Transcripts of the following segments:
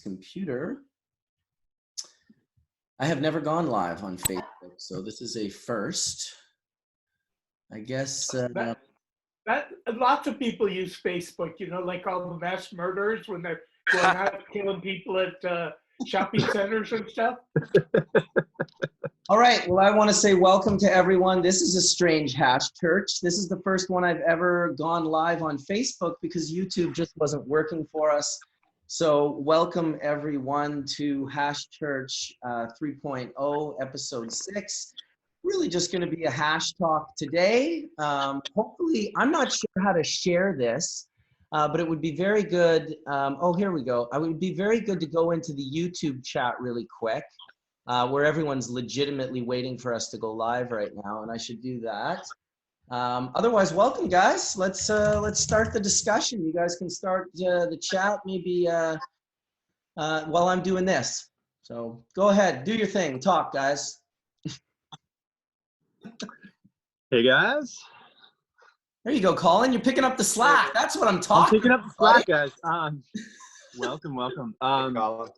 computer. I have never gone live on Facebook, so this is a first. I guess that lots of people use Facebook, like all the mass murderers when they're going out killing people at shopping centers and stuff. All right, well, I want to say welcome to everyone. This is a strange Hash Church. This is the first one I've ever gone live on Facebook because YouTube just wasn't working for us. So welcome everyone to Hash Church 3.0, episode 6. Really just going to be a hash talk today. Hopefully, I'm not sure how to share this, but it would be very good. Oh, here we go. It would be very good to go into the YouTube chat really quick, where everyone's legitimately waiting for us to go live right now, and I should do that. Otherwise, welcome, guys. Let's start the discussion. You guys can start the chat maybe while I'm doing this. So go ahead, do your thing, talk, guys. Hey guys. There you go, Colin. You're picking up the slack. That's what I'm talking about. I'm picking up the slack, guys. Welcome. Colin.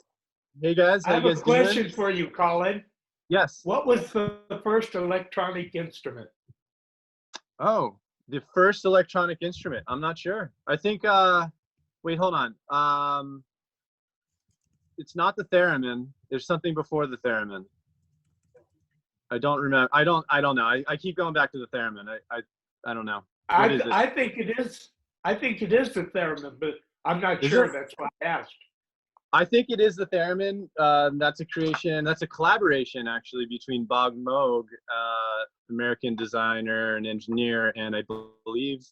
Hey guys, how I you have guys a question doing? for you, Colin. Yes. What was the first electronic instrument? Oh, the first electronic instrument. I'm not sure. I think wait, hold on. It's not the theremin. There's something before the theremin. I don't remember. I don't know. I keep going back to the theremin. I don't know. I think it is. I think it is the theremin, but I'm not sure. That's why I asked. I think it is the theremin. That's a creation. That's a collaboration actually between Bob Moog, American designer and engineer, and I believe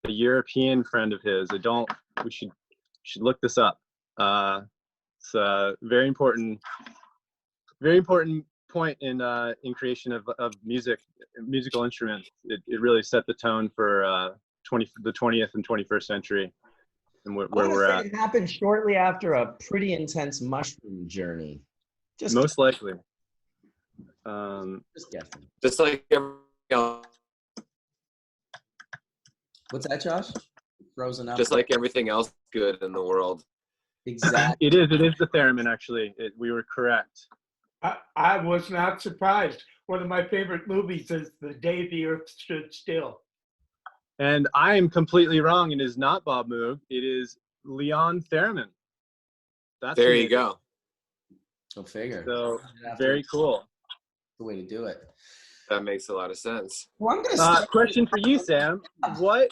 a European friend of his. We should look this up. It's a very important point in creation of musical instruments. It really set the tone for the 20th and 21st century and where we're at. It happened shortly after a pretty intense mushroom journey. Most likely. Just guessing. Just like everything else. What's that, Josh? Frozen up. Just like everything else good in the world. Exactly. It is the theremin, actually. We were correct. I was not surprised. One of my favorite movies is The Day the Earth Stood Still. And I am completely wrong. It is not Bob Moog. It is Leon Theremin. There you go. Go figure. So very cool. The way to do it. That makes a lot of sense. Well, I'm gonna start. Question for you, Sam. What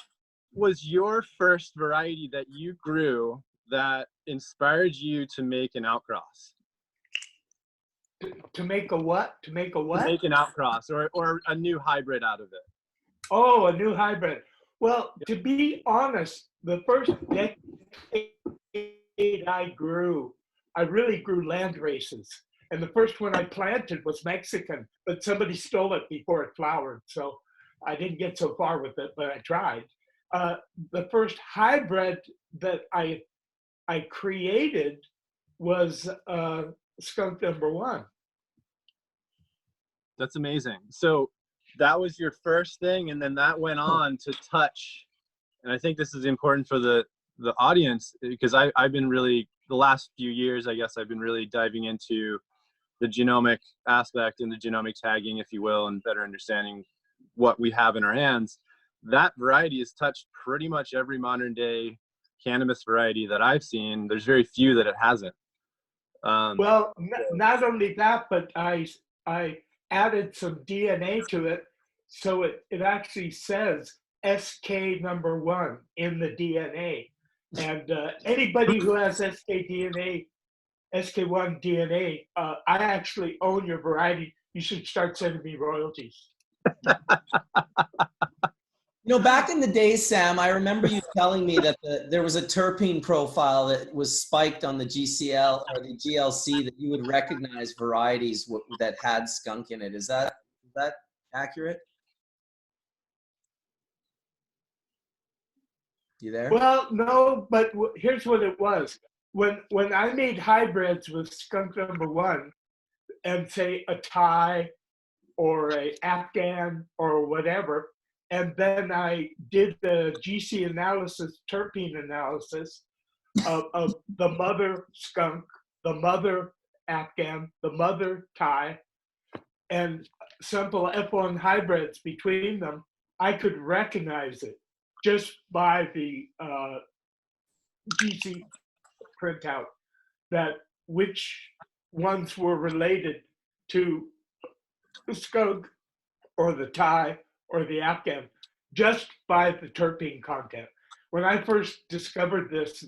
was your first variety that you grew that inspired you to make an outcross? To make a what? To make a what? To make an outcross or a new hybrid out of it. Oh, a new hybrid. Well, to be honest, the first decade I really grew land races. And the first one I planted was Mexican, but somebody stole it before it flowered. So I didn't get so far with it, but I tried. The first hybrid that I created was skunk number 1. That's amazing. So that was your first thing, and then that went on to touch. And I think this is important for the audience because I've been really, the last few years, I guess, I've been really diving into the genomic aspect and the genomic tagging, if you will, and better understanding what we have in our hands. That variety has touched pretty much every modern day cannabis variety that I've seen. There's very few that it hasn't. Well, not only that, but I added some DNA to it, so it actually says SK number 1 in the DNA. And anybody who has SK1 DNA, I actually own your variety. You should start sending me royalties. Back in the day, Sam, I remember you telling me that there was a terpene profile that was spiked on the GCL or the GLC that you would recognize varieties that had skunk in it. Is that accurate? You there? Well, no, but here's what it was. When I made hybrids with skunk number 1 and say a Thai or a Afghan or whatever, and then I did the GC analysis, terpene analysis, of the mother skunk, the mother Afghan, the mother Thai, and simple F1 hybrids between them, I could recognize it just by the GC printout, that which ones were related to the skunk or the Thai or the Afghan, just by the terpene content. When I first discovered this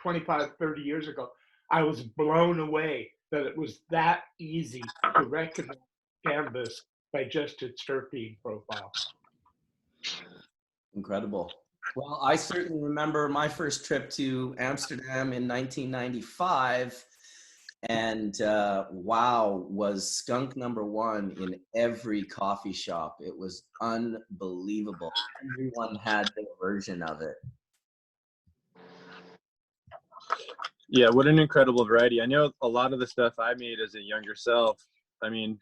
25, 30 years ago, I was blown away that it was that easy to recognize cannabis by just its terpene profile. Incredible. Well, I certainly remember my first trip to Amsterdam in 1995, and wow, was skunk #1 in every coffee shop. It was unbelievable. Everyone had their version of it. Yeah, what an incredible variety. I know a lot of the stuff I made as a younger self, I mean,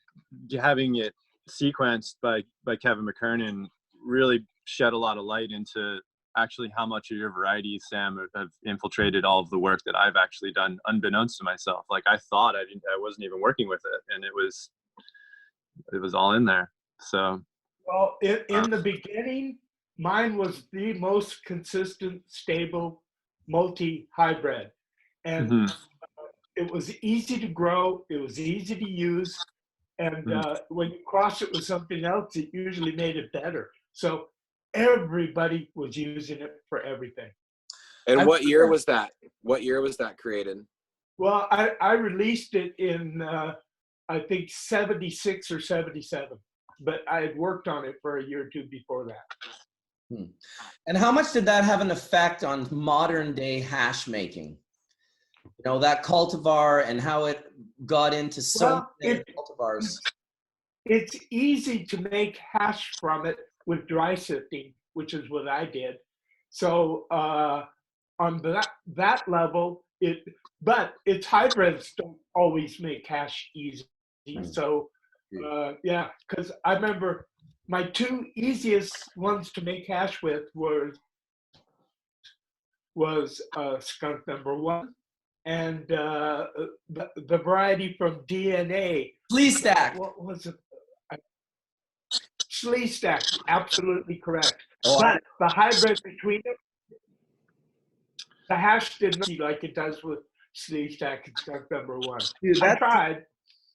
having it sequenced by Kevin McKernan really shed a lot of light into actually how much of your varieties, Sam, have infiltrated all of the work that I've actually done unbeknownst to myself. Like I thought I wasn't even working with it, and it was all in there. So, well, in the beginning, mine was the most consistent, stable, multi-hybrid, and it was easy to grow. It was easy to use, and when you cross it with something else, it usually made it better. So everybody was using it for everything. And what year was that? What year was that created? Well, I released it in, I think, 76 or 77. But I had worked on it for a year or two before that. And how much did that have an effect on modern day hash making? You know, that cultivar and how it got into so many cultivars. It's easy to make hash from it with dry sifting, which is what I did. So on that level, but its hybrids don't always make hash easy. So yeah, because I remember my two easiest ones to make hash with was skunk #1 and the variety from DNA. Sleestack. What was it? Sleestack, absolutely correct. But the hybrid between them, the hash didn't see like it does with Sleestack and skunk #1. Dude, I tried.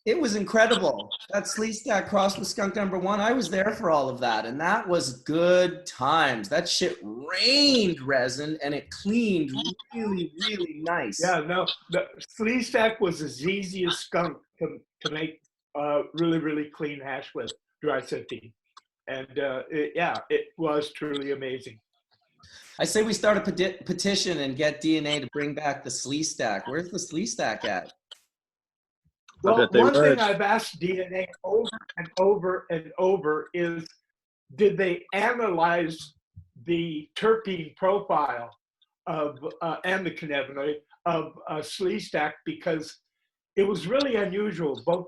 It was incredible. That Sleestack crossed with skunk #1. I was there for all of that, and that was good times. That shit rained resin, and it cleaned really, really nice. Yeah, no, the Sleestack was as easy as skunk to make really, really clean hash with dry sifting. And it was truly amazing. I say we start a petition and get DNA to bring back the Sleestack. Where's the Sleestack at? Well, one thing I've asked DNA over and over and over is, did they analyze the terpene profile of and the cannabinoid of Sleestack? Because it was really unusual. Both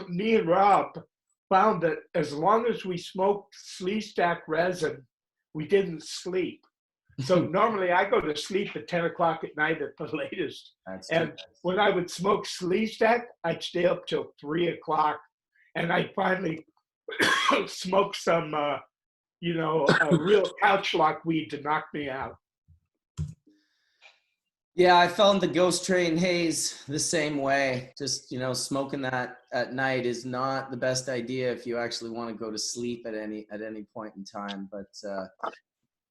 me and Rob found that as long as we smoked Sleestack resin, we didn't sleep. So normally I go to sleep at 10 o'clock at night at the latest. And when I would smoke Sleestack, I'd stay up till 3 o'clock. And I'd finally smoke some, real couch lock weed to knock me out. Yeah, I fell into ghost train haze the same way. Just, smoking that at night is not the best idea if you actually want to go to sleep at any point in time. But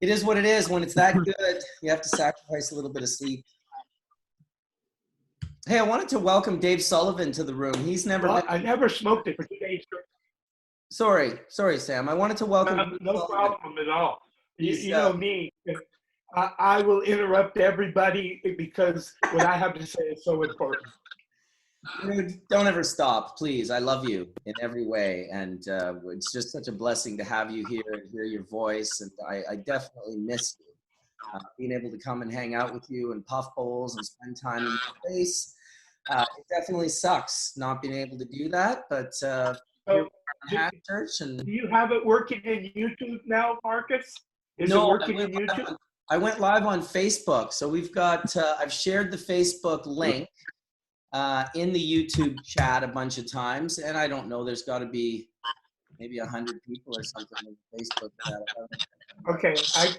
it is what it is. When it's that good, you have to sacrifice a little bit of sleep. Hey, I wanted to welcome Dave Sullivan to the room. He's never been... I never smoked it for 2 days. Sorry, Sam. I wanted to welcome... No problem at all. You know me. I will interrupt everybody because what I have to say is so important. Don't ever stop, please. I love you in every way. And it's just such a blessing to have you here and hear your voice. And I definitely miss you. Being able to come and hang out with you and puff bowls and spend time in your face. It definitely sucks not being able to do that. But church and do you have it working in YouTube now, Marcus? Is it working in YouTube? I went live on Facebook. So we've got, I've shared the Facebook link in the YouTube chat a bunch of times. And I don't know, there's got to be maybe 100 people or something in the Facebook chat. Okay,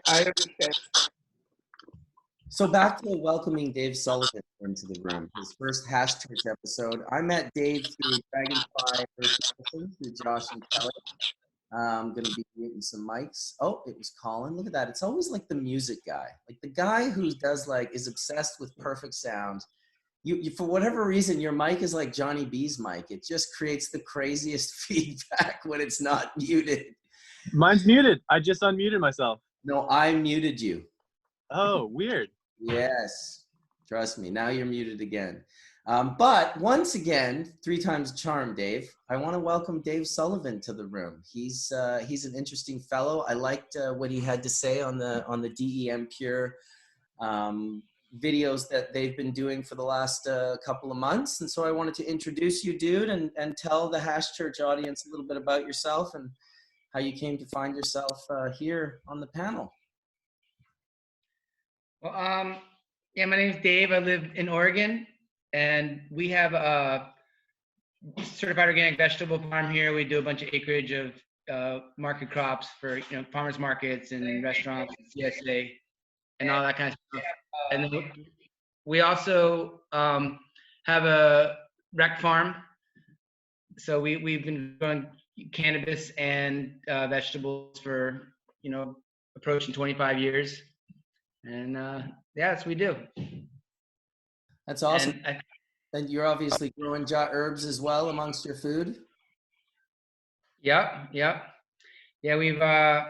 I understand. So back to welcoming Dave Sullivan into the room, his first Hash Church episode. I met Dave through Dragonfly through Josh and Kelly. I'm going to be getting some mics. Oh, it was Colin. Look at that. It's always like the music guy, like the guy who does like, is obsessed with perfect sound. You for whatever reason, your mic is like Johnny B's mic. It just creates the craziest feedback when it's not muted. Mine's muted. I just unmuted myself. No, I muted you. Oh, weird. Yes. Trust me. Now you're muted again. But once again, 3 times charm, Dave. I want to welcome Dave Sullivan to the room. He's an interesting fellow. I liked what he had to say on the DEM Pure videos that they've been doing for the last couple of months. And so I wanted to introduce you, dude, and tell the Hash Church audience a little bit about yourself and how you came to find yourself here on the panel. Well, yeah, my name's Dave. I live in Oregon, and we have a certified organic vegetable farm here. We do a bunch of acreage of market crops for farmers markets and restaurants, and CSA, and all that kind of stuff. And then we also have a rec farm. So we've been growing cannabis and vegetables for approaching 25 years. And yeah, that's what we do. That's awesome. And you're obviously growing herbs as well amongst your food. Yep. Yeah, we've kind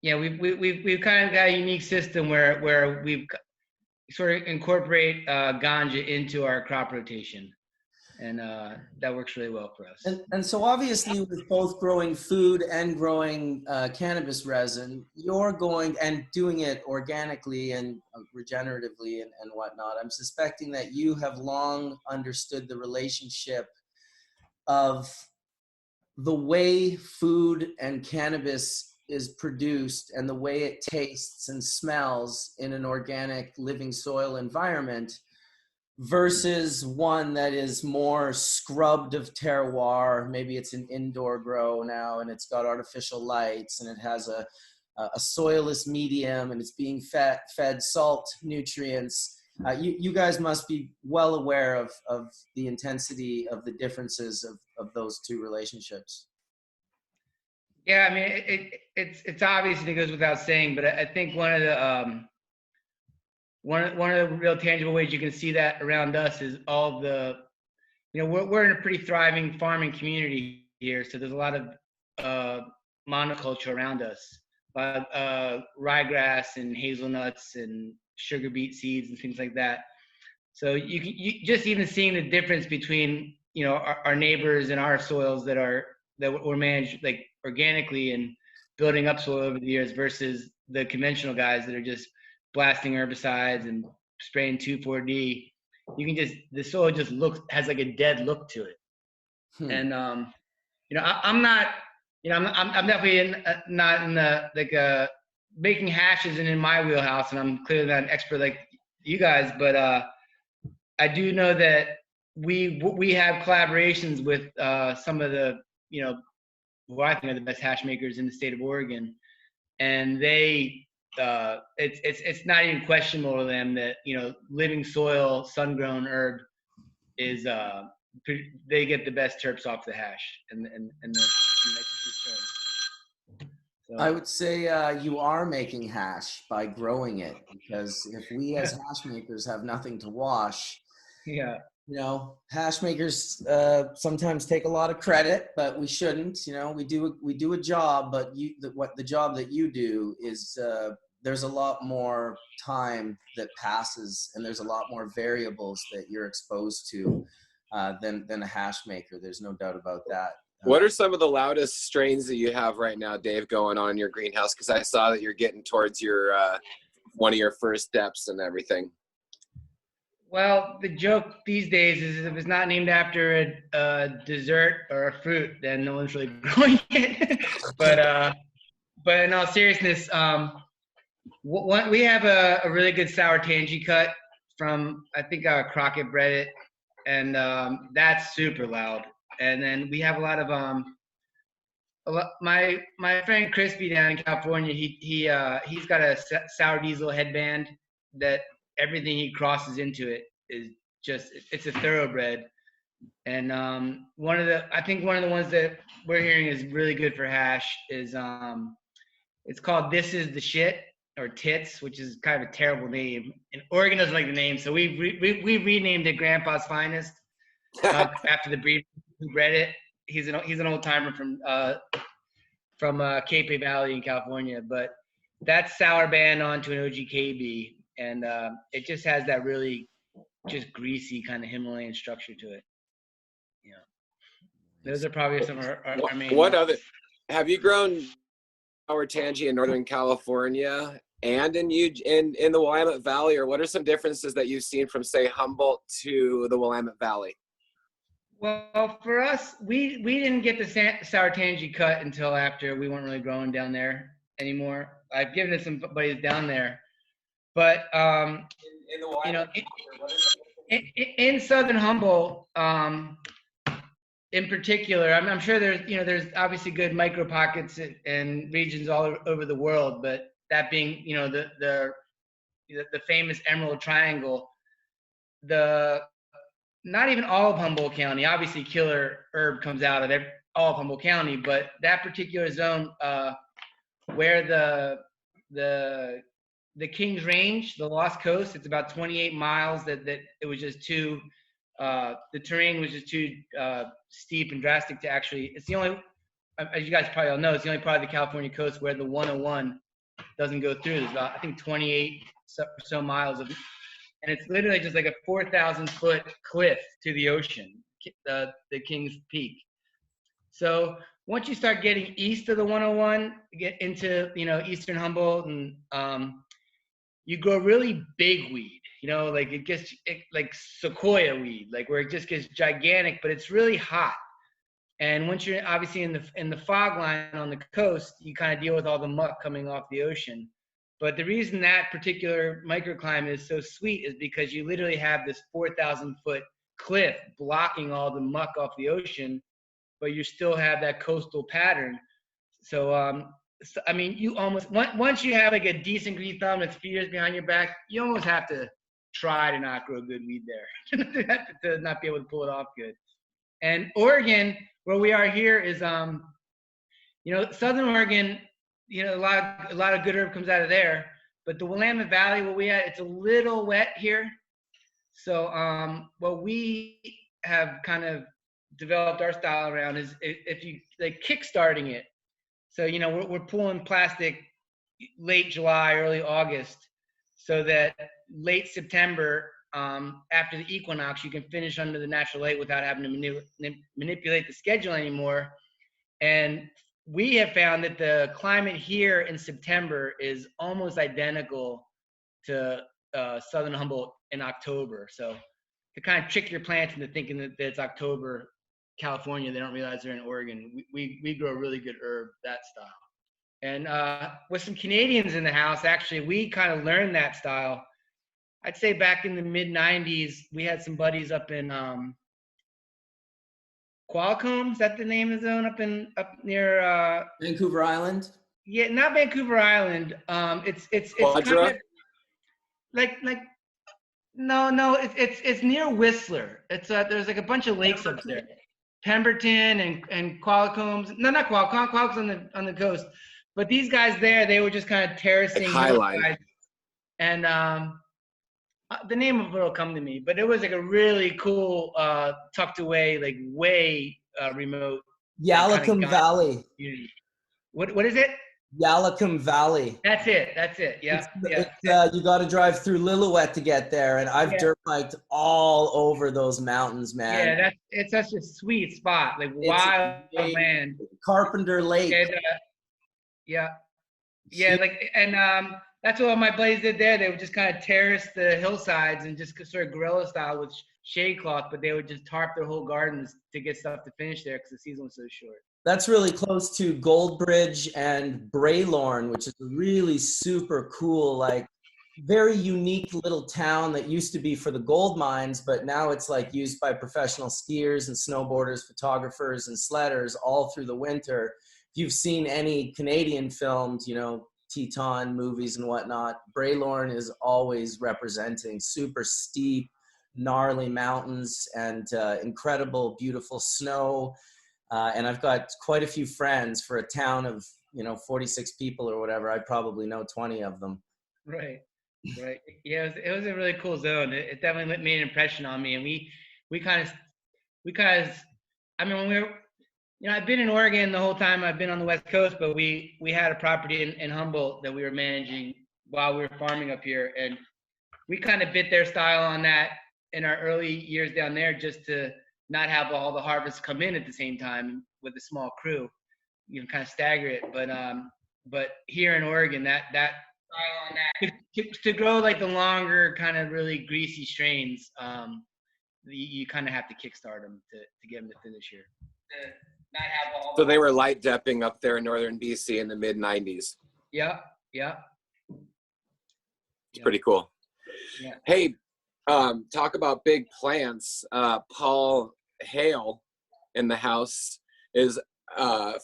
of got a unique system where we've sort of incorporate ganja into our crop rotation. And that works really well for us. And so obviously with both growing food and growing cannabis resin, you're going and doing it organically and regeneratively and whatnot. I'm suspecting that you have long understood the relationship of the way food and cannabis is produced and the way it tastes and smells in an organic living soil environment versus one that is more scrubbed of terroir. Maybe it's an indoor grow now and it's got artificial lights and it has a soilless medium and it's being fed salt nutrients. You guys must be well aware of the intensity of the differences of those two relationships. Yeah, I mean, it's obvious and it goes without saying, but I think one of the real tangible ways you can see that around us is all the, we're in a pretty thriving farming community here. So there's a lot of monoculture around us, ryegrass and hazelnuts and sugar beet seeds and things like that. So you just even seeing the difference between, our neighbors and our soils that were managed like organically and building up soil over the years versus the conventional guys that are just blasting herbicides and spraying 2,4-D. You can the soil just has like a dead look to it. And I'm not, I'm definitely not in the making hash isn't in my wheelhouse, and I'm clearly not an expert like you guys, but I do know that we have collaborations with some of the who I think are the best hash makers in the state of Oregon, and they. It's not even questionable to them that living soil sun-grown herb is they get the best terps off the hash and the so. I would say you are making hash by growing it, because if we as hash makers have nothing to wash, hash makers sometimes take a lot of credit, but we shouldn't. We do a job, but the job that you do is there's a lot more time that passes, and there's a lot more variables that you're exposed to than a hash maker. There's no doubt about that. What are some of the loudest strains that you have right now, Dave, going on in your greenhouse? Because I saw that you're getting towards your one of your first steps and everything. Well, the joke these days is if it's not named after a dessert or a fruit, then no one's really growing it. But in all seriousness, We have a really good sour tangy cut from, I think, Crockett bred it, and that's super loud. And then we have a lot of my friend Crispy down in California. He's got a sour diesel headband that everything he crosses into it is just, it's a thoroughbred. And I think one of the ones that we're hearing is really good for hash is it's called This Is the Shit, or Tits, which is kind of a terrible name. And Oregon doesn't like the name, so we renamed it Grandpa's Finest after the breed who bred it. He's an old timer from Cape Valley in California, but that's sour band onto an OGKB, and it just has that really just greasy kind of Himalayan structure to it. Yeah, those are probably some of our main. What other? Have you grown sour tangy in Northern California and in the Willamette Valley, or what are some differences that you've seen from, say, Humboldt to the Willamette Valley? Well, for us, we didn't get the sour tangy cut until after we weren't really growing down there anymore. I've given it some buddies down there, but in the Willamette, in Southern Humboldt, in particular, I'm sure there's obviously good micro pockets and regions all over the world, but that being the famous Emerald Triangle, not even all of Humboldt County. Obviously, killer herb comes out of all of Humboldt County, but that particular zone where the Kings Range, the Lost Coast, it's about 28 miles. That it was just too. The terrain was just too steep and drastic to actually. It's the only, as you guys probably all know, it's the only part of the California coast where the 101 doesn't go through. There's about, I think, 28 so miles of. And it's literally just like a 4,000-foot cliff to the ocean, the King's Peak. So once you start getting east of the 101, get into eastern Humboldt, and you grow really big weed. Like it gets like sequoia weed, like where it just gets gigantic, but it's really hot. And once you're obviously in the fog line on the coast, you kind of deal with all the muck coming off the ocean. But the reason that particular microclimate is so sweet is because you literally have this 4,000-foot cliff blocking all the muck off the ocean, but you still have that coastal pattern. So, I mean, you almost, once you have like a decent green thumb that's few years behind your back, you almost have to try to not grow good weed there to not be able to pull it off good. And Oregon, where we are here, is, Southern Oregon, a lot of good herb comes out of there, but the Willamette Valley, where we at, it's a little wet here. So what we have kind of developed our style around is if you like kickstarting it. So we're pulling plastic late July, early August, so that late September, after the equinox, you can finish under the natural light without having to manipulate the schedule anymore. And we have found that the climate here in September is almost identical to Southern Humboldt in October. So to kind of trick your plants into thinking that it's October, California, they don't realize they're in Oregon. We grow really good herb that style. And with some Canadians in the house, actually, we kind of learned that style. I'd say back in the mid-90s, we had some buddies up in Qualicum, is that the name of the zone up near Vancouver Island? Yeah, not Vancouver Island. It's kind of it's near Whistler. It's there's like a bunch of lakes up there. Pemberton and Qualicum. No, not Qualicum. Qualicum's on the coast. But these guys there, they were just kind of terracing highlight. And the name of it will come to me, but it was like a really cool, tucked away, like way remote. Yalakum Valley. Community. What is it? Yalakum Valley. That's it. Yeah. You got to drive through Lillooet to get there, and I've dirt biked all over those mountains, man. Yeah, it's such a sweet spot, like wild land. Carpenter Lake. And, that's what my buddies did there. They would just kind of terrace the hillsides and just sort of guerrilla style with shade cloth, but they would just tarp their whole gardens to get stuff to finish there because the season was so short. That's really close to Goldbridge and Braylorn, which is a really super cool, like very unique little town that used to be for the gold mines, but now it's like used by professional skiers and snowboarders, photographers and sledders all through the winter. If you've seen any Canadian filmed, you know, Teton movies and whatnot, Braylorn is always representing super steep, gnarly mountains and incredible, beautiful snow. And I've got quite a few friends for a town of, you know, 46 people or whatever. I probably know 20 of them. Right. Right. Yeah, it was a really cool zone. It definitely made an impression on me. And we kind of, I mean, when we were, you know, I've been in Oregon the whole time I've been on the West Coast, but we had a property in Humboldt that we were managing while we were farming up here. And we kind of bit their style on that in our early years down there, just to not have all the harvests come in at the same time with a small crew, you know, kind of stagger it. But here in Oregon, that to grow like the longer kind of really greasy strains, you kind of have to kickstart them to get them to finish here. Not have all So they were light depping up there in northern BC in the mid 90s. Yeah. It's pretty cool. Yeah. Hey, talk about big plants. Paul Hale in the house is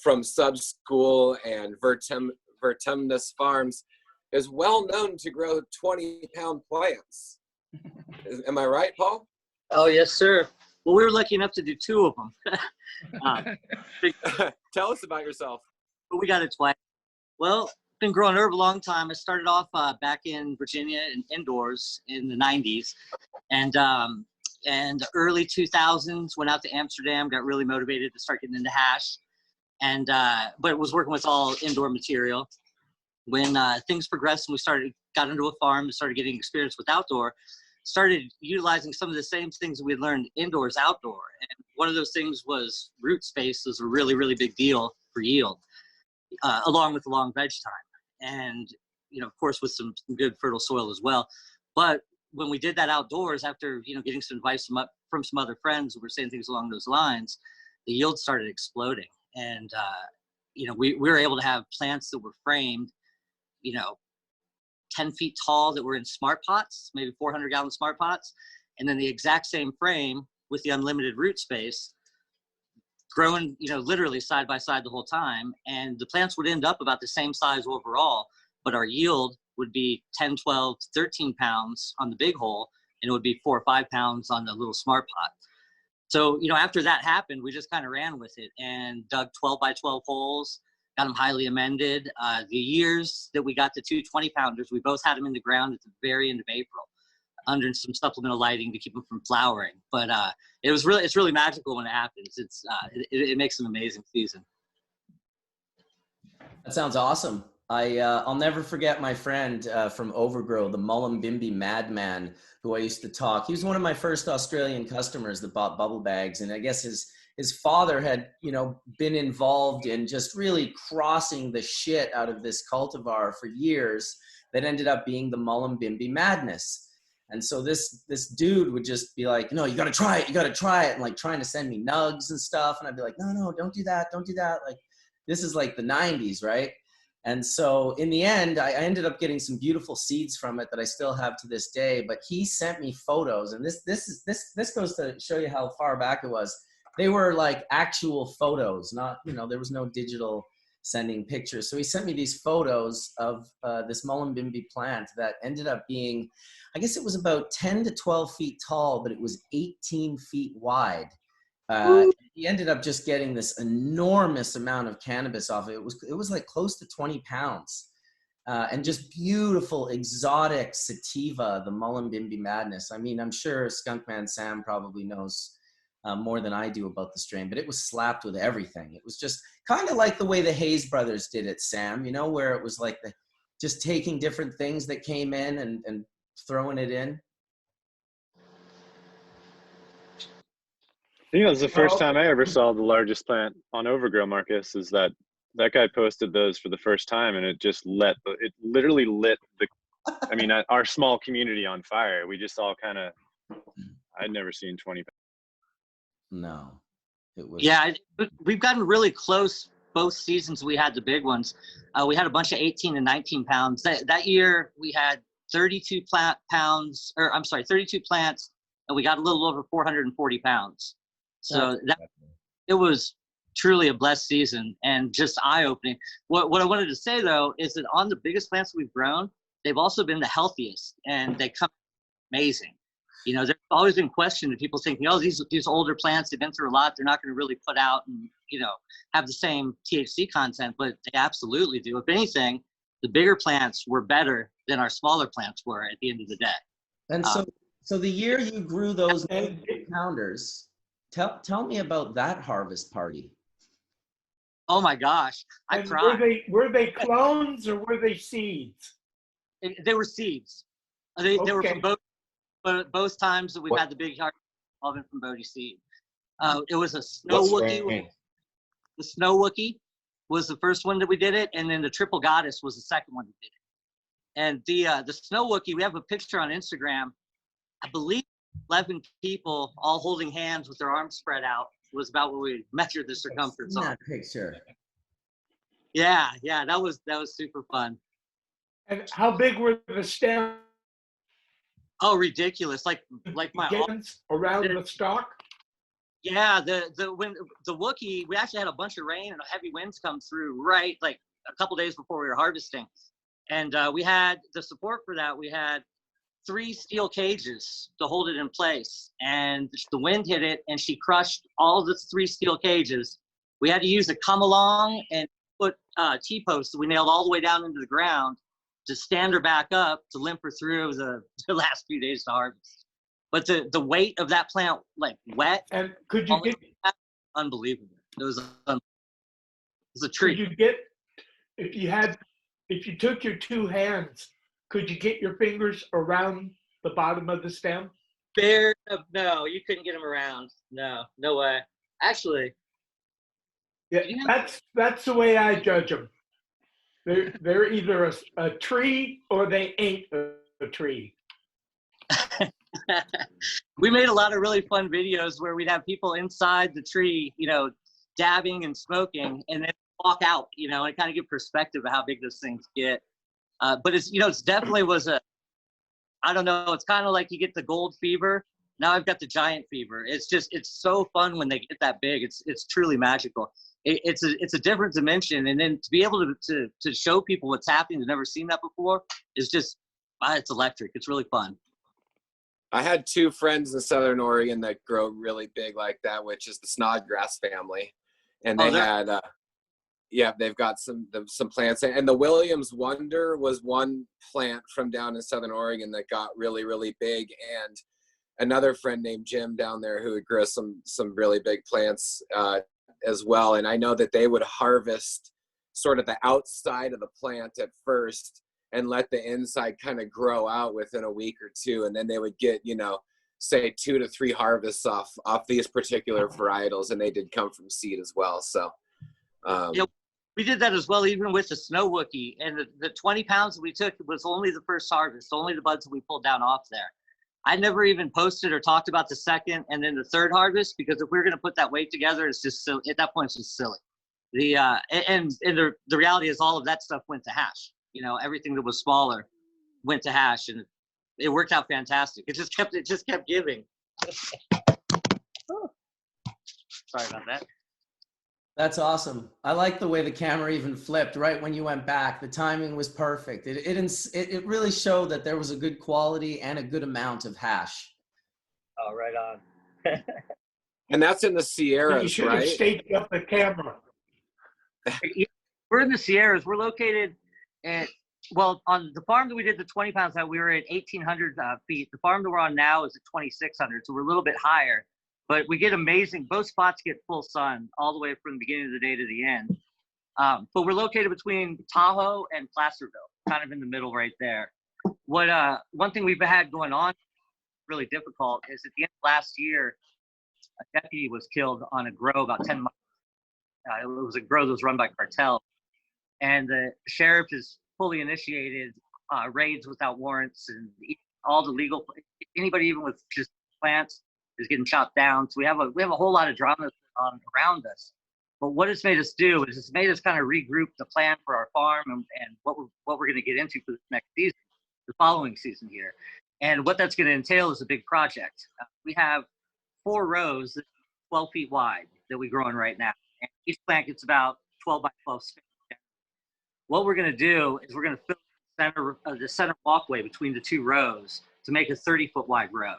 from Sub School and Vertumnus Farms, is well known to grow 20-pound plants. Am I right, Paul? Oh, yes, sir. Well, we were lucky enough to do 2 of them. Tell us about yourself. But we got it twice. Well, been growing herb a long time. I started off back in Virginia and indoors in the 90s. And early 2000s, went out to Amsterdam, got really motivated to start getting into hash. But it was working with all indoor material. When things progressed and we got into a farm and started getting experience with outdoor, started utilizing some of the same things we had learned indoors, outdoor. And one of those things was root space was a really, really big deal for yield, along with the long veg time. And, you know, of course, with some good fertile soil as well. But when we did that outdoors, after, you know, getting some advice from some other friends who were saying things along those lines, the yield started exploding. And, you know, we were able to have plants that were framed, you know, 10 feet tall that were in smart pots, maybe 400-gallon smart pots, and then the exact same frame with the unlimited root space growing, you know, literally side by side the whole time. And the plants would end up about the same size overall, but our yield would be 10, 12, 13 pounds on the big hole, and it would be 4 or 5 pounds on the little smart pot. So, you know, after that happened, we just kind of ran with it and dug 12 by 12 holes, got them highly amended. The years that we got the 2 20-pounders, we both had them in the ground at the very end of April under some supplemental lighting to keep them from flowering. But it's really magical when it happens. It makes an amazing season. That sounds awesome. I'll never forget my friend from Overgrow, the Mullumbimby Madman, who I used to talk. He was one of my first Australian customers that bought bubble bags, and I guess his father had, you know, been involved in just really crossing the shit out of this cultivar for years that ended up being the Mullumbimby Madness. And so this dude would just be like, no, you got to try it, and like trying to send me nugs and stuff. And I'd be like, no, don't do that. Like, this is like the 90s, right? And so in the end, I ended up getting some beautiful seeds from it that I still have to this day. But he sent me photos, and this goes to show you how far back it was. They were like actual photos, not, you know, there was no digital sending pictures. So he sent me these photos of this Mullumbimby plant that ended up being, I guess it was about 10 to 12 feet tall, but it was 18 feet wide. He ended up just getting this enormous amount of cannabis off it. It was like close to 20 pounds. And just beautiful, exotic sativa, the Mullumbimby Madness. I mean, I'm sure Skunkman Sam probably knows more than I do about the strain, but it was slapped with everything. It was just kind of like the way the Hayes brothers did it, Sam, you know, where it was like just taking different things that came in and throwing it in. You know, it was the first time I ever saw the largest plant on Overgrow, Marcus, is that guy posted those for the first time, and it just literally lit our small community on fire. We just all kind of, I'd never seen 20. No. It was. Yeah, we've gotten really close both seasons. We had the big ones. We had a bunch of 18 and 19 pounds. That year we had 32 plants, and we got a little over 440 pounds. So it was truly a blessed season and just eye-opening. What I wanted to say though is that on the biggest plants we've grown, they've also been the healthiest, and they come amazing. You know, there's always been questioned of people thinking, oh, these older plants, they've been through a lot, they're not going to really put out and, you know, have the same THC content, but they absolutely do. If anything, the bigger plants were better than our smaller plants were at the end of the day. And so the year you grew those pounders, tell me about that harvest party. Oh my gosh, I And cried. were they clones or were they seeds? They were seeds. They were Okay. from both times that we've had the big harvest, all been from Bodhi seed. It was a snow Wookiee. The snow Wookiee was the first one that we did it, and then the triple goddess was the second one that did it. And the snow Wookiee, we have a picture on Instagram. I believe 11 people all holding hands with their arms spread out was about what we measured the circumference on. That picture. Yeah, that was super fun. And how big were the stems Oh, ridiculous! Like my arm. around the stalk? Yeah, when the Wookiee, we actually had a bunch of rain and heavy winds come through right like a couple days before we were harvesting, and we had the support for that. We had 3 steel cages to hold it in place, and the wind hit it, and she crushed all the 3 steel cages. We had to use a come along and put T-posts that we nailed all the way down into the ground to stand her back up to limp her through the last few days to harvest. But the weight of that plant, like wet, And could you get unbelievable. It was a treat. Could you get if you took your 2 hands, could you get your fingers around the bottom of the stem? No, you couldn't get them around. No way. Actually, Yeah, that's the way I judge them. They're either a tree or they ain't a tree. we made a lot of really fun videos where we'd have people inside the tree, you know, dabbing and smoking, and then walk out, you know, and kind of give perspective of how big those things get. But it's, you know, it's definitely I don't know, it's kind of like you get the gold fever. Now I've got the giant fever. It's so fun when they get that big. It's truly magical. It's a different dimension, and then to be able to show people what's happening, they've never seen that before, is just it's electric. It's really fun. I had 2 friends in Southern Oregon that grow really big like that, which is the Snodgrass family, and they had they've got some plants, and the Williams Wonder was one plant from down in Southern Oregon that got really, really big, and another friend named Jim down there who would grow some really big plants as well. And I know that they would harvest sort of the outside of the plant at first and let the inside kind of grow out within a week or 2, and then they would get, you know, say 2 to 3 harvests off these particular varietals, and they did come from seed as well. So we did that as well, even with the snow Wookiee, and the 20 pounds that we took was only the first harvest, only the buds that we pulled down off there. I never even posted or talked about the second and then the third harvest, because if we were going to put that weight together, it's just silly. At that point, it's just silly. The reality is all of that stuff went to hash. You know, everything that was smaller went to hash, and it worked out fantastic. It just kept giving. Sorry about that. That's awesome. I like the way the camera even flipped right when you went back. The timing was perfect. It really showed that there was a good quality and a good amount of hash. Oh, right on. and that's in the Sierras, You should right? have staged up the camera. We're in the Sierras. We're located on the farm that we did the 20 pounds at, we were at 1,800 feet. The farm that we're on now is at 2,600, so we're a little bit higher. But we get both spots get full sun all the way from the beginning of the day to the end. But we're located between Tahoe and Placerville, kind of in the middle right there. One thing we've had going on really difficult is at the end of last year, a deputy was killed on a grow about 10 miles. It was a grow that was run by cartel. And the sheriff has fully initiated raids without warrants, and all the anybody even with just plants is getting chopped down. So we have a whole lot of drama on around us. But what it's made us do is it's made us kind of regroup the plan for our farm and what we're going to get into for the next season, the following season here. And what that's going to entail is a big project. We have 4 rows, 12 feet wide, that we're growing right now. And each plant gets about 12 by 12 space. What we're going to do is we're going to fill the center walkway between the 2 rows to make a 30-foot wide row.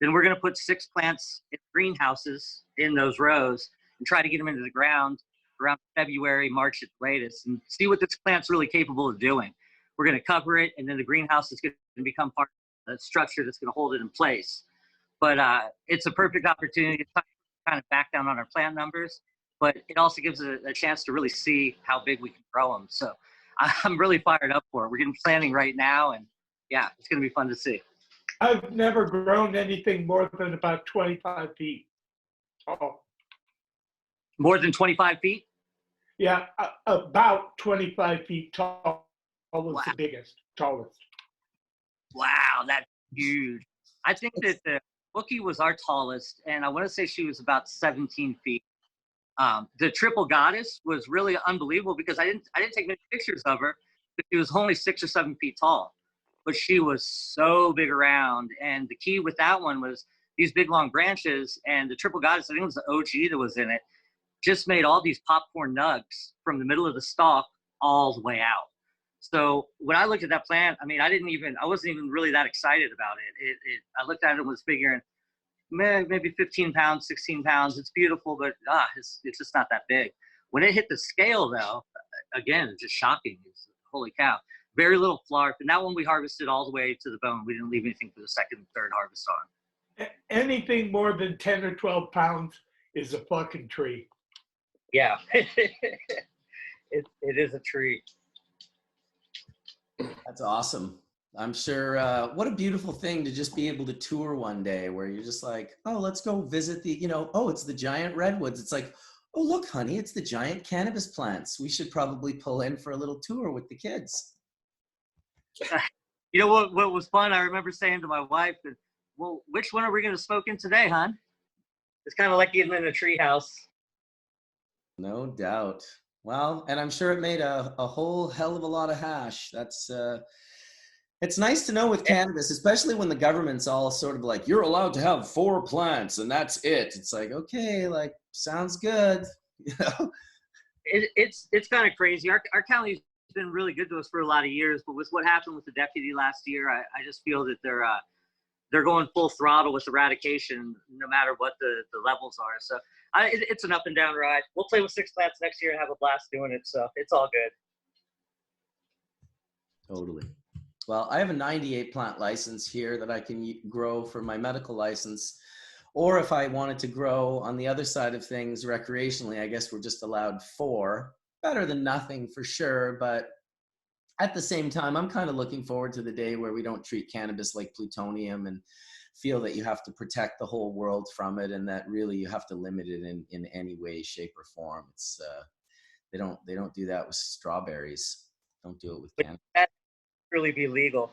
Then we're going to put 6 plants in greenhouses in those rows and try to get them into the ground around February, March at the latest, and see what this plant's really capable of doing. We're going to cover it, and then the greenhouse is going to become part of the structure that's going to hold it in place. But it's a perfect opportunity to kind of back down on our plant numbers, but it also gives a chance to really see how big we can grow them. So I'm really fired up for it. We're getting planning right now, and yeah, it's going to be fun to see. I've never grown anything more than about 25 feet tall. More than 25 feet? Yeah, about 25 feet tall. Was Wow. The biggest, tallest. Wow, that's huge. I think that the Wookie was our tallest, and I want to say she was about 17 feet. The triple goddess was really unbelievable because I didn't take many pictures of her, but she was only 6 or 7 feet tall. But she was so big around, and the key with that one was these big long branches, and the triple goddess, I think it was the OG that was in it, just made all these popcorn nugs from the middle of the stalk all the way out. So when I looked at that plant, I mean, I wasn't even really that excited about it. I looked at it and was figuring, maybe 15 pounds, 16 pounds. It's beautiful, but it's just not that big. When it hit the scale, though, again, it's just shocking. It's, holy cow. Very little flower. And that one we harvested all the way to the bone. We didn't leave anything for the second and third harvest on. Anything more than 10 or 12 pounds is a fucking tree. Yeah, it is a tree. That's awesome. I'm sure, what a beautiful thing to just be able to tour one day where you're just like, oh, let's go visit it's the giant redwoods. It's like, oh, look, honey, it's the giant cannabis plants. We should probably pull in for a little tour with the kids. You know what was fun? I remember saying to my wife, well, which one are we going to smoke in today, hon? It's kind of like getting in a tree house. No doubt. Well, and I'm sure it made a whole hell of a lot of hash. That's it's nice to know with cannabis, especially when the government's all sort of like, you're allowed to have 4 plants and that's it. It's like, okay, like, sounds good. You know? It's kind of crazy. Our county's been really good to us for a lot of years, but with what happened with the deputy last year, I just feel that they're going full throttle with eradication, no matter what the levels are. So it's an up and down ride. We'll play with 6 plants next year and have a blast doing it. So it's all good. Totally. Well, I have a 98 plant license here that I can grow for my medical license. Or if I wanted to grow on the other side of things recreationally, I guess we're just allowed 4. Better than nothing for sure. But at the same time, I'm kind of looking forward to the day where we don't treat cannabis like plutonium and feel that you have to protect the whole world from it, and that really you have to limit it in any way, shape, or form. It's they don't do that with strawberries. Don't do it with cannabis. That really be legal.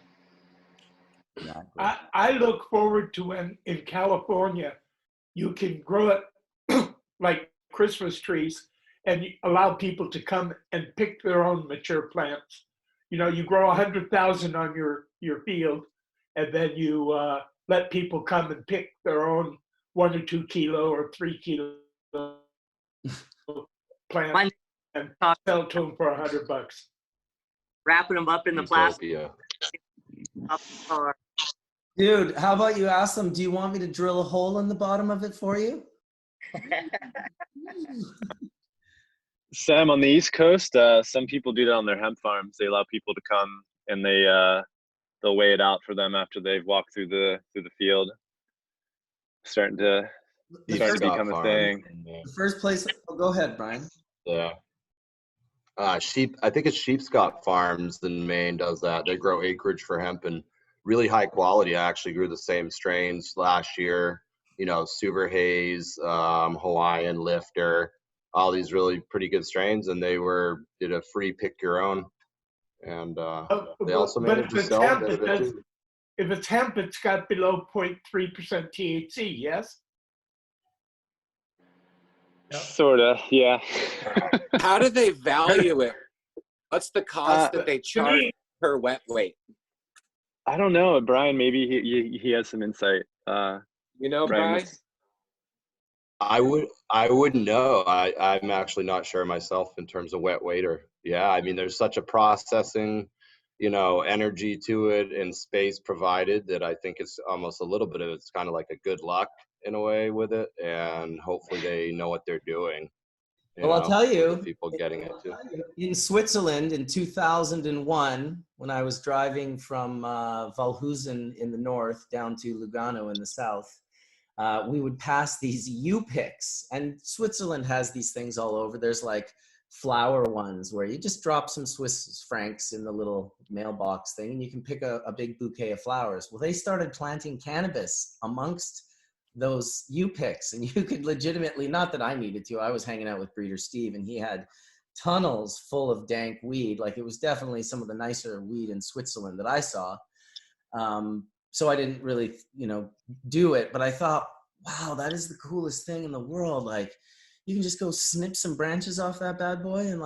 Exactly. I look forward to when in California you can grow it like Christmas trees and allow people to come and pick their own mature plants. You know, you grow 100,000 on your field, and then you let people come and pick their own 1 or 2 kilo or 3 kilo plants and sell to them for $100. Wrapping them up in the plastic. Dude, how about you ask them, do you want me to drill a hole in the bottom of it for you? Sam, on the East Coast, some people do that on their hemp farms. They allow people to come and they'll weigh it out for them after they've walked through the field. Starting to become a thing. The first place, go ahead, Brian. Yeah. I think it's Sheepscott Farms in Maine does that. They grow acreage for hemp and really high quality. I actually grew the same strains last year, Suver Haze, Hawaiian Lifter, all these really pretty good strains, and they did a free pick your own. And they also managed to sell a bit of it too. If it's hemp, it's got below 0.3% THC, yes? Sorta, yeah. How do they value it? What's the cost that they charge per wet weight? I don't know, Brian. Maybe he has some insight. You know, Brian? I wouldn't know. I'm actually not sure myself in terms of wet weight or, yeah, I mean, there's such a processing, energy to it and space provided that I think it's almost a little bit of, it's kind of like a good luck in a way with it. And hopefully they know what they're doing. Well, I'll tell you, people getting it too. In Switzerland in 2001, when I was driving from Waldhausen in the north down to Lugano in the south, we would pass these U-picks, and Switzerland has these things all over. There's like flower ones where you just drop some Swiss francs in the little mailbox thing and you can pick a big bouquet of flowers. Well, they started planting cannabis amongst those U-picks, and you could legitimately, not that I needed to, I was hanging out with Breeder Steve and he had tunnels full of dank weed. Like, it was definitely some of the nicer weed in Switzerland that I saw. So I didn't really, do it, but I thought, wow, that is the coolest thing in the world. Like, you can just go snip some branches off that bad boy and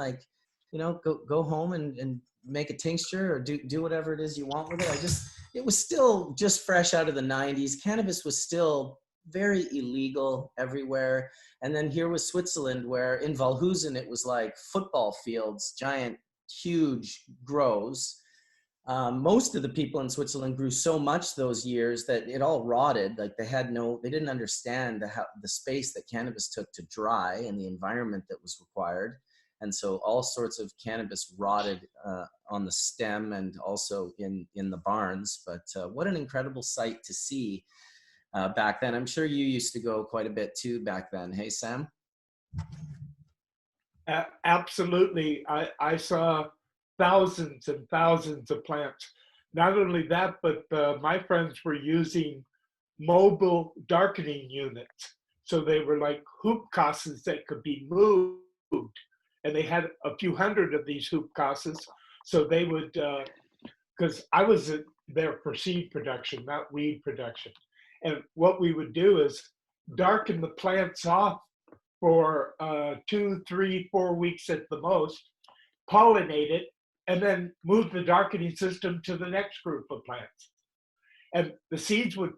go home and make a tincture or do whatever it is you want with it. It was still just fresh out of the 90s. Cannabis was still very illegal everywhere. And then here was Switzerland, where in Waldhausen, it was like football fields, giant, huge grows. Most of the people in Switzerland grew so much those years that it all rotted. Like, they didn't understand the space that cannabis took to dry and the environment that was required. And so all sorts of cannabis rotted on the stem and also in the barns. But what an incredible sight to see back then. I'm sure you used to go quite a bit too back then. Hey, Sam? Absolutely. I saw thousands and thousands of plants. Not only that, but my friends were using mobile darkening units. So they were like hoopkasses that could be moved. And they had a few hundred of these hoopkasses. So they would, because I was there for seed production, not weed production. And what we would do is darken the plants off for 2, 3, 4 weeks at the most, pollinate it, and then move the darkening system to the next group of plants. And the seeds would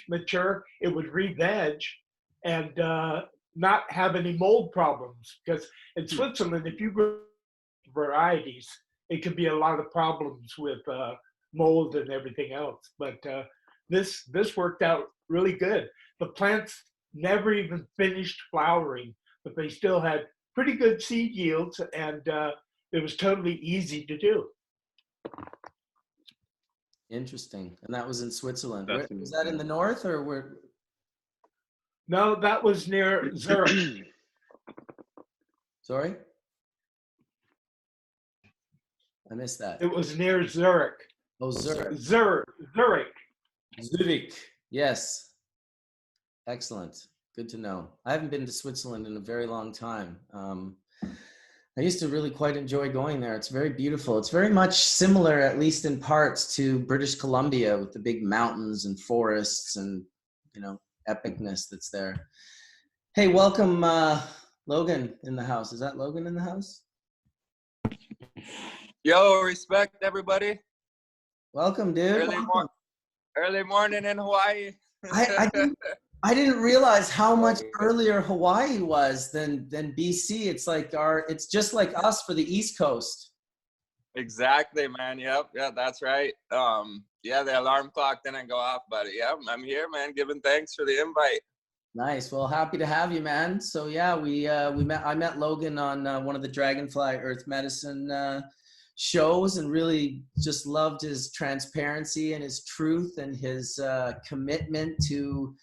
mature, it would re-veg, and not have any mold problems. Because in Switzerland, if you grow varieties, it could be a lot of problems with mold and everything else. But this worked out really good. The plants never even finished flowering, but they still had pretty good seed yields, and it was totally easy to do. Interesting. And that was in Switzerland. Was that in the north or where? No, that was near Zurich. Sorry? I missed that. It was near Zurich. Oh, Zurich. Zurich. Zurich. Yes. Excellent. Good to know. I haven't been to Switzerland in a very long time. I used to really quite enjoy going there. It's very beautiful. It's very much similar, at least in parts, to British Columbia with the big mountains and forests and, epicness that's there. Hey, welcome, Logan in the house. Is that Logan in the house? Yo, respect everybody. Welcome, dude. Early morning in Hawaii. I didn't realize how much earlier Hawaii was than BC. It's like it's just like us for the East Coast. Exactly, man. Yep. Yeah, that's right. Yeah, the alarm clock didn't go off, but yeah, I'm here, man, giving thanks for the invite. Nice. Well, happy to have you, man. So yeah, I met Logan on one of the Dragonfly Earth Medicine shows, and really just loved his transparency and his truth and his commitment to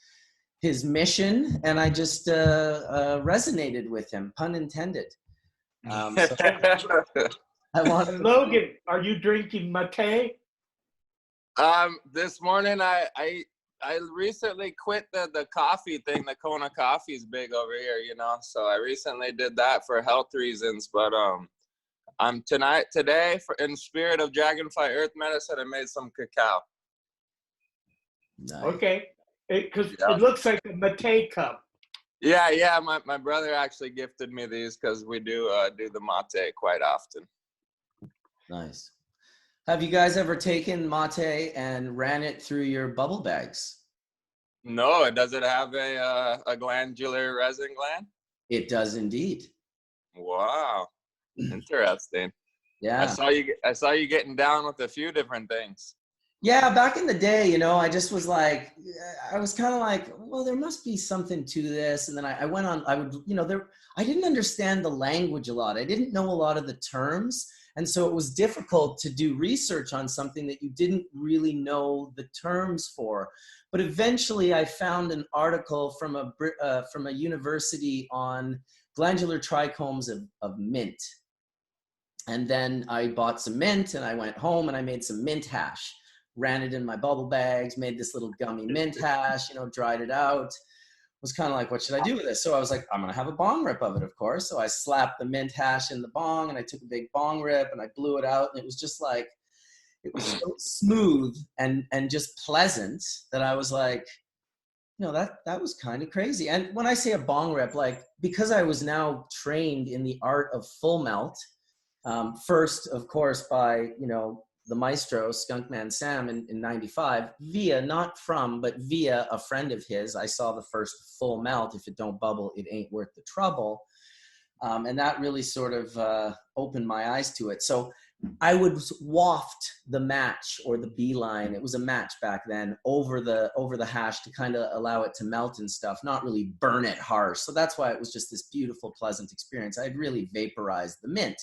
his mission, and I just resonated with him, pun intended. Logan, are you drinking mate? This morning I recently quit the coffee thing. The Kona coffee is big over here, so I recently did that for health reasons. But I'm today in spirit of Dragonfly Earth Medicine, I made some cacao. Nice. Okay. Because it looks like a mate cup. Yeah. My brother actually gifted me these because we do the mate quite often. Nice. Have you guys ever taken mate and ran it through your bubble bags? No, does it have a glandular resin gland? It does indeed. Wow, interesting. Yeah. I saw you getting down with a few different things. Yeah, back in the day, you know, I just was like, I was kind of like, well, there must be something to this. And then I went on, I would, you know, I didn't understand the language a lot. I didn't know a lot of the terms. And so it was difficult to do research on something that you didn't really know the terms for. But eventually I found an article from a university on glandular trichomes of mint. And then I bought some mint and I went home and I made some mint hash. Ran it in my bubble bags, made this little gummy mint hash, you know, dried it out. Was kind of like, what should I do with this? So I was like, I'm going to have a bong rip of it, of course. So I slapped the mint hash in the bong and I took a big bong rip and I blew it out. And it was just like, it was so smooth and just pleasant that I was like, you know, that was kind of crazy. And when I say a bong rip, like, because I was now trained in the art of full melt, first, of course, by, you know, the maestro, Skunkman Sam, in 95, not from, but via a friend of his. I saw the first full melt. If it don't bubble, it ain't worth the trouble. And that really sort of opened my eyes to it. So I would waft the match or the beeline, it was a match back then, over the hash to kind of allow it to melt and stuff, not really burn it harsh. So that's why it was just this beautiful, pleasant experience. I'd really vaporized the mint.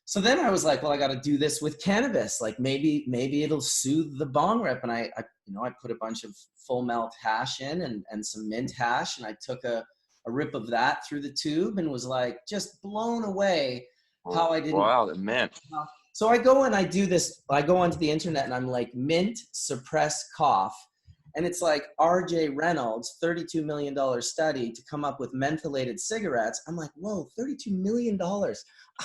So then I was like, well, I got to do this with cannabis. Like maybe it'll soothe the bong rip. And I put a bunch of full melt hash in and some mint hash. And I took a rip of that through the tube and was like, just blown away how I didn't. Wow, the mint. So I go and I do this. I go onto the internet and I'm like, mint suppress cough. And it's like R.J. Reynolds, $32 million study to come up with mentholated cigarettes. I'm like, whoa, $32 million.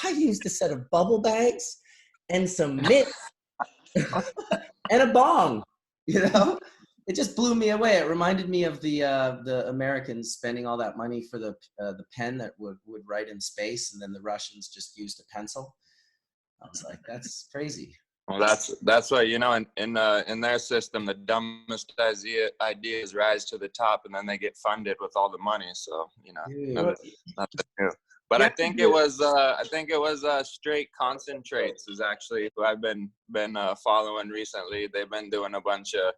I used a set of bubble bags and some mint and a bong, you know? It just blew me away. It reminded me of the Americans spending all that money for the pen that would write in space, and then the Russians just used a pencil. I was like, that's crazy. Well, that's what, you know, in their system, the dumbest ideas rise to the top, and then they get funded with all the money. So, you know, nothing new. But yeah, I think it was Straight Concentrates is actually who I've been following recently. They've been doing a bunch of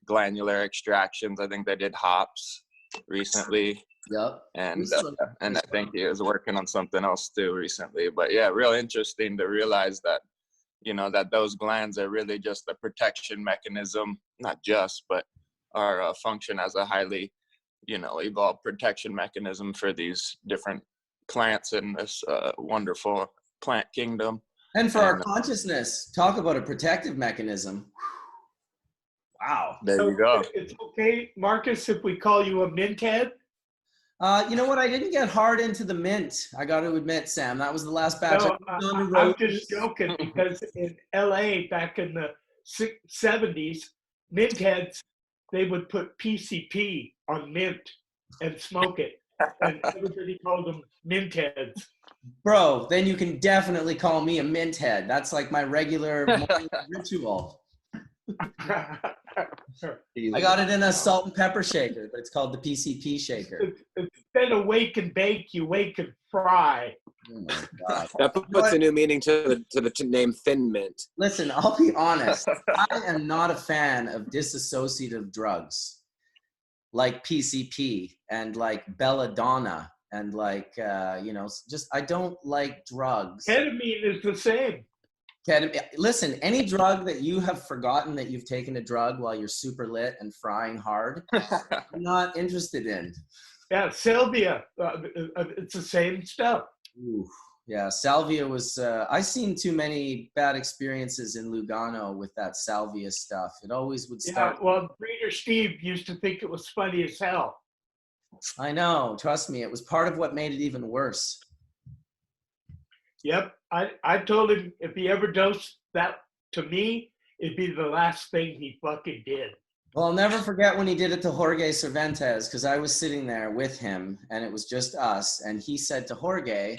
glandular extractions. I think they did hops recently. Yep. And I think he was working on something else too recently. But yeah, real interesting to realize that, you know, that those glands are really just a protection mechanism, not just, but are function as a highly, you know, evolved protection mechanism for these different plants in this wonderful plant kingdom. And for our consciousness, talk about a protective mechanism. Wow. There you go. It's okay, Marcus, if we call you a mint head? You know what? I didn't get hard into the mint. I got to admit, Sam, that was the last batch. No, I'm just joking because in LA back in the 70s, mint heads, they would put PCP on mint and smoke it. And everybody called them mint heads. Bro, then you can definitely call me a mint head. That's like my regular morning ritual. I got it in a salt and pepper shaker, but it's called the PCP shaker. Instead of wake and bake, you wake and fry. Oh my God. That puts a new meaning to the name Thin Mint. Listen, I'll be honest. I am not a fan of dissociative drugs like PCP and like belladonna and like, you know, just I don't like drugs. Ketamine is the same. Listen, any drug that you have forgotten that you've taken a drug while you're super lit and frying hard, I'm not interested in. Yeah, salvia, it's the same stuff. Ooh, yeah, salvia was, I've seen too many bad experiences in Lugano with that salvia stuff. It always would start. Yeah, well, Breeder Steve used to think it was funny as hell. I know, trust me, it was part of what made it even worse. Yep, I told him if he ever dosed that to me, it'd be the last thing he fucking did. Well, I'll never forget when he did it to Jorge Cervantes, because I was sitting there with him and it was just us. And he said to Jorge,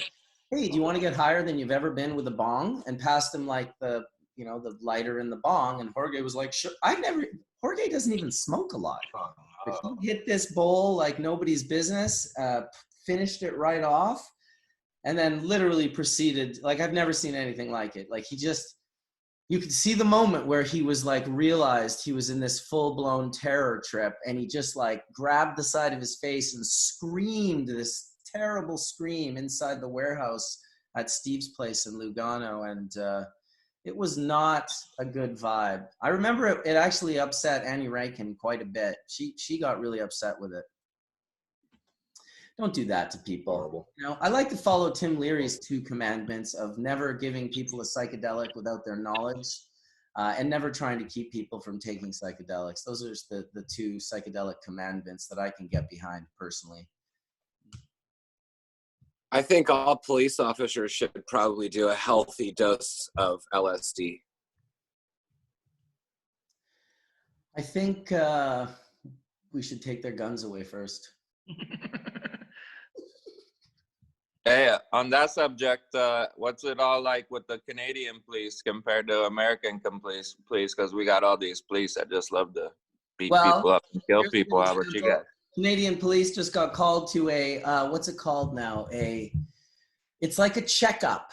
hey, do you want to get higher than you've ever been with a bong? And passed him like the lighter in the bong. And Jorge was like, sure. Jorge doesn't even smoke a lot. But he hit this bowl like nobody's business, finished it right off, and then literally proceeded, like I've never seen anything like it. Like you could see the moment where he was like realized he was in this full-blown terror trip, and he just like grabbed the side of his face and screamed this terrible scream inside the warehouse at Steve's place in Lugano. And it was not a good vibe. I remember it actually upset Annie Rankin quite a bit. She got really upset with it. Don't do that to people. Horrible. I like to follow Tim Leary's 2 commandments of never giving people a psychedelic without their knowledge, and never trying to keep people from taking psychedelics. Those are just the 2 psychedelic commandments that I can get behind personally. I think all police officers should probably do a healthy dose of LSD. I think we should take their guns away first. Hey, on that subject, what's it all like with the Canadian police compared to American police? Because we got all these police that just love to beat people up and kill people. How about you guys? Canadian police just got called to a what's it called now? It's like a checkup,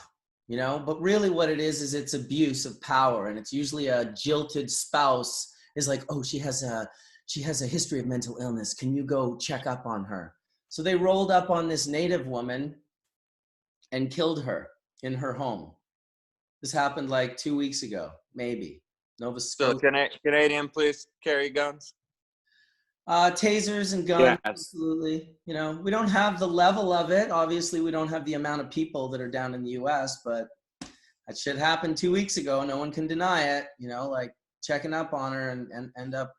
but really what it is it's abuse of power, and it's usually a jilted spouse is like, oh, she has a history of mental illness. Can you go check up on her? So they rolled up on this Native woman and killed her in her home. This happened like 2 weeks ago, maybe. Nova Scotia. So Canadian police carry guns? Tasers and guns, Yes. absolutely. We don't have the level of it. Obviously, we don't have the amount of people that are down in the US, but that shit happened 2 weeks ago. No one can deny it, like checking up on her and end up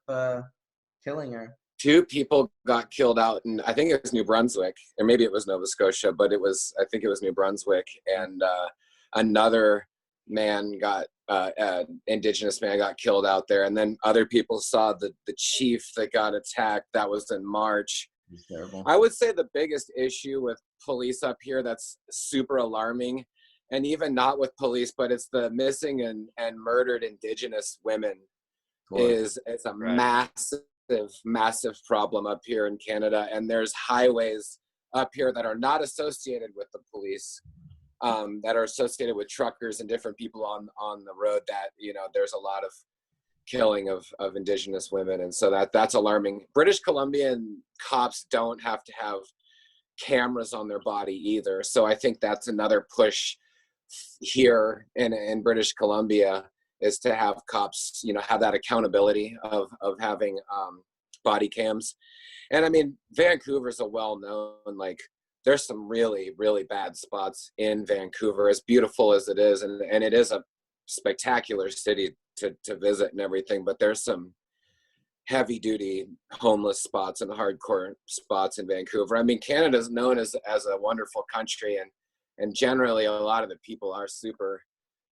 killing her. 2 people got killed out in, I think it was New Brunswick, or maybe it was Nova Scotia, but I think it was New Brunswick. And another man Indigenous man got killed out there. And then other people saw the chief that got attacked. That was in March. It's terrible. I would say the biggest issue with police up here that's super alarming, and even not with police, but it's the missing and murdered Indigenous women. It's a massive problem up here in Canada. And there's highways up here that are not associated with the police, that are associated with truckers and different people on the road, that there's a lot of killing of Indigenous women. And so that's alarming. British Columbian cops don't have to have cameras on their body either. So I think that's another push here in British Columbia, is to have cops, have that accountability of having body cams. And I mean, Vancouver's a well-known, like, there's some really, really bad spots in Vancouver, as beautiful as it is. And it is a spectacular city to visit and everything, but there's some heavy duty homeless spots and hardcore spots in Vancouver. I mean, Canada's known as a wonderful country, and generally a lot of the people are super,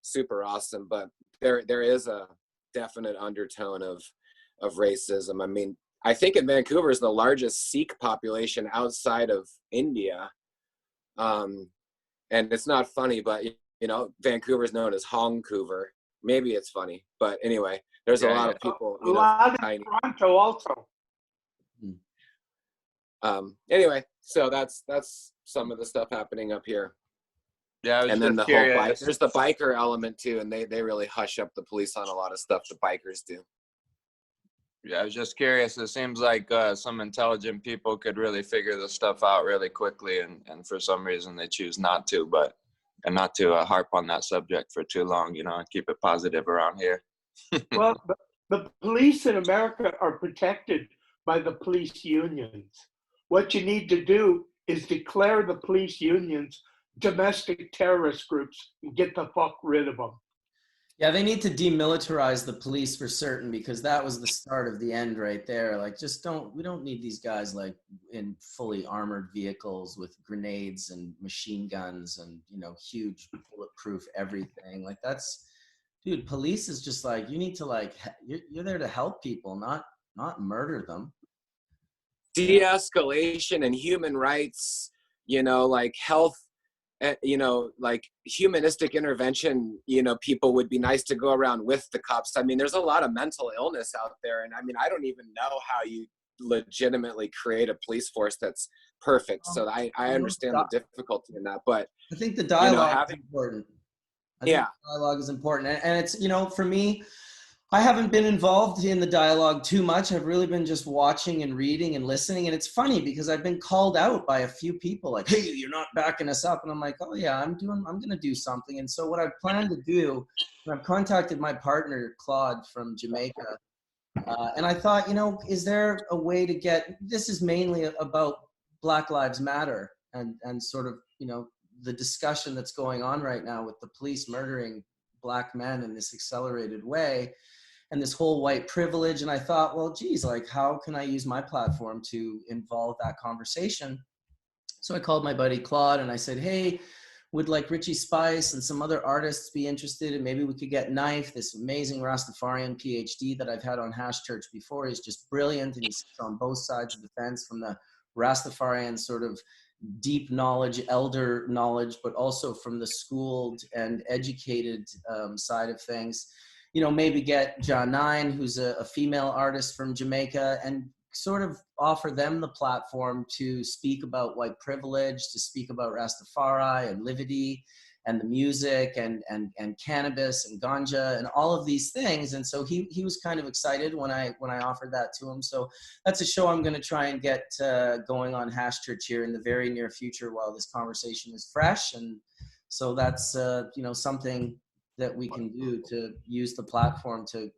super awesome, but there is a definite undertone of racism. I mean, I think in Vancouver is the largest Sikh population outside of India. And it's not funny, but Vancouver is known as Hongcouver. Maybe it's funny, but anyway, there's a lot of people. A lot in Toronto also. Anyway, so that's some of the stuff happening up here. Yeah, and then there's the biker element too, and they really hush up the police on a lot of stuff the bikers do. Yeah, I was just curious. It seems like some intelligent people could really figure this stuff out really quickly, and for some reason they choose not to. And not to harp on that subject for too long, and keep it positive around here. Well, the police in America are protected by the police unions. What you need to do is declare the police unions domestic terrorist groups and get the fuck rid of them. Yeah, they need to demilitarize the police for certain, because that was the start of the end right there. Like, we don't need these guys like in fully armored vehicles with grenades and machine guns and, huge bulletproof everything. Like, dude, police is just like, you need to you're there to help people, not not murder them. De-escalation and human rights, like health, like humanistic intervention, people would be nice to go around with the cops. I mean, there's a lot of mental illness out there. And I mean, I don't even know how you legitimately create a police force that's perfect. So I understand the difficulty in that, but I think the dialogue is important. Yeah. Dialogue is important. And it's, for me, I haven't been involved in the dialogue too much. I've really been just watching and reading and listening. And it's funny because I've been called out by a few people like, hey, you're not backing us up. And I'm like, oh yeah, I'm going to do something. And so what I've planned to do, and I've contacted my partner, Claude from Jamaica. And I thought, is there a way to this is mainly about Black Lives Matter and sort of, the discussion that's going on right now with the police murdering Black men in this accelerated way and this whole white privilege. And I thought, well, geez, like, how can I use my platform to involve that conversation? So I called my buddy Claude and I said, hey, would like Richie Spice and some other artists be interested? And maybe we could get Knife, this amazing Rastafarian PhD that I've had on Hash Church before. He's just brilliant. And he sits on both sides of the fence from the Rastafarian sort of deep knowledge, elder knowledge, but also from the schooled and educated side of things. Maybe get John Nine, who's a female artist from Jamaica, and sort of offer them the platform to speak about white privilege, to speak about Rastafari and Livity and the music and cannabis and ganja and all of these things. And so he was kind of excited when I offered that to him. So that's a show I'm going to try and get going on Hash Church here in the very near future while this conversation is fresh. And so that's something that we can do to use the platform to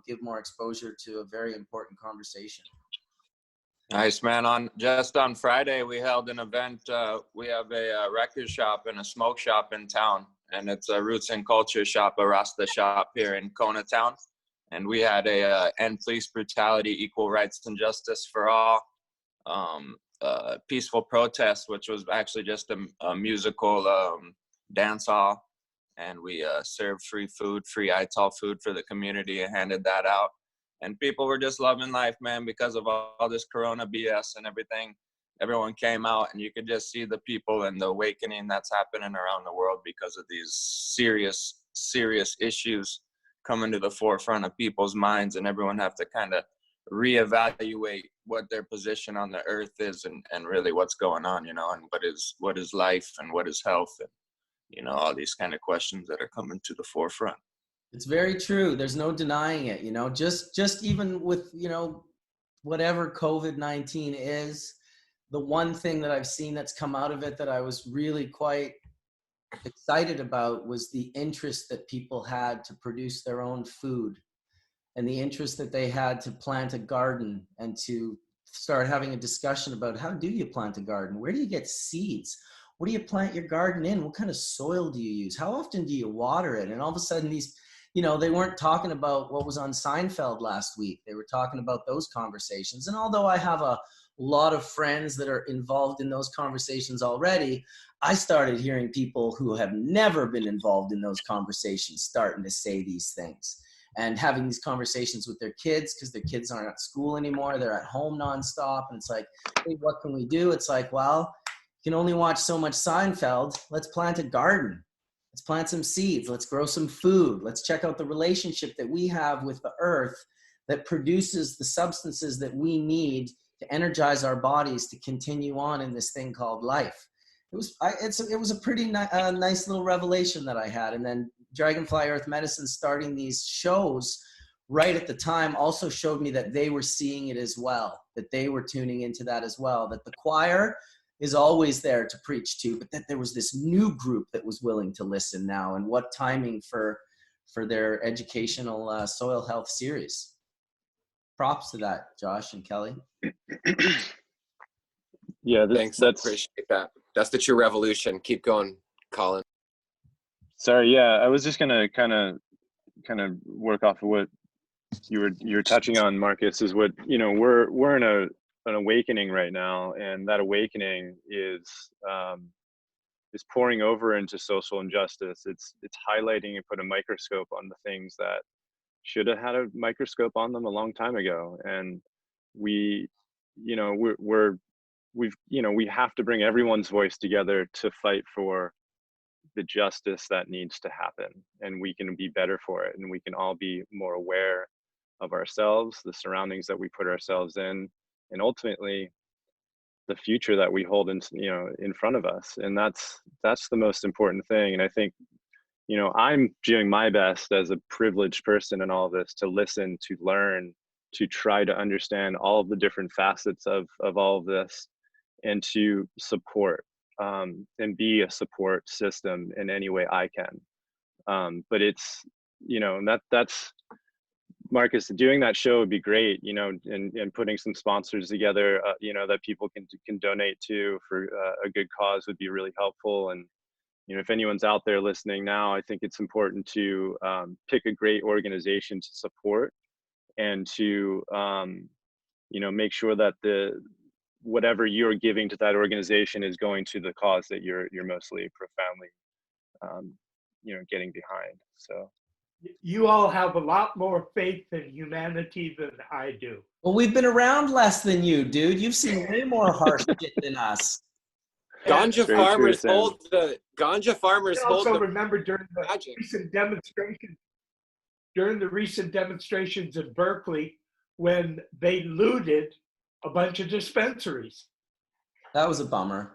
give more exposure to a very important conversation. Nice, man. Just on Friday, we held an event. We have a record shop and a smoke shop in town, and it's a roots and culture shop, a Rasta shop here in Kona town. And we had a end police brutality, equal rights and justice for all, peaceful protest, which was actually just a musical dance hall. And we served free food, free ITAL food for the community, and handed that out. And people were just loving life, man, because of all this Corona BS and everything. Everyone came out, and you could just see the people and the awakening that's happening around the world because of these serious, serious issues coming to the forefront of people's minds. And everyone have to kind of reevaluate what their position on the earth is and really what's going on, and what is life and what is health and, all these kind of questions that are coming to the forefront. It's very true. There's no denying it, just even with, whatever COVID-19 is, the one thing that I've seen that's come out of it that I was really quite excited about was the interest that people had to produce their own food and the interest that they had to plant a garden and to start having a discussion about how do you plant a garden? Where do you get seeds? What do you plant your garden in? What kind of soil do you use? How often do you water it? And all of a sudden these, they weren't talking about what was on Seinfeld last week. They were talking about those conversations. And although I have a lot of friends that are involved in those conversations already, I started hearing people who have never been involved in those conversations starting to say these things and having these conversations with their kids because their kids aren't at school anymore. They're at home nonstop. And it's like, hey, what can we do? It's like, well, you can only watch so much Seinfeld. Let's plant a garden. Let's plant some seeds. Let's grow some food. Let's check out the relationship that we have with the earth that produces the substances that we need to energize our bodies to continue on in this thing called life. It was a pretty nice little revelation that I had. And then Dragonfly Earth Medicine starting these shows right at the time also showed me that they were seeing it as well, that they were tuning into that as well, that the choir is always there to preach to, but that there was this new group that was willing to listen now. And what timing for their educational soil health series. Props to that, Josh and Kelly. Yeah, thanks. I appreciate that. That's the true revolution. Keep going, Colin. Sorry, yeah, I was just gonna kind of work off of what you were touching on, Marcus. Is what we're in an awakening right now, and that awakening is pouring over into social injustice. It's highlighting and put a microscope on the things that should have had a microscope on them a long time ago. And we, you know, we have to bring everyone's voice together to fight for the justice that needs to happen, and we can be better for it, and we can all be more aware of ourselves, the surroundings that we put ourselves in, and ultimately the future that we hold in, you know, in front of us. And that's the most important thing. And I think, you know, I'm doing my best as a privileged person in all of this to listen, to learn, to try to understand all of the different facets of all of this, and to support and be a support system in any way I can. But it's, you know, and that's Marcus, doing that show would be great, you know, and putting some sponsors together, you know, that people can donate to for a good cause would be really helpful. And, you know, if anyone's out there listening now, I think it's important to pick a great organization to support, and to, you know, make sure that whatever you're giving to that organization is going to the cause that you're mostly profoundly, you know, getting behind. So. You all have a lot more faith in humanity than I do. Well, we've been around less than you, dude. You've seen way more harsh shit than us. Ganja Very farmers true, Sam. hold the ganja farmers I hold also the remember during the magic. recent demonstrations in Berkeley when they looted a bunch of dispensaries. That was a bummer.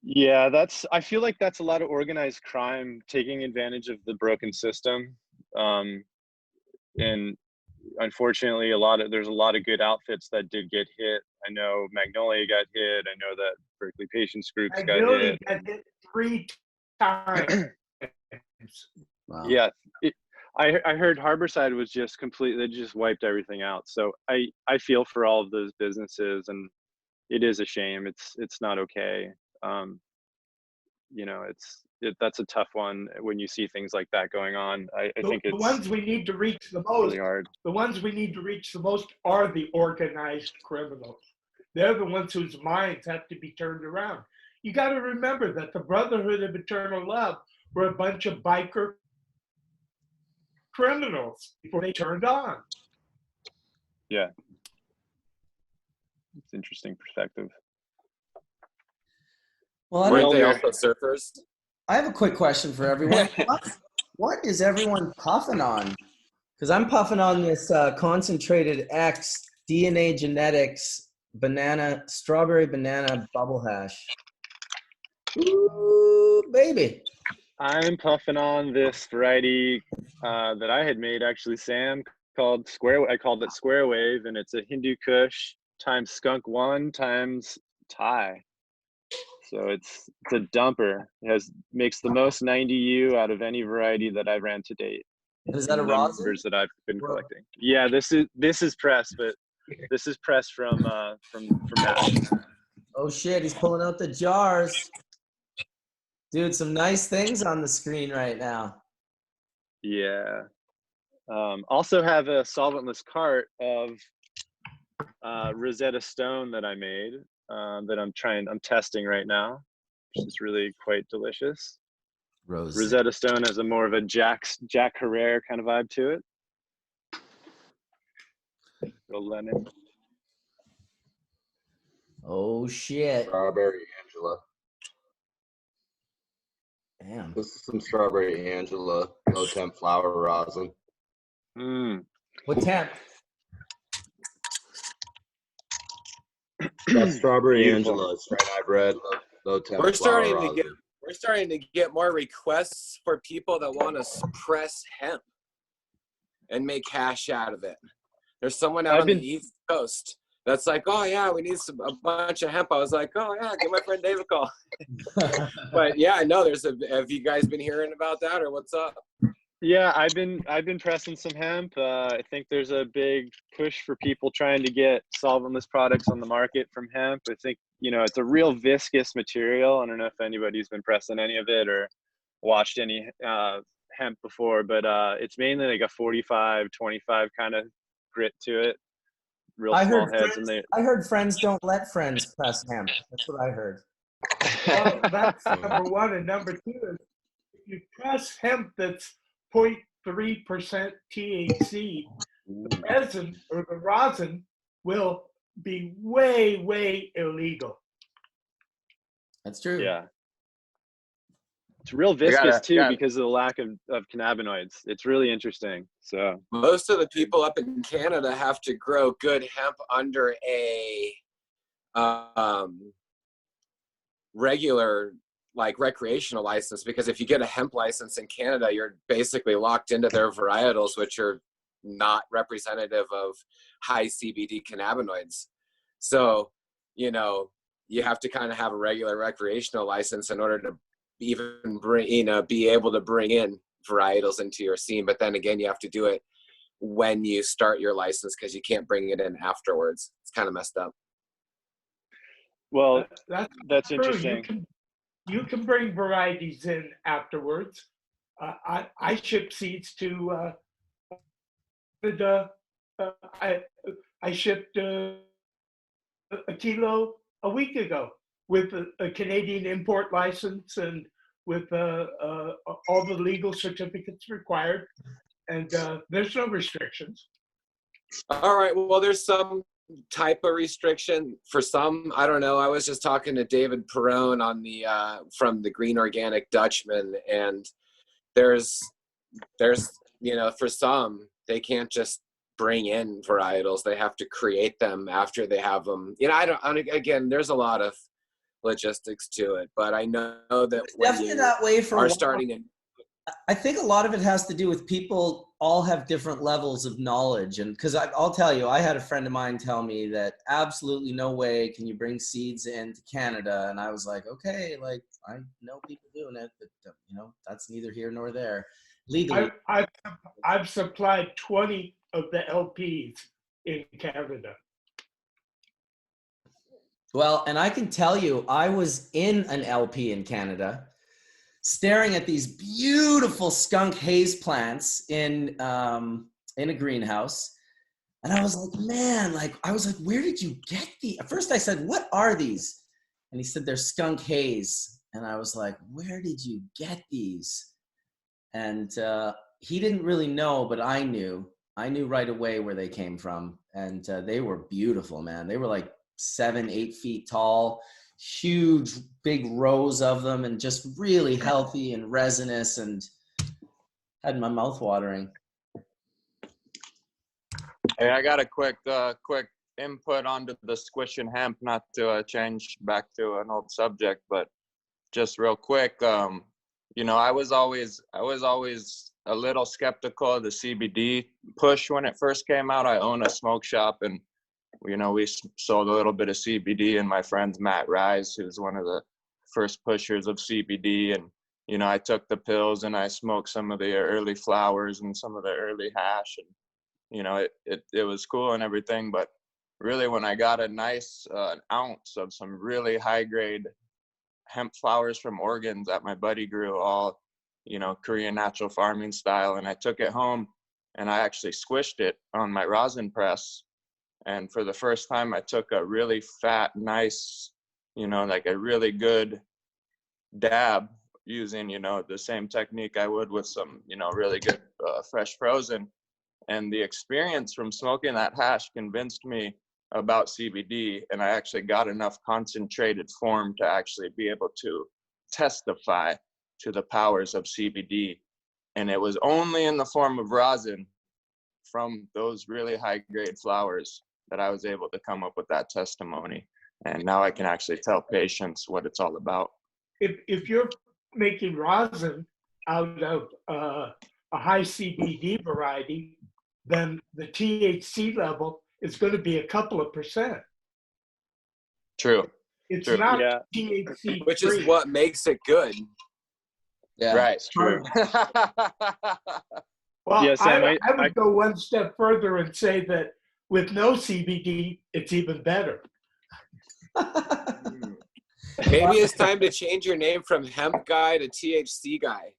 Yeah, I feel like that's a lot of organized crime taking advantage of the broken system. And unfortunately, there's a lot of good outfits that did get hit. I know Magnolia got hit. I know that Berkeley Patients Groups got hit. Got hit 3 times. Wow. Yeah, I heard Harborside was just they just wiped everything out. So I feel for all of those businesses, and it is a shame. It's not okay. You know, that's a tough one when you see things like that going on. I think it's the ones we need to reach the most. really hard. The ones we need to reach the most are the organized criminals. They're the ones whose minds have to be turned around. You got to remember that the Brotherhood of Eternal Love were a bunch of biker criminals before they turned on. Yeah, it's interesting perspective. Well, Weren't they also surfers? I have a quick question for everyone. What is everyone puffing on? Because I'm puffing on this concentrated X DNA genetics strawberry banana bubble hash. Ooh, baby. I'm puffing on this variety that I had made, actually, Sam, called I called it Square Wave, and it's a Hindu Kush times Skunk 1 times Thai. So it's a dumper. It makes the most 90U out of any variety that I've ran to date. Is that a rosin? Numbers that I've been collecting. Yeah, this is pressed, but this is pressed from Matt. Oh shit, he's pulling out the jars. Dude, some nice things on the screen right now. Yeah. Also have a solventless cart of Rosetta Stone that I made. That I'm testing right now, which is really quite delicious. Rosetta Stone has a more of a Jack Herrera kind of vibe to it. Little lemon. Oh shit. Strawberry Angela. Damn. This is some Strawberry Angela low temp flower rosin. What temp? That's Strawberry Beautiful. Angela, straight hybrid, low temp. We're starting to get more requests for people that want to press hemp and make cash out of it. There's someone out on the East Coast that's like, oh yeah, we need a bunch of hemp. I was like, oh yeah, give my friend Dave a call. But yeah, I know have you guys been hearing about that, or what's up? Yeah, I've been pressing some hemp. I think there's a big push for people trying to get solventless products on the market from hemp. I think, you know, it's a real viscous material. I don't know if anybody's been pressing any of it or watched any hemp before, but it's mainly like a 45-25 kind of grit to it. Real small heads. I heard friends don't let friends press hemp. That's what I heard. Well, that's number one. And number two is if you press hemp that's 0.3% THC, the resin or the rosin will be way, way illegal. That's true. Yeah. It's real viscous too because of the lack of cannabinoids. It's really interesting. So most of the people up in Canada have to grow good hemp under a regular, like, recreational license, because if you get a hemp license in Canada, you're basically locked into their varietals, which are not representative of high CBD cannabinoids. So, you know, you have to kind of have a regular recreational license in order to even bring, you know, be able to bring in varietals into your scene. But then again, you have to do it when you start your license, because you can't bring it in afterwards. It's kind of messed up. Well, that's true. interesting. You can bring varieties in afterwards. I ship seeds to I shipped a kilo a week ago with a Canadian import license and with all the legal certificates required, and there's no restrictions. All right. Well, there's some type of restriction for some. I don't know. I was just talking to David Perrone on the from the Green Organic Dutchman, and there's you know, for some, they can't just bring in varietals. They have to create them after they have them. You know, again, there's a lot of logistics to it, but I know that when Definitely you that way for are starting in, I think a lot of it has to do with people all have different levels of knowledge. And because I'll tell you, I had a friend of mine tell me that absolutely no way can you bring seeds into Canada. And I was like, okay, like I know people doing it, but you know, that's neither here nor there. Legally. I've supplied 20 of the LPs in Canada. Well, and I can tell you, I was in an LP in Canada staring at these beautiful skunk haze plants in a greenhouse. And I was like, man, like, I was like, where did you get these? At first I said, what are these? And he said, they're skunk haze. And I was like, where did you get these? And he didn't really know, but I knew right away where they came from. And they were beautiful, man. They were like 7-8 feet tall, huge, big rows of them, and just really healthy and resinous, and had my mouth watering. Hey, I got a quick input onto the squishing hemp, not to change back to an old subject, but just real quick. You know, I was always a little skeptical of the CBD push when it first came out. I own a smoke shop, and you know, we sold a little bit of CBD, and my friend's Matt Rise, who's one of the first pushers of CBD. And, you know, I took the pills and I smoked some of the early flowers and some of the early hash, and, you know, it was cool and everything. But really, when I got a nice an ounce of some really high grade hemp flowers from Oregon that my buddy grew, all, you know, Korean natural farming style, and I took it home and I actually squished it on my rosin press. And for the first time, I took a really fat, nice, you know, like a really good dab using, you know, the same technique I would with some, you know, really good fresh frozen. And the experience from smoking that hash convinced me about CBD. And I actually got enough concentrated form to actually be able to testify to the powers of CBD. And it was only in the form of rosin from those really high grade flowers that I was able to come up with that testimony. And now I can actually tell patients what it's all about. If you're making rosin out of a high CBD variety, then the THC level is going to be a couple of %. True. It's True. not Yeah. THC, which is what makes it good. Yeah. Right. True. Well, Yeah, Sam, I would go one step further and say that with no CBD, it's even better. Maybe it's time to change your name from hemp guy to THC guy.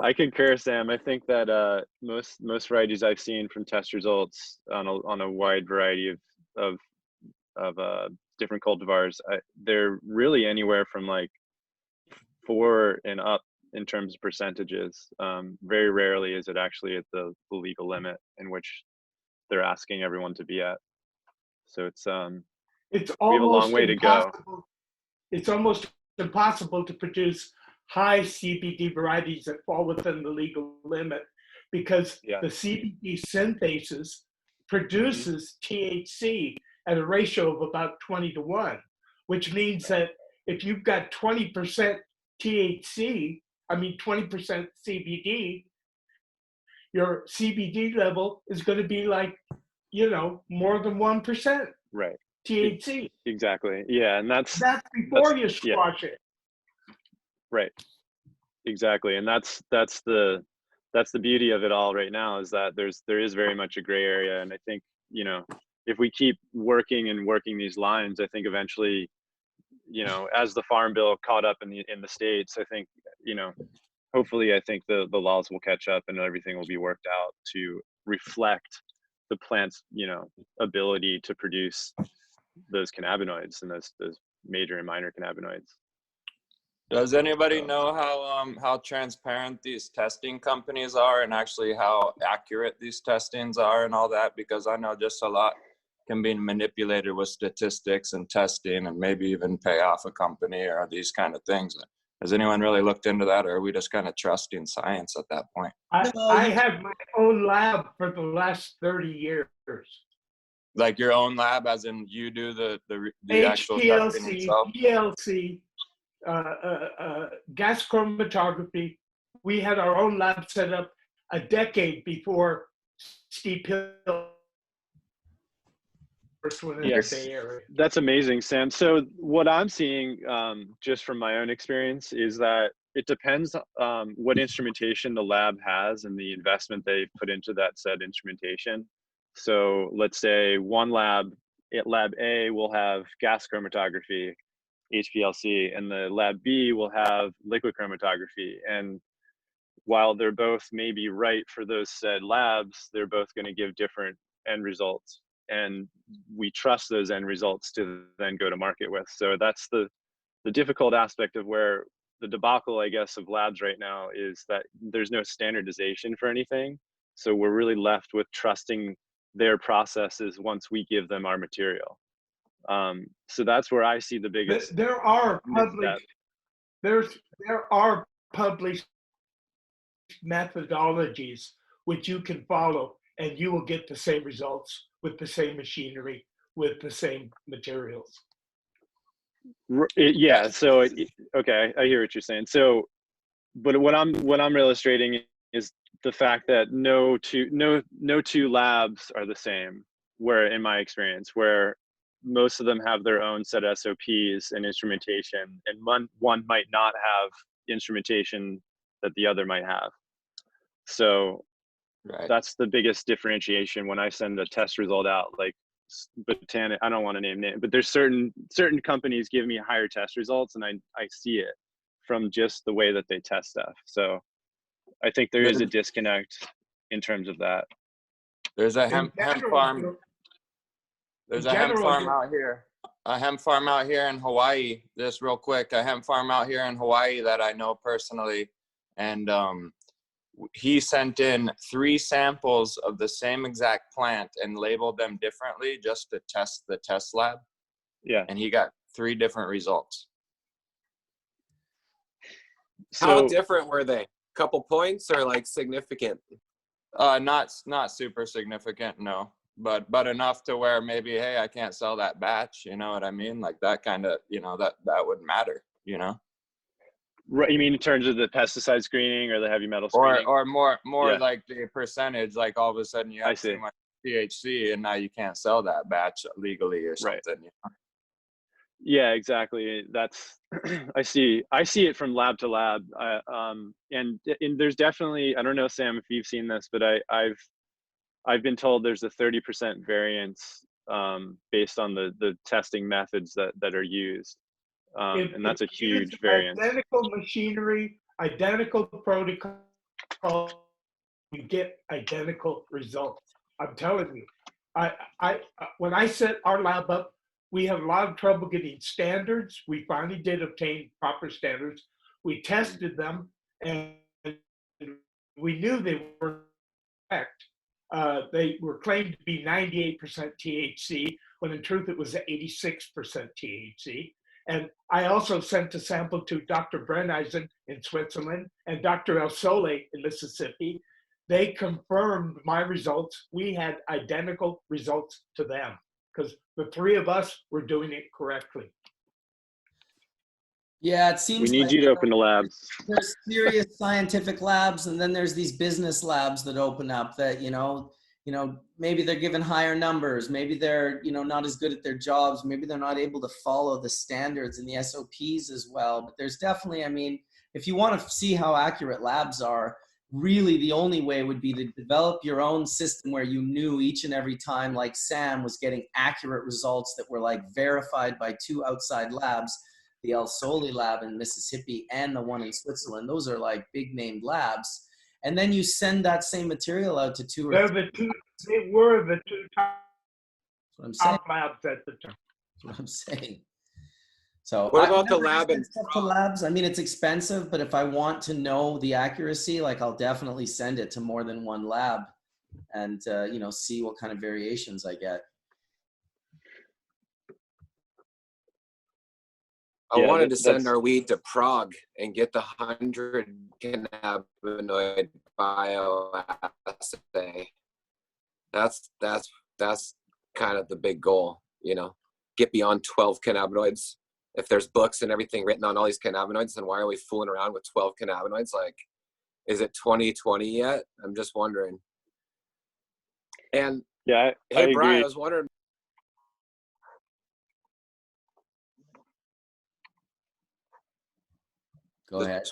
I concur, Sam. I think that most varieties I've seen from test results on a wide variety of different cultivars, they're really anywhere from like 4 and up in terms of percentages. Very rarely is it actually at the legal limit, in which they're asking everyone to be at. So it's It's we have a long almost way to go. impossible. It's almost impossible to produce high CBD varieties that fall within the legal limit, because Yeah. the CBD synthases produces THC at a ratio of about 20-1, which means that if you've got 20% THC, 20% CBD, your CBD level is going to be like, more than 1% Right. THC. Exactly. Yeah, and that's before you squash it. Right. Exactly. And that's the beauty of it all right now, is that there is very much a gray area. And I think, if we keep working these lines, I think eventually, as the Farm Bill caught up in the States, I think, hopefully I think the laws will catch up and everything will be worked out to reflect the plant's, ability to produce those cannabinoids and those major and minor cannabinoids. Does anybody know how transparent these testing companies are, and actually how accurate these testings are and all that? Because I know just a lot can be manipulated with statistics and testing, and maybe even pay off a company or these kind of things. Has anyone really looked into that, or are we just kind of trusting science at that point? I have my own lab for the last 30 years. Like your own lab, as in you do the actual testing yourself? HPLC, gas chromatography. We had our own lab set up a decade before Steve Hill first went into the Bay Area. That's amazing, Sam. So what I'm seeing, just from my own experience, is that it depends what instrumentation the lab has and the investment they've put into that said instrumentation. So let's say one lab A will have gas chromatography, HPLC, and the lab B will have liquid chromatography. And while they're both maybe right for those said labs, they're both going to give different end results. And we trust those end results to then go to market with. So that's the difficult aspect of where the debacle, I guess, of labs right now is that there's no standardization for anything. So we're really left with trusting their processes once we give them our material. So that's where I see the biggest. There are published methodologies which you can follow, and you will get the same results with the same machinery, with the same materials. Yeah. So okay, I hear what you're saying. So, but what I'm illustrating is the fact that no two labs are the same. Where, in my experience, where most of them have their own set of SOPs and instrumentation, and one might not have instrumentation that the other might have. So that's the biggest differentiation when I send a test result out. Like Botanic, I don't want to name it, but there's certain companies give me higher test results, and I see it from just the way that they test stuff. So I think there is a disconnect in terms of that. There's a hemp farm. There's a hemp farm out here. A hemp farm out here in Hawaii. Just real quick, a hemp farm out here in Hawaii that I know personally, and he sent in 3 samples of the same exact plant and labeled them differently just to test the test lab. Yeah. And he got 3 different results. So, how different were they? Couple points or like significant? Not super significant, no. But enough to where maybe, hey, I can't sell that batch, you know what I mean? Like that kind of, that would matter, Right, you mean in terms of the pesticide screening or the heavy metal screening? Or more like the percentage, like all of a sudden you have too much THC and now you can't sell that batch legally or something. Right. Yeah, exactly. That's I see it from lab to lab. And there's definitely, I don't know, Sam, if you've seen this, but I've been told there's a 30% variance based on the testing methods that are used. And that's a huge variance. Identical machinery, identical protocol, you get identical results. I'm telling you, I when I set our lab up, we had a lot of trouble getting standards. We finally did obtain proper standards. We tested them, and we knew they were correct. they were claimed to be 98% THC, when in truth it was 86% THC. And I also sent a sample to Dr. Brenneisen in Switzerland and Dr. El Sole in Mississippi. They confirmed my results. We had identical results to them because the three of us were doing it correctly. Yeah, it seems We need like you to open the labs. there's serious scientific labs, and then there's these business labs that open up that, maybe they're given higher numbers, maybe they're, not as good at their jobs, maybe they're not able to follow the standards and the SOPs as well. But there's definitely, if you want to see how accurate labs are, really the only way would be to develop your own system where you knew each and every time, like Sam was getting accurate results that were like verified by 2 outside labs, the El Sole lab in Mississippi and the one in Switzerland. Those are like big named labs. And then you send that same material out to 2 or 3. They were the 2 top labs at the time. That's what I'm saying. So what about the lab and to labs? It's expensive, but if I want to know the accuracy, like I'll definitely send it to more than 1 lab and, see what kind of variations I get. I wanted to send our weed to Prague and get the 100 cannabinoid bioassay. That's kind of the big goal, get beyond 12 cannabinoids. If there's books and everything written on all these cannabinoids, then why are we fooling around with 12 cannabinoids? Like, is it 2020 yet? I'm just wondering. And yeah, hey, I Brian, agree. I was wondering. Go ahead.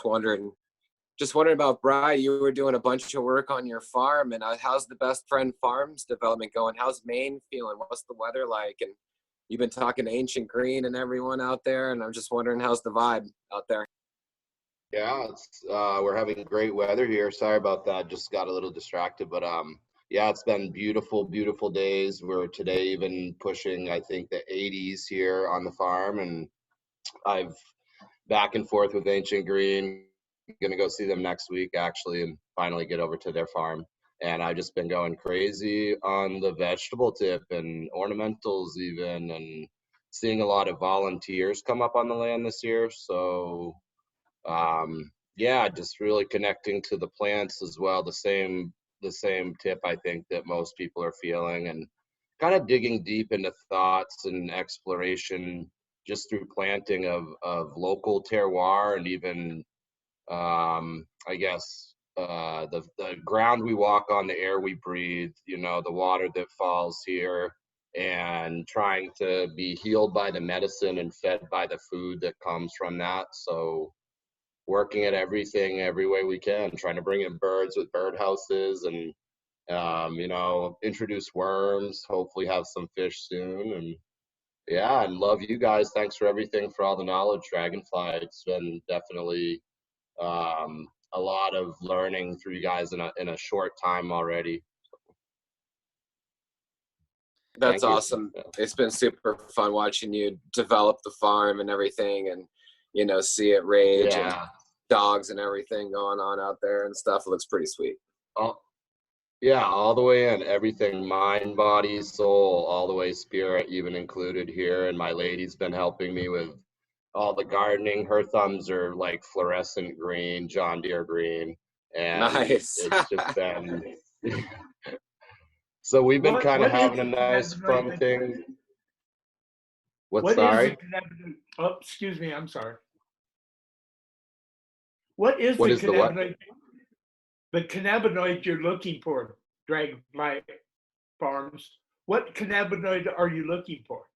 Just wondering about Brian. You were doing a bunch of work on your farm, and how's the Best Friend Farms development going? How's Maine feeling? What's the weather like? And you've been talking to Ancient Green and everyone out there, and I'm just wondering how's the vibe out there? Yeah, we're having great weather here. Sorry about that. Just got a little distracted, but yeah, it's been beautiful, beautiful days. We're today even pushing, I think, the 80s here on the farm, and I've back and forth with Ancient Green. Gonna go see them next week actually, and finally get over to their farm. And I've just been going crazy on the vegetable tip and ornamentals even, and seeing a lot of volunteers come up on the land this year. So yeah, just really connecting to the plants as well. The same tip I think that most people are feeling, and kind of digging deep into thoughts and exploration just through planting of local terroir, and even I guess the ground we walk on, the air we breathe, the water that falls here, and trying to be healed by the medicine and fed by the food that comes from that. So working at everything every way we can, trying to bring in birds with bird houses, and introduce worms, hopefully have some fish soon. And yeah, and love you guys. Thanks for everything, for all the knowledge, Dragonfly. It's been definitely a lot of learning through you guys in a short time already. That's awesome. It's been super fun watching you develop the farm and everything, and see it rage, and dogs and everything going on out there and stuff. It looks pretty sweet. Yeah, all the way in, everything, mind, body, soul, all the way spirit even included here. And my lady's been helping me with all the gardening. Her thumbs are like fluorescent green, John Deere green. And nice. It's just been so we've been kind of having a nice fun thing. Sorry? Oh, excuse me, I'm sorry. What is the cannabinoid? The cannabinoid you're looking for, Dragonfly Farms. What cannabinoid are you looking for?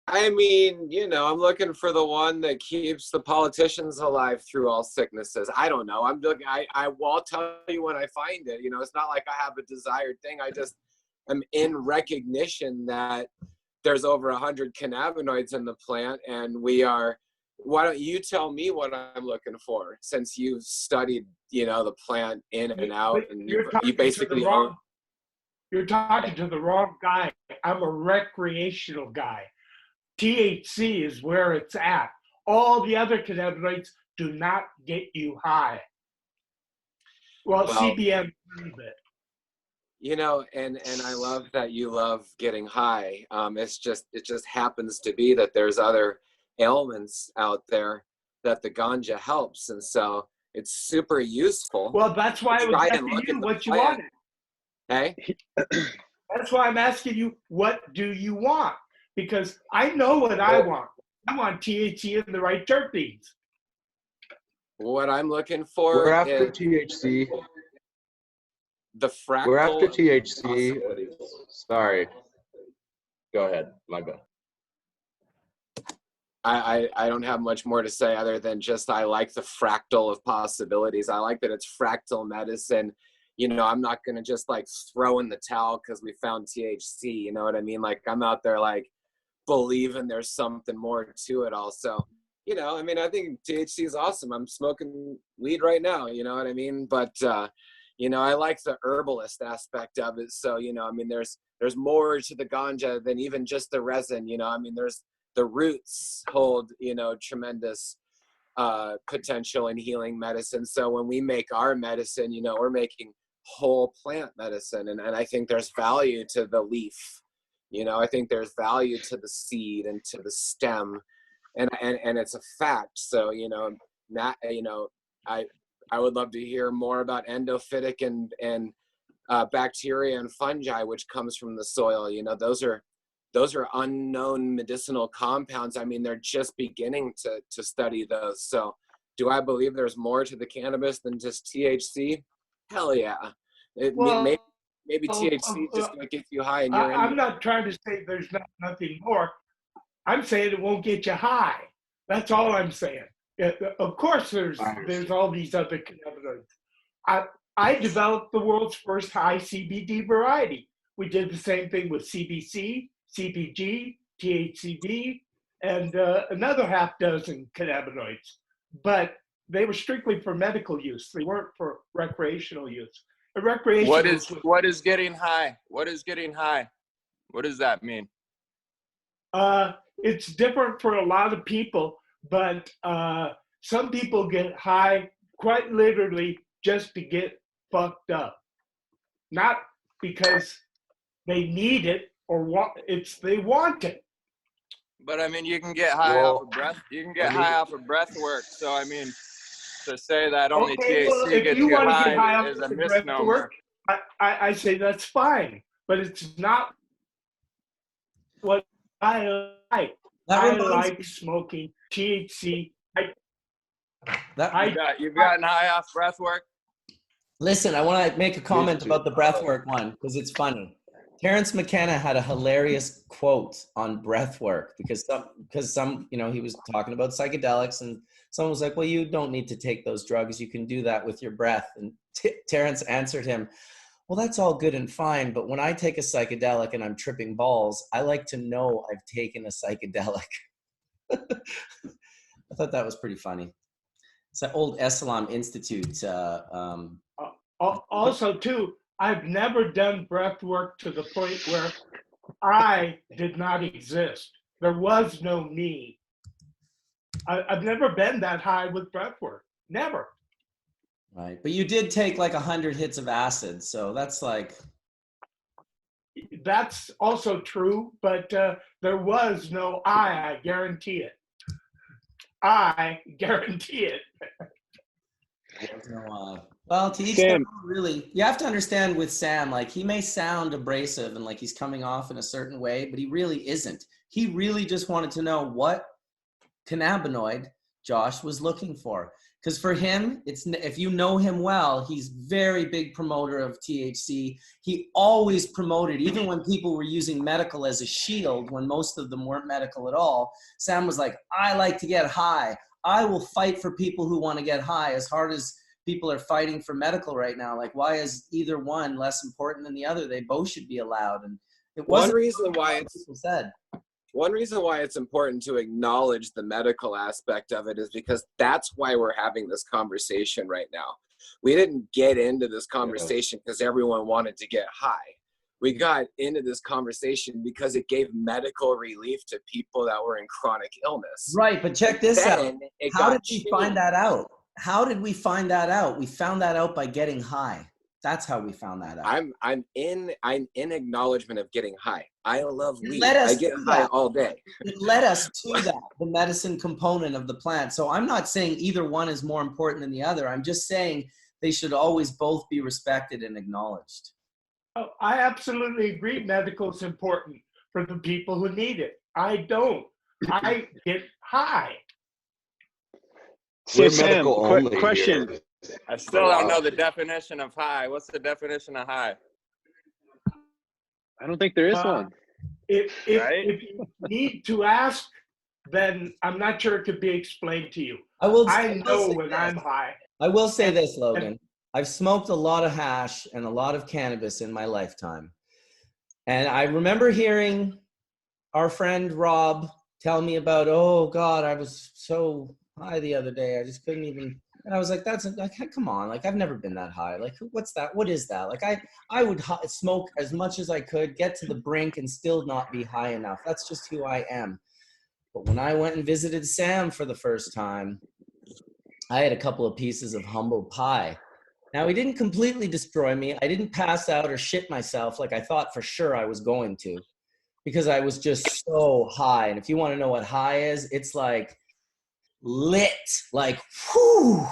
I'm looking for the one that keeps the politicians alive through all sicknesses. I don't know. I'm looking. I'll tell you when I find it. It's not like I have a desired thing. I just am in recognition that there's over 100 cannabinoids in the plant, and we are. Why don't you tell me what I'm looking for, since you've studied, the plant in and out, and you basically own. You're talking to the wrong guy. I'm a recreational guy. THC is where it's at. All the other cannabinoids do not get you high. Well, CBN a little bit. You know, and I love that you love getting high. It just happens to be that there's other ailments out there that the ganja helps, and so it's super useful. Well, that's why I was asking you what you wanted. Hey, that's why I'm asking you, what do you want? Because I know what I want. I want THC and the right terpenes. What I'm looking for We're after is THC. the fractal. We're after THC. Sorry. Go ahead. My bad. I don't have much more to say other than just I like the fractal of possibilities. I like that it's fractal medicine. You know, I'm not going to just like throw in the towel because we found THC. You know what I mean? Like I'm out there like believing there's something more to it also. You know, I mean, I think THC is awesome. I'm smoking weed right now. You know what I mean? But, you know, I like the herbalist aspect of it. So, you know, I mean, there's more to the ganja than even just the resin. You know, I mean, there's the roots hold, you know, tremendous potential in healing medicine. So when we make our medicine, you know, we're making whole plant medicine. And I think there's value to the leaf. You know, I think there's value to the seed and to the stem. And it's a fact. So, you know, I would love to hear more about endophytic and bacteria and fungi, which comes from the soil. You know, those are unknown medicinal compounds. I mean, they're just beginning to study those. So do I believe there's more to the cannabis than just THC? Hell yeah. Maybe THC just going to get you high and you're I'm not trying to say there's nothing more. I'm saying it won't get you high. That's all I'm saying. Of course, there's all these other cannabinoids. I developed the world's first high CBD variety. We did the same thing with CBC, CBG, THCV, and another half dozen cannabinoids. But they were strictly for medical use. They weren't for recreational use. What is getting high? What is getting high? What does that mean? It's different for a lot of people, but some people get high quite literally just to get fucked up. Not because they need it or they want it. But I mean, you can get high off of breath. You can get high off of breath work. So I mean, to say that only THC gets you high is a misnomer. I say that's fine, but it's not what I like. I like smoking THC. You've gotten high off breath work? Listen, I want to make a comment about the breathwork one because it's funny. Terence McKenna had a hilarious quote on breathwork because some, you know, he was talking about psychedelics and someone was like, well, you don't need to take those drugs. You can do that with your breath. And Terence answered him, well, that's all good and fine. But when I take a psychedelic and I'm tripping balls, I like to know I've taken a psychedelic. I thought that was pretty funny. It's that old Esalen Institute. Also, too, I've never done breath work to the point where I did not exist. There was no me. I've never been that high with breath work. Never. Right. But you did take like 100 hits of acid. So that's like. That's also true. But there was no I guarantee it. I guarantee it. Well, to each their own, really. You have to understand with Sam, like he may sound abrasive and like he's coming off in a certain way, but he really isn't. He really just wanted to know what cannabinoid Josh was looking for. Because for him, if you know him well, he's very big promoter of THC. He always promoted, even when people were using medical as a shield, when most of them weren't medical at all, Sam was like, I like to get high. I will fight for people who want to get high as hard as people are fighting for medical right now. Like, why is either one less important than the other? They both should be allowed. And it wasn't one reason why people said. One reason why it's important to acknowledge the medical aspect of it is because that's why we're having this conversation right now. We didn't get into this conversation because everyone wanted to get high. We got into this conversation because it gave medical relief to people that were in chronic illness. Right, but check this out. How did we find that out? How did we find that out? We found that out by getting high. That's how we found that out. I'm in acknowledgement of getting high. I love weed. Let us I get do high that. all day. It led us to that, the medicine component of the plant. So I'm not saying either one is more important than the other. I'm just saying they should always both be respected and acknowledged. Oh, I absolutely agree. Medical is important for the people who need it. I don't. I get high. So We're Sam, medical only question. here. I still don't know the definition of high. What's the definition of high? I don't think there is one. If Right? you need to ask, then I'm not sure it could be explained to you. I will know say when this. I'm high. I will say this, Logan. I've smoked a lot of hash and a lot of cannabis in my lifetime. And I remember hearing our friend Rob tell me about, oh God, I was so high the other day. I just couldn't even, and I was like, come on. Like, I've never been that high. Like, what's that? What is that? Like, I would smoke as much as I could, get to the brink and still not be high enough. That's just who I am. But when I went and visited Sam for the first time, I had a couple of pieces of humble pie. Now, he didn't completely destroy me. I didn't pass out or shit myself like I thought for sure I was going to, because I was just so high. And if you want to know what high is, it's like lit, like whew,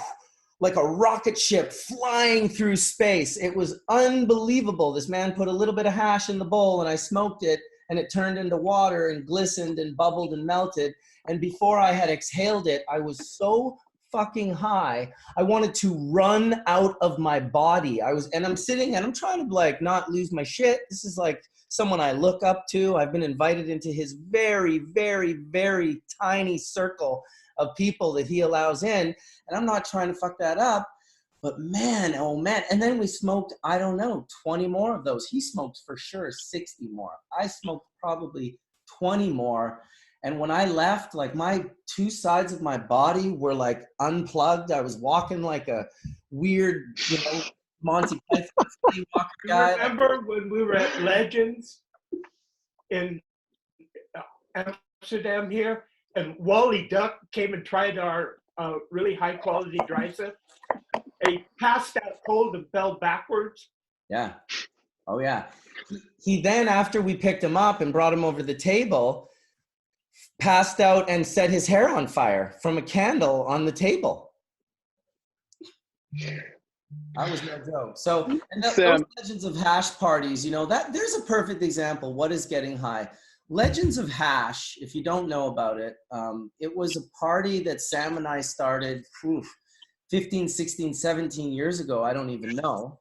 like a rocket ship flying through space. It was unbelievable. This man put a little bit of hash in the bowl and I smoked it, and it turned into water and glistened and bubbled and melted. And before I had exhaled it, I was so fucking high, I wanted to run out of my body. I'm sitting and I'm trying to like not lose my shit. This is like someone I look up to. I've been invited into his very, very, very tiny circle of people that he allows in, and I'm not trying to fuck that up. But man, oh man. And then we smoked, I don't know, 20 more of those. He smoked for sure 60 more. I smoked probably 20 more. And when I left, like my two sides of my body were like unplugged. I was walking like a weird, Monty Python walker guy. Remember when we were at Legends in Amsterdam here, and Wally Duck came and tried our really high quality dry sip? And he passed out cold and fell backwards. Yeah. Oh yeah. He then, after we picked him up and brought him over to the table, passed out and set his hair on fire from a candle on the table. That was no joke. So, and those Legends of Hash parties, that there's a perfect example. What is getting high? Legends of Hash, if you don't know about it, it was a party that Sam and I started 15, 16, 17 years ago. I don't even know.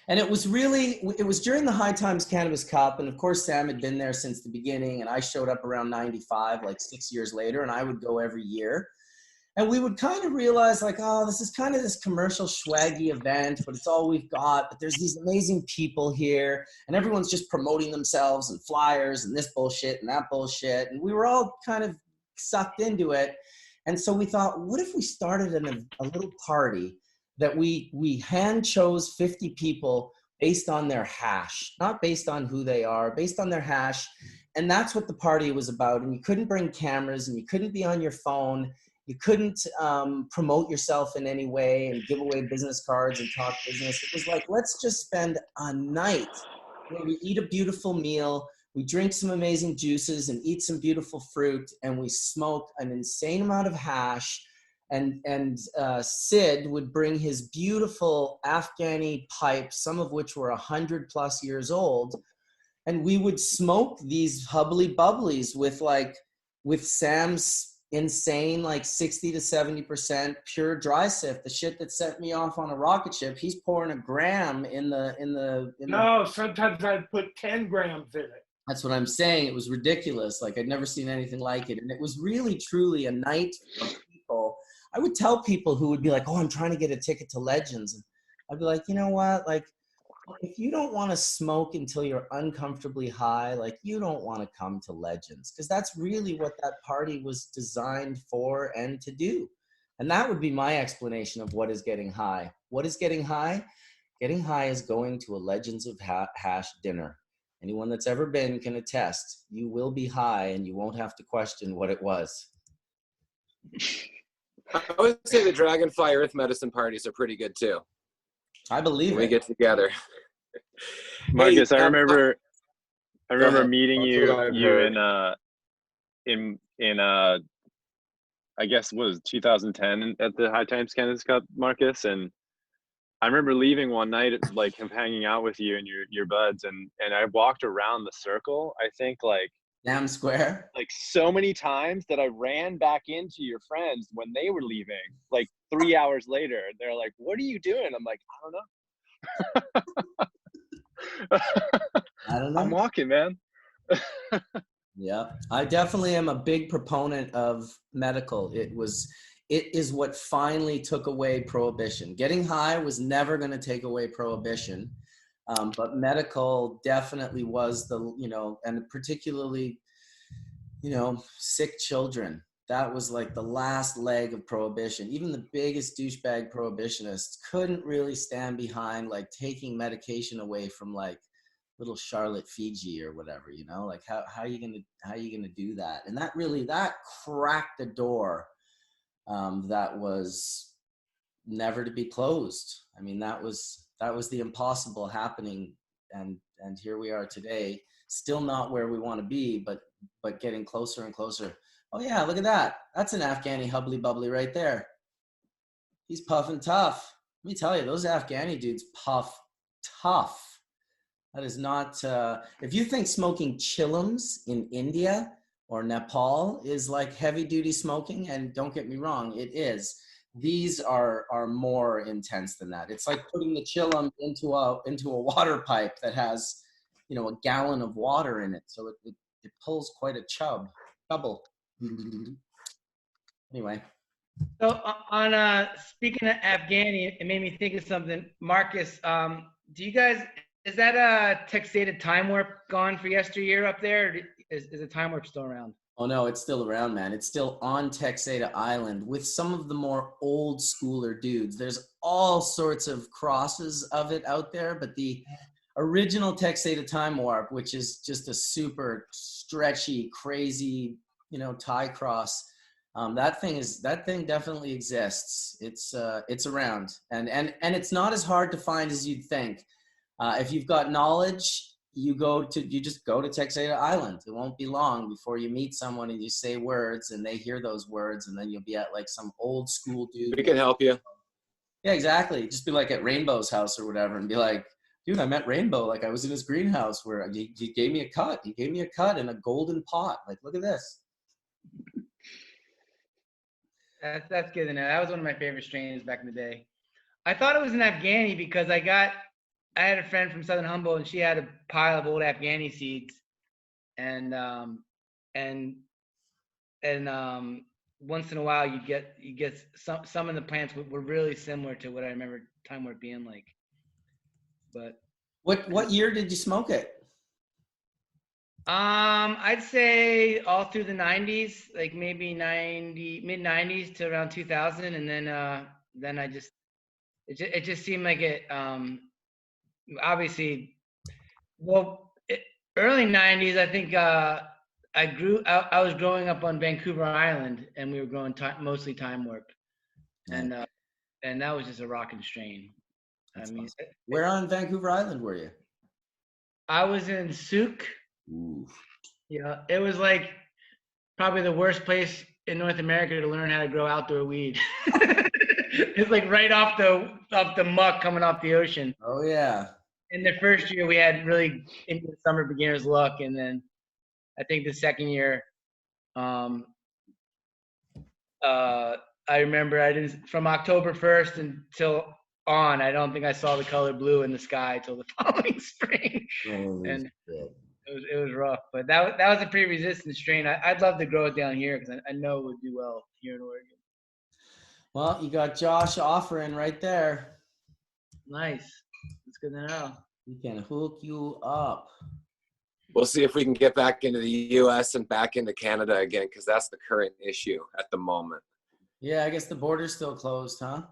And it was during the High Times Cannabis Cup. And of course, Sam had been there since the beginning. And I showed up around 95, like 6 years later, and I would go every year. And we would kind of realize like, oh, this is kind of this commercial swaggy event, but it's all we've got. But there's these amazing people here, and everyone's just promoting themselves and flyers and this bullshit and that bullshit. And we were all kind of sucked into it. And so we thought, what if we started a little party that we hand chose 50 people based on their hash, not based on who they are, based on their hash. And that's what the party was about. And you couldn't bring cameras, and you couldn't be on your phone. You couldn't promote yourself in any way and give away business cards and talk business. It was like, let's just spend a night where we eat a beautiful meal, we drink some amazing juices and eat some beautiful fruit, and we smoke an insane amount of hash. And Sid would bring his beautiful Afghani pipes, some of which were 100+ years old. And we would smoke these hubbly bubblies with Sam's insane, like 60 to 70% pure dry sift, the shit that set me off on a rocket ship. He's pouring a gram in the sometimes I'd put 10 grams in it. That's what I'm saying. It was ridiculous. Like, I'd never seen anything like it. And it was really, truly a night of people. I would tell people who would be like, oh, I'm trying to get a ticket to Legends. And I'd be like, you know what? Like, if you don't want to smoke until you're uncomfortably high, like, you don't want to come to Legends, because that's really what that party was designed for and to do. And that would be my explanation of what is getting high. What is getting high? Getting high is going to a Legends of Hash dinner. Anyone that's ever been can attest. You will be high and you won't have to question what it was. I would say the Dragonfly Earth Medicine parties are pretty good too. I believe when we it. get together. Marcus, Hey, I remember ahead. meeting That's what I've you heard. in I guess what was it, 2010 at the High Times Canada's Cup, Marcus, and I remember leaving one night, like him hanging out with you and your buds, and I walked around the circle. I think Damn square. like so many times that I ran back into your friends when they were leaving, like 3 hours later. They're like, "What are you doing?" I'm like, "I don't know. I don't know. I'm walking, man." Yeah, I definitely am a big proponent of medical. It is what finally took away prohibition. Getting high was never going to take away prohibition, but medical definitely was and particularly, sick children. That was like the last leg of prohibition. Even the biggest douchebag prohibitionists couldn't really stand behind like taking medication away from like little Charlotte Fiji or whatever, like how are you gonna do that? And that cracked the door that was never to be closed. I mean, that was the impossible happening, and here we are today, still not where we want to be, but getting closer and closer. Oh yeah, look at that. That's an Afghani hubbly bubbly right there. He's puffing tough. Let me tell you, those Afghani dudes puff tough. That is not, if you think smoking chillums in India or Nepal is like heavy duty smoking, and don't get me wrong, it is. These are more intense than that. It's like putting the chillum into a water pipe that has, a gallon of water in it. So it pulls quite a trouble. Anyway. So on speaking of Afghani, it made me think of something. Marcus, do you guys, is that a Texada Time Warp gone for yesteryear up there? Or is the Time Warp still around? Oh no, it's still around, man. It's still on Texada Island with some of the more old schooler dudes. There's all sorts of crosses of it out there, but the original Texada Time Warp, which is just a super stretchy, crazy, tie cross, that thing definitely exists. It's around, and it's not as hard to find as you'd think. If you've got knowledge, you just go to Texada Island. It won't be long before you meet someone and you say words and they hear those words, and then you'll be at like some old school dude. We can help you. Yeah, exactly. Just be like at Rainbow's house or whatever and be like, dude, I met Rainbow. Like I was in his greenhouse where he gave me a cut. He gave me a cut in a golden pot. Like, look at this. That's good to know. That was one of my favorite strains back in the day. I thought it was an Afghani because I had a friend from Southern Humboldt, and she had a pile of old Afghani seeds, and once in a while you get some of the plants were really similar to what I remember Time Warp being like. But what year did you smoke it? I'd say all through the 90s, like maybe mid 90s to around 2000, and then it just seemed like it. Obviously, early 90s, I think I was growing up on Vancouver Island, and we were growing mostly Time Warp, and that was just a rockin' strain. That's awesome. Where on Vancouver Island were you? I was in Souk. Ooh. Yeah, it was like probably the worst place in North America to learn how to grow outdoor weed. It's like right off the muck coming off the ocean. Oh yeah. In the first year, we had really into the summer beginner's luck, and then I think the second year, I remember from October 1st until on, I don't think I saw the color blue in the sky till the following spring, and it was rough. But that was a pretty resistant strain. I'd love to grow it down here because I know it would do well here in Oregon. Well, you got Josh offering right there. Nice. That's good to know. We can hook you up. We'll see if we can get back into the U.S. and back into Canada again, because that's the current issue at the moment. Yeah, I guess the border's still closed, huh?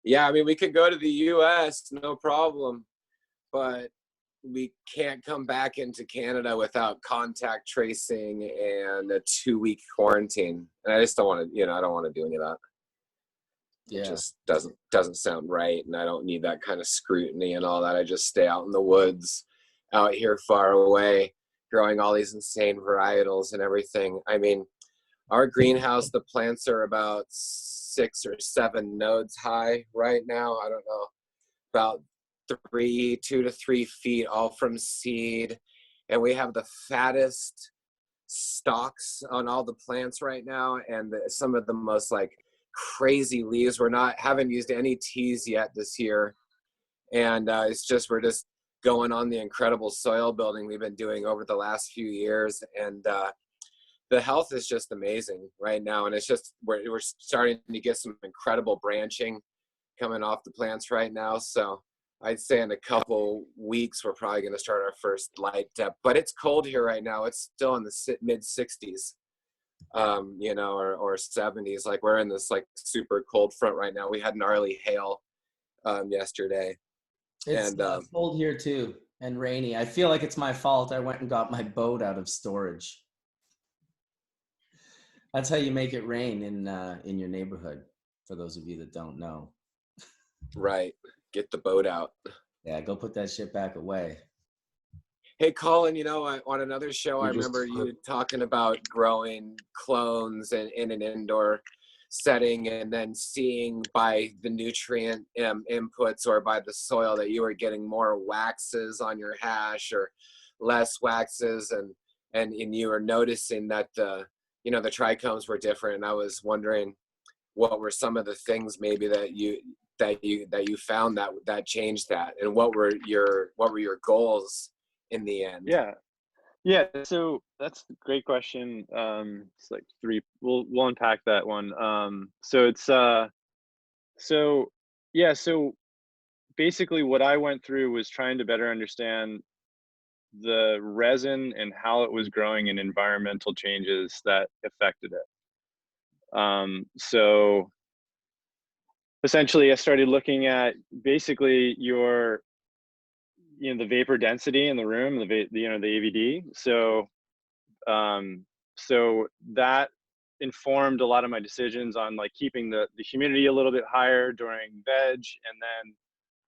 Yeah, I mean, we could go to the U.S., no problem, but we can't come back into Canada without contact tracing and a 2-week quarantine. And I just don't want to, I don't want to do any of that. Yeah. It just doesn't sound right, and I don't need that kind of scrutiny and all that. I just stay out in the woods, out here far away, growing all these insane varietals and everything. I mean, our greenhouse, the plants are about 6 or 7 nodes high right now. I don't know, about 2 to 3 feet, all from seed. And we have the fattest stalks on all the plants right now, and some of the most like crazy leaves. Haven't used any teas yet this year. And we're just going on the incredible soil building we've been doing over the last few years. And the health is just amazing right now. And it's just, we're starting to get some incredible branching coming off the plants right now. So I'd say in a couple weeks, we're probably going to start our first light depth, but it's cold here right now. It's still in the mid 60s, or 70s. Like we're in this like super cold front right now. We had gnarly hail yesterday. It's cold here too, and rainy. I feel like it's my fault. I went and got my boat out of storage. That's how you make it rain in your neighborhood, for those of you that don't know. Right. Get the boat out. Yeah, go put that shit back away. Hey, Colin, on another show, I remember you talking about growing clones in an indoor setting, and then seeing by the nutrient inputs or by the soil that you were getting more waxes on your hash or less waxes, and you were noticing that the trichomes were different. And I was wondering what were some of the things maybe that you found that changed that, and what were your goals in the end? Yeah, so that's a great question. It's like 3. We'll unpack that one. So basically what I went through was trying to better understand the resin and how it was growing and environmental changes that affected it. So essentially I started looking at basically the vapor density in the room, the AVD. So that informed a lot of my decisions on like keeping the humidity a little bit higher during veg, and then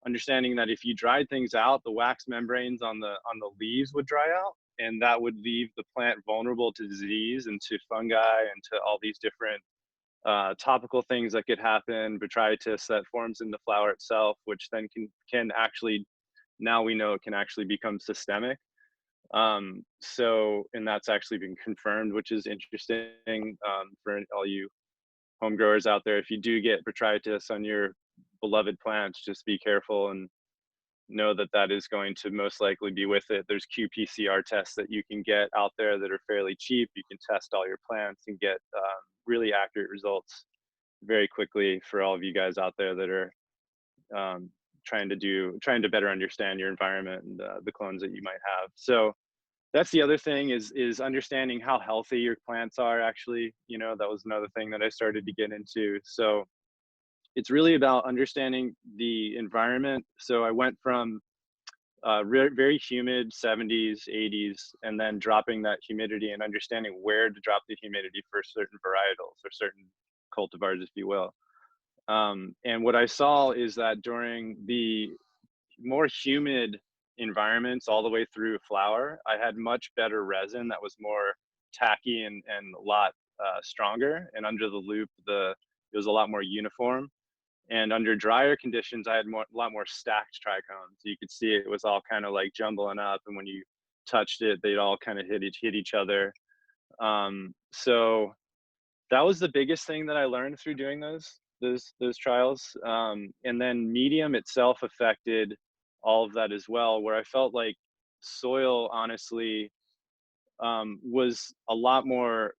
understanding that if you dried things out, the wax membranes on the leaves would dry out, and that would leave the plant vulnerable to disease and to fungi and to all these different topical things that could happen, botrytis that forms in the flower itself, which then can actually, now we know it can actually become systemic. And that's actually been confirmed, which is interesting for all you home growers out there. If you do get botrytis on your beloved plants, just be careful and know that is going to most likely be with it. There's qPCR tests that you can get out there that are fairly cheap. You can test all your plants and get really accurate results very quickly for all of you guys out there that are trying to better understand your environment and the clones that you might have. So that's the other thing is understanding how healthy your plants are. Actually, that was another thing that I started to get into. So it's really about understanding the environment. So I went from very humid 70s, 80s, and then dropping that humidity and understanding where to drop the humidity for certain varietals or certain cultivars, if you will. And what I saw is that during the more humid environments all the way through flower, I had much better resin that was more tacky and a lot stronger. And under the loop, it was a lot more uniform. And under drier conditions, I had a lot more stacked trichomes. You could see it was all kind of like jumbling up, and when you touched it, they'd all kind of hit each other. So that was the biggest thing that I learned through doing those trials. And then medium itself affected all of that as well, where I felt like soil honestly was a lot more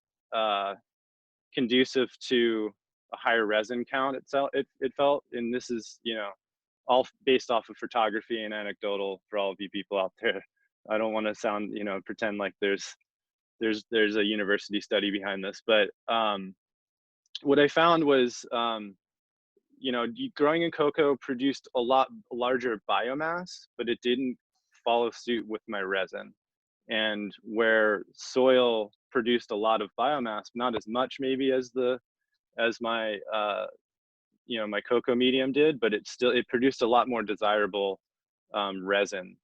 conducive to a higher resin count itself. It felt, and this is all based off of photography and anecdotal for all of you people out there. I don't want to sound pretend like there's a university study behind this, but what I found was growing in cocoa produced a lot larger biomass, but it didn't follow suit with my resin. And where soil produced a lot of biomass, not as much maybe as my my cocoa medium did, but it produced a lot more desirable resin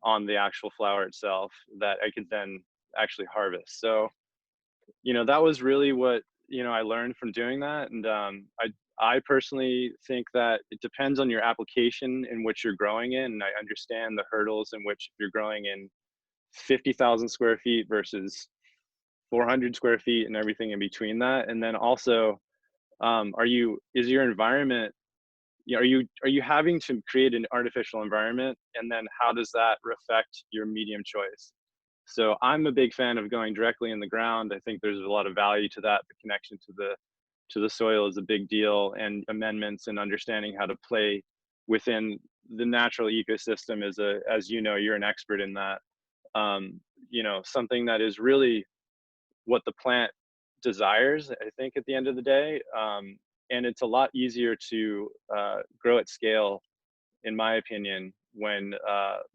on the actual flower itself that I could then actually harvest. So, that was really what, I learned from doing that. And I personally think that it depends on your application in which you're growing in. And I understand the hurdles in which you're growing in 50,000 square feet versus 400 square feet and everything in between that. And then also, is your environment, are you having to create an artificial environment? And then how does that affect your medium choice? So I'm a big fan of going directly in the ground. I think there's a lot of value to that. The connection to the soil is a big deal, and amendments and understanding how to play within the natural ecosystem is as you're an expert in that. Something that is really what the plant desires, I think, at the end of the day. And it's a lot easier to grow at scale, in my opinion, when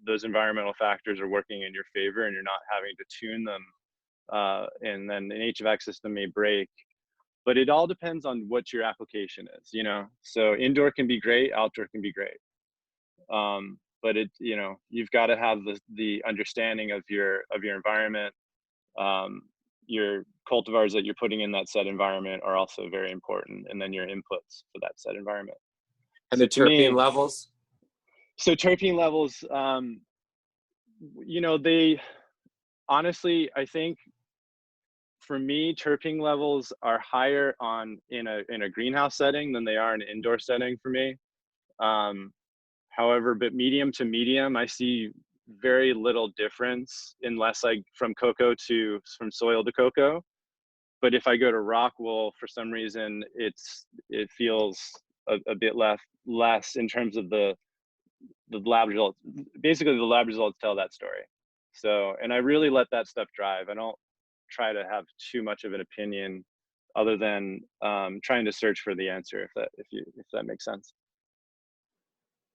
those environmental factors are working in your favor and you're not having to tune them. And then an HVAC system may break, but it all depends on what your application is, So indoor can be great, outdoor can be great. But you've got to have the understanding of your environment. Your cultivars that you're putting in that set environment are also very important, and then your inputs for that set environment. And the terpene levels? So terpene levels, they honestly, I think for me, terpene levels are higher in a greenhouse setting than they are in an indoor setting for me. However, but medium to medium, I see very little difference unless from soil to cocoa. But if I go to rock wool, for some reason, it feels a bit less in terms of the lab results. Basically, the lab results tell that story. So, and I really let that stuff drive. I don't try to have too much of an opinion other than trying to search for the answer, if that makes sense.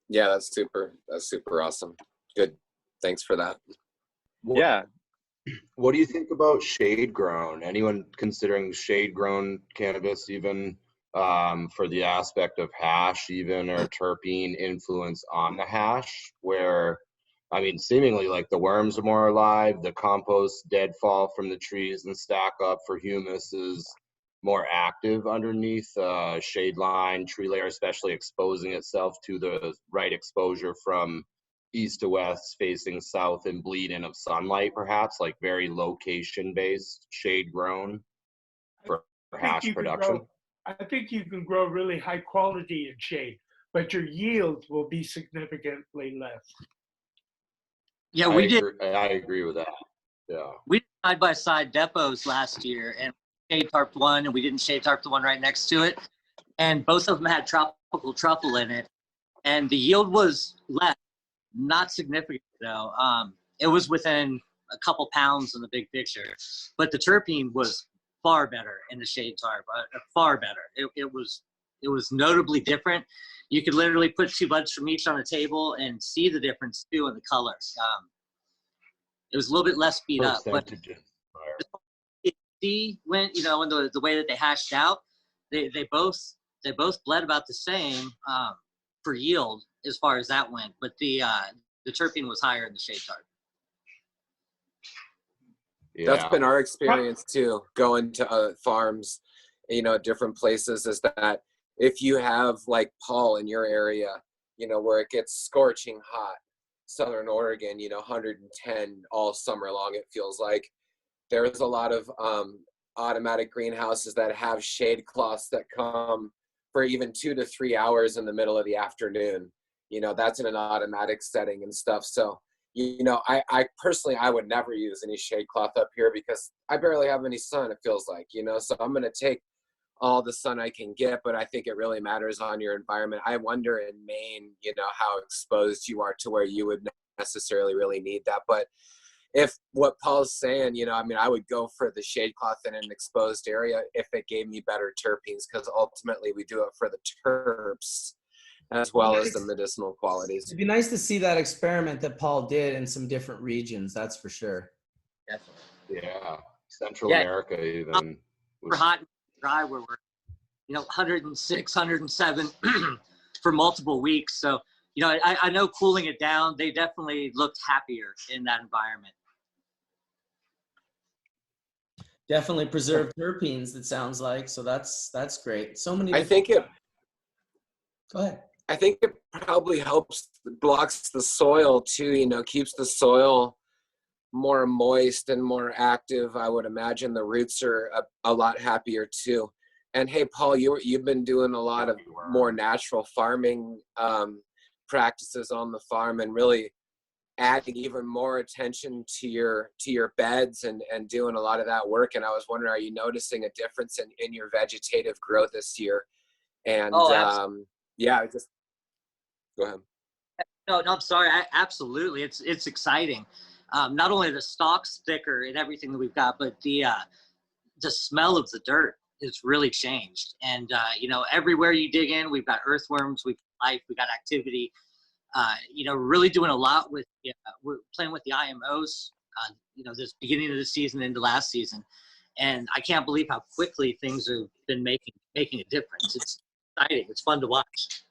Yeah, that's super awesome. Good. Thanks for that. Yeah. What do you think about shade grown? Anyone considering shade grown cannabis even for the aspect of hash even, or terpene influence on the hash, where, seemingly like the worms are more alive, the compost deadfall from the trees and stack up for humus is more active underneath shade line, tree layer, especially exposing itself to the right exposure from east to west facing south and bleed in of sunlight, perhaps, like very location based shade grown for hash production. I think you can grow really high quality in shade, but your yield will be significantly less. Yeah, I agree with that. Yeah. We did side-by-side depots last year, and shade tarped one, and we didn't shade tarp the one right next to it. And both of them had tropical truffle in it. And the yield was less, not significant though. It was within a couple pounds in the big picture. But the terpene was far better in the shade tarp, far better. It was notably different. You could literally put 2 buds from each on a table and see the difference too in the colors. It was a little bit less speed up, but when in the way that they hashed out, they both bled about the same for yield as far as that went, but the terpene was higher in the shade tarp. Yeah. That's been our experience too, going to farms, different places, is that if you have like Paul in your area, where it gets scorching hot, Southern Oregon, 110 all summer long, it feels like, there's a lot of automatic greenhouses that have shade cloths that come for even 2 to 3 hours in the middle of the afternoon. That's in an automatic setting and stuff. So, I personally, I would never use any shade cloth up here because I barely have any sun, it feels like, so I'm going to take all the sun I can get, but I think it really matters on your environment. I wonder in Maine, how exposed you are to where you would necessarily really need that. But if what Paul's saying, I would go for the shade cloth in an exposed area if it gave me better terpenes, because ultimately we do it for the terps as well as the medicinal qualities. It'd be nice to see that experiment that Paul did in some different regions, that's for sure. Definitely. Yeah, Central America even. We're hot and dry where we're 106, 107 for multiple weeks. So, I know cooling it down, they definitely looked happier in that environment. Definitely preserved terpenes, it sounds like. So that's great. So many. I think it. Go ahead. I think it probably helps, blocks the soil too, keeps the soil more moist and more active. I would imagine the roots are a lot happier too. And hey, Paul, you've been doing a lot of more natural farming practices on the farm, and really adding even more attention to your beds and doing a lot of that work. And I was wondering, are you noticing a difference in your vegetative growth this year? And yeah, just go ahead. No, I'm sorry. Absolutely. It's exciting. Not only the stalks thicker and everything that we've got, but the smell of the dirt has really changed. And, everywhere you dig in, we've got earthworms, we've got life, we've got activity. Really doing a lot with, we're playing with the IMOs, this beginning of the season into last season. And I can't believe how quickly things have been making a difference. It's exciting. It's fun to watch.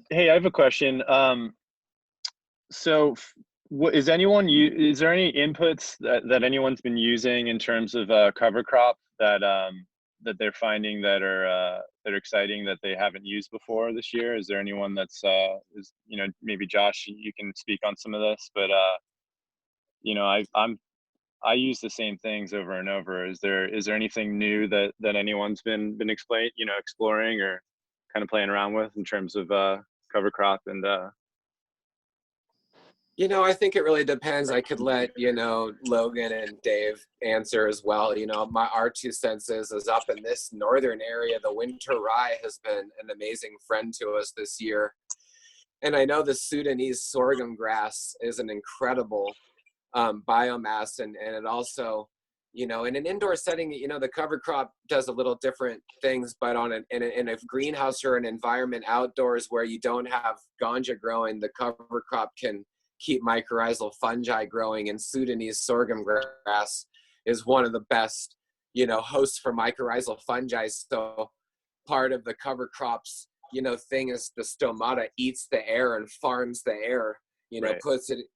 Hey, I have a question. So is there any inputs that anyone's been using in terms of cover crop that they're finding that are exciting that they haven't used before this year? Is there anyone that's maybe Josh, you can speak on some of this, but I use the same things over and over. Is there anything new that anyone's been exploring or kind of playing around with in terms of cover crop and I think it really depends. I could let Logan and Dave answer as well. Our 2 cents is up in this northern area, the winter rye has been an amazing friend to us this year. And I know the Sudanese sorghum grass is an incredible biomass, and it also, in an indoor setting, the cover crop does a little different things, but in a greenhouse or an environment outdoors where you don't have ganja growing, the cover crop can keep mycorrhizal fungi growing, and Sudanese sorghum grass is one of the best, hosts for mycorrhizal fungi. So part of the cover crops, thing is the stomata eats the air and farms the air, right.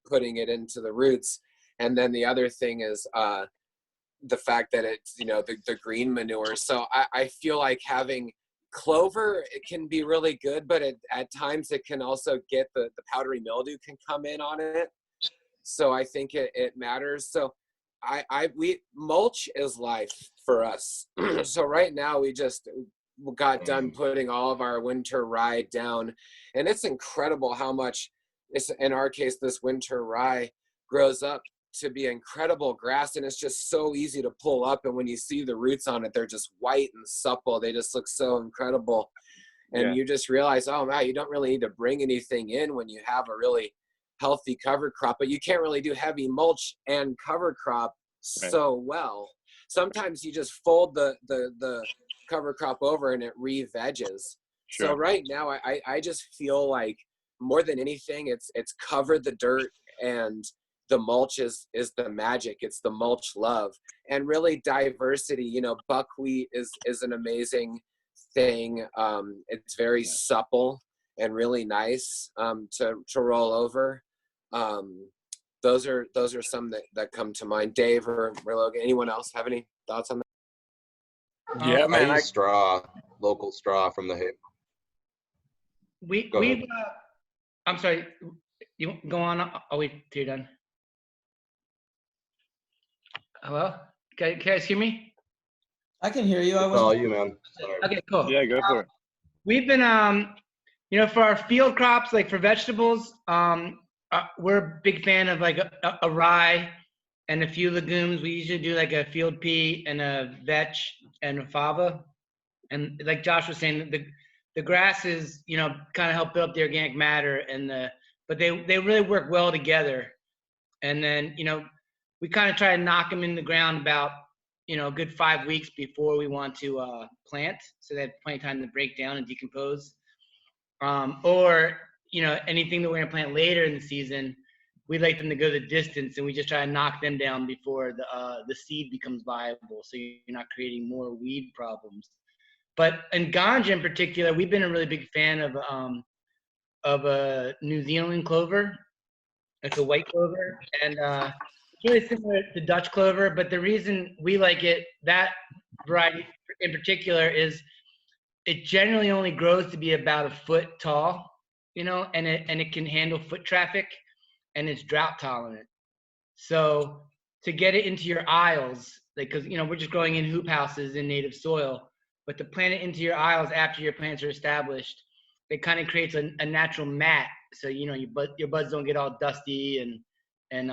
putting it into the roots. And then the other thing is the fact that it's, the green manure. So I feel like having clover, it can be really good, but at times it can also get the powdery mildew can come in on it. So I think it matters. So we mulch is life for us. So right now we just got done putting all of our winter rye down, and it's incredible how much in our case, this winter rye grows up to be incredible grass, and it's just so easy to pull up. And when you see the roots on it, they're just white and supple. They just look so incredible. And you just realize, oh man, you don't really need to bring anything in when you have a really healthy cover crop, but you can't really do heavy mulch and cover crop so well. Sometimes you just fold the cover crop over and it re-veges. Sure. So right now I just feel like more than anything, it's covered the dirt, and the mulch is the magic. It's the mulch love, and really diversity. Buckwheat is an amazing thing. It's very supple and really nice to roll over. Those are some that come to mind. Dave or Logan, anyone else have any thoughts on that? Yeah, man. I use straw, local straw from the hay. We've I'm sorry, you go on. I'll wait till you're done. Hello? Can you guys hear me? I can hear you. It's all you, man. Sorry. Okay, cool. Yeah, go for it. We've been, for our field crops, like for vegetables, we're a big fan of like a rye and a few legumes. We usually do like a field pea and a vetch and a fava. And like Josh was saying, the grasses, kind of help build up the organic matter, but they really work well together. And then, we kind of try to knock them in the ground about, a good 5 weeks before we want to plant, so they have plenty of time to break down and decompose. Or, anything that we're gonna plant later in the season, we like them to go the distance, and we just try to knock them down before the seed becomes viable, so you're not creating more weed problems. But in ganja in particular, we've been a really big fan of a New Zealand clover. It's a white clover, and it's really similar to Dutch clover. But the reason we like it, that variety in particular, is it generally only grows to be about a foot tall, and it can handle foot traffic, and it's drought tolerant. So to get it into your aisles, like, because we're just growing in hoop houses in native soil, but to plant it into your aisles after your plants are established, it kind of creates a natural mat. So your buds don't get all dusty and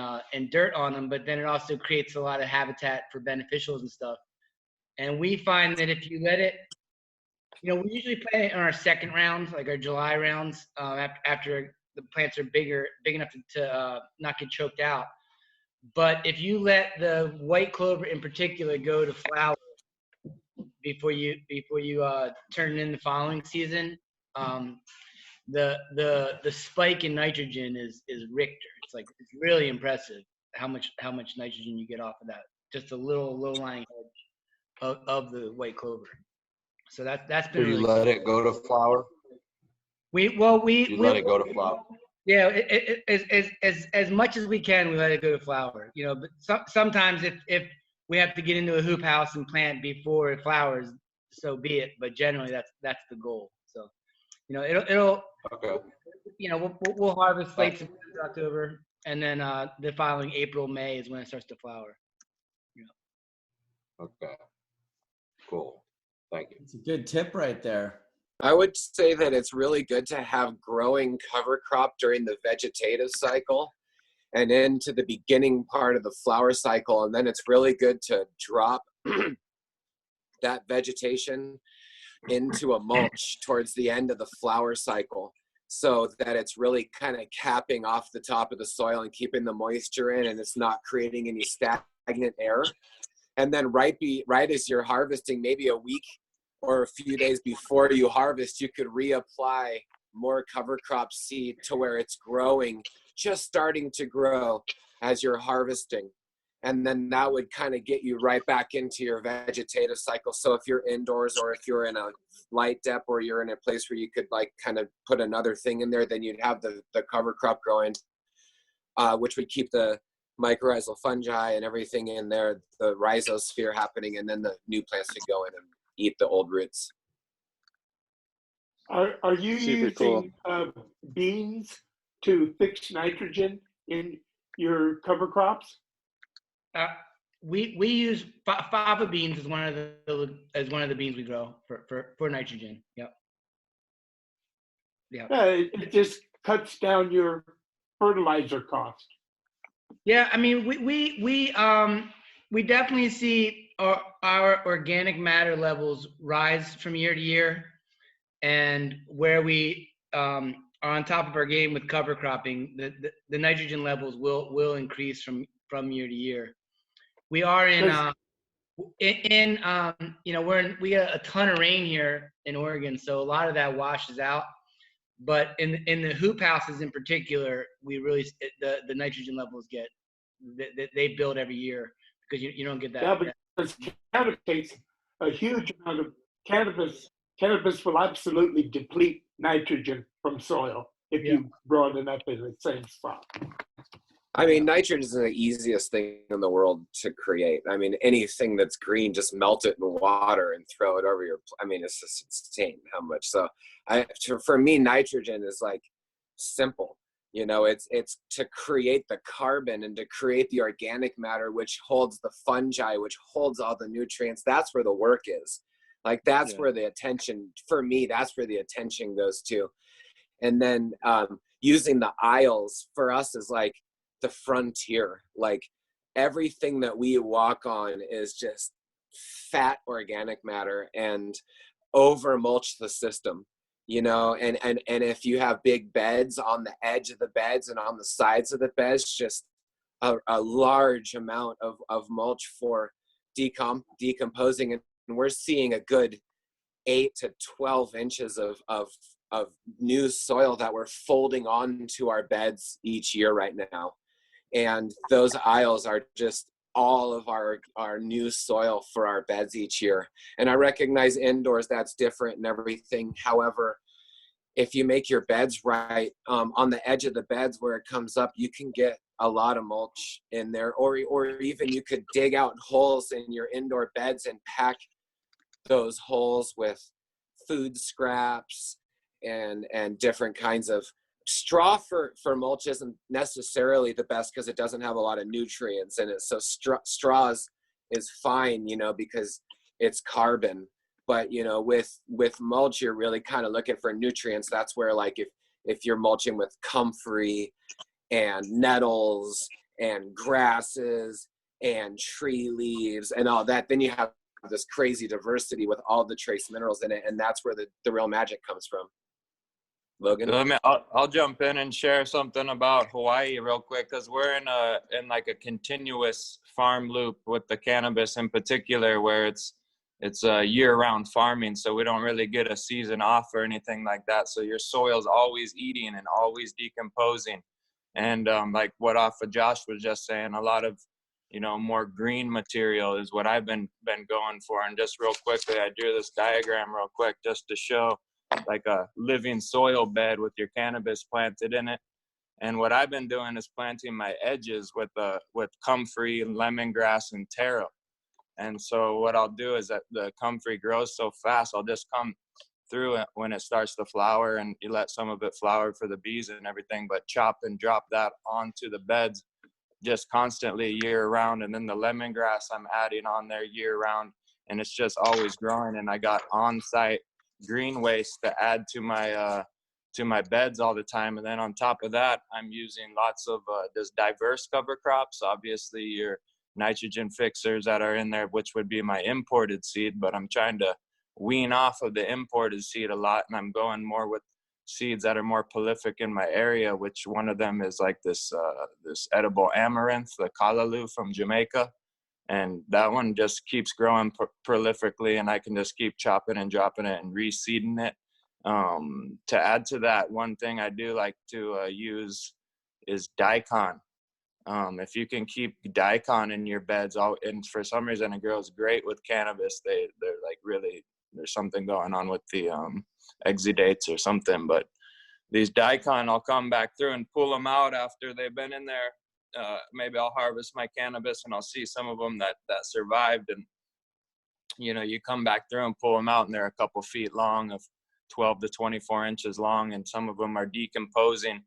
dirt on them, but then it also creates a lot of habitat for beneficials and stuff. And we find that if you let it, we usually plant it on our second round, like our July rounds, after the plants are big enough to not get choked out. But if you let the white clover in particular go to flower before you turn it in the following season, the spike in nitrogen is Richter. It's really impressive how much nitrogen you get off of that. Just a little low-lying hedge of the white clover. So that's been. So you really let it go to flower? We let it go to flower. Yeah, as much as we can, we let it go to flower. But sometimes if we have to get into a hoop house and plant before it flowers, so be it. But generally, that's the goal. So, it'll. Okay. We'll harvest late September, October, and then the following April, May is when it starts to flower. Okay. Cool. Thank you. It's a good tip right there. I would say that it's really good to have growing cover crop during the vegetative cycle and into the beginning part of the flower cycle. And then it's really good to drop that vegetation into a mulch towards the end of the flower cycle, so that it's really kind of capping off the top of the soil and keeping the moisture in, and it's not creating any stagnant air. And then right as you're harvesting, maybe a week or a few days before you harvest, you could reapply more cover crop seed to where it's growing, just starting to grow as you're harvesting. And then that would kind of get you right back into your vegetative cycle. So if you're indoors, or if you're in a light dep, or you're in a place where you could kind of put another thing in there, then you'd have the cover crop growing, which would keep the mycorrhizal fungi and everything in there, the rhizosphere happening, and then the new plants to go in and eat the old roots. Are you Super using beans to fix nitrogen in your cover crops? We use fava beans as one of the beans we grow for nitrogen. Yep. Yeah. It just cuts down your fertilizer cost. Yeah, I mean, we definitely see our organic matter levels rise from year to year, and where we are on top of our game with cover cropping, the nitrogen levels will increase from year to year. We are we got a ton of rain here in Oregon, so a lot of that washes out. But in the hoop houses in particular, we really the nitrogen levels they build every year, because you don't get that. Yeah, because cannabis takes a huge amount of cannabis. Cannabis will absolutely deplete nitrogen from soil if you brought it up in the same spot. I mean, nitrogen is the easiest thing in the world to create. I mean, anything that's green, just melt it in water and throw it over it's just insane how much. So for me, nitrogen is simple. It's to create the carbon and to create the organic matter, which holds the fungi, which holds all the nutrients. That's where the work is. That's where the attention, for me, that's where the attention goes to. And then using the aisles for us is the frontier. Everything that we walk on is just fat organic matter, and over mulch the system, and if you have big beds, on the edge of the beds and on the sides of the beds, just a large amount of mulch for decomposing. And we're seeing a good 8 to 12 inches of new soil that we're folding onto our beds each year right now. And those aisles are just all of our new soil for our beds each year. And I recognize indoors that's different and everything. However, if you make your beds right, on the edge of the beds where it comes up, you can get a lot of mulch in there, or even you could dig out holes in your indoor beds and pack those holes with food scraps and different kinds of straw. For mulch isn't necessarily the best because it doesn't have a lot of nutrients in it. So straws is fine, because it's carbon. But with mulch, you're really kind of looking for nutrients. That's where, like, if you're mulching with comfrey and nettles and grasses and tree leaves and all that, then you have this crazy diversity with all the trace minerals in it, and that's where the real magic comes from. Logan? I'll jump in and share something about Hawaii real quick, because we're in like a continuous farm loop with the cannabis in particular, where it's year-round farming, so we don't really get a season off or anything like that. So your soil's always eating and always decomposing. And like what off of Josh was just saying, a lot of more green material is what I've been going for. And just real quickly, I drew this diagram real quick just to show like a living soil bed with your cannabis planted in it. And what I've been doing is planting my edges with comfrey, lemongrass, and taro. And so what I'll do is that the comfrey grows so fast, I'll just come through it when it starts to flower, and you let some of it flower for the bees and everything, but chop and drop that onto the beds just constantly year round. And then the lemongrass I'm adding on there year round, and it's just always growing. And I got on-site green waste to add to my beds all the time. And then on top of that, I'm using lots of just diverse cover crops. Obviously your nitrogen fixers that are in there, which would be my imported seed, but I'm trying to wean off of the imported seed a lot, and I'm going more with seeds that are more prolific in my area, which one of them is like this edible amaranth, the callaloo from Jamaica. And that one just keeps growing prolifically, and I can just keep chopping and dropping it and reseeding it. To add to that, one thing I do like to use is daikon. If you can keep daikon in your beds, and for some reason it grows great with cannabis. They're like really, there's something going on with the exudates or something. But these daikon, I'll come back through and pull them out after they've been in there. Maybe I'll harvest my cannabis and I'll see some of them that survived, and you come back through and pull them out, and they're a couple feet long, of 12 to 24 inches long, and some of them are decomposing.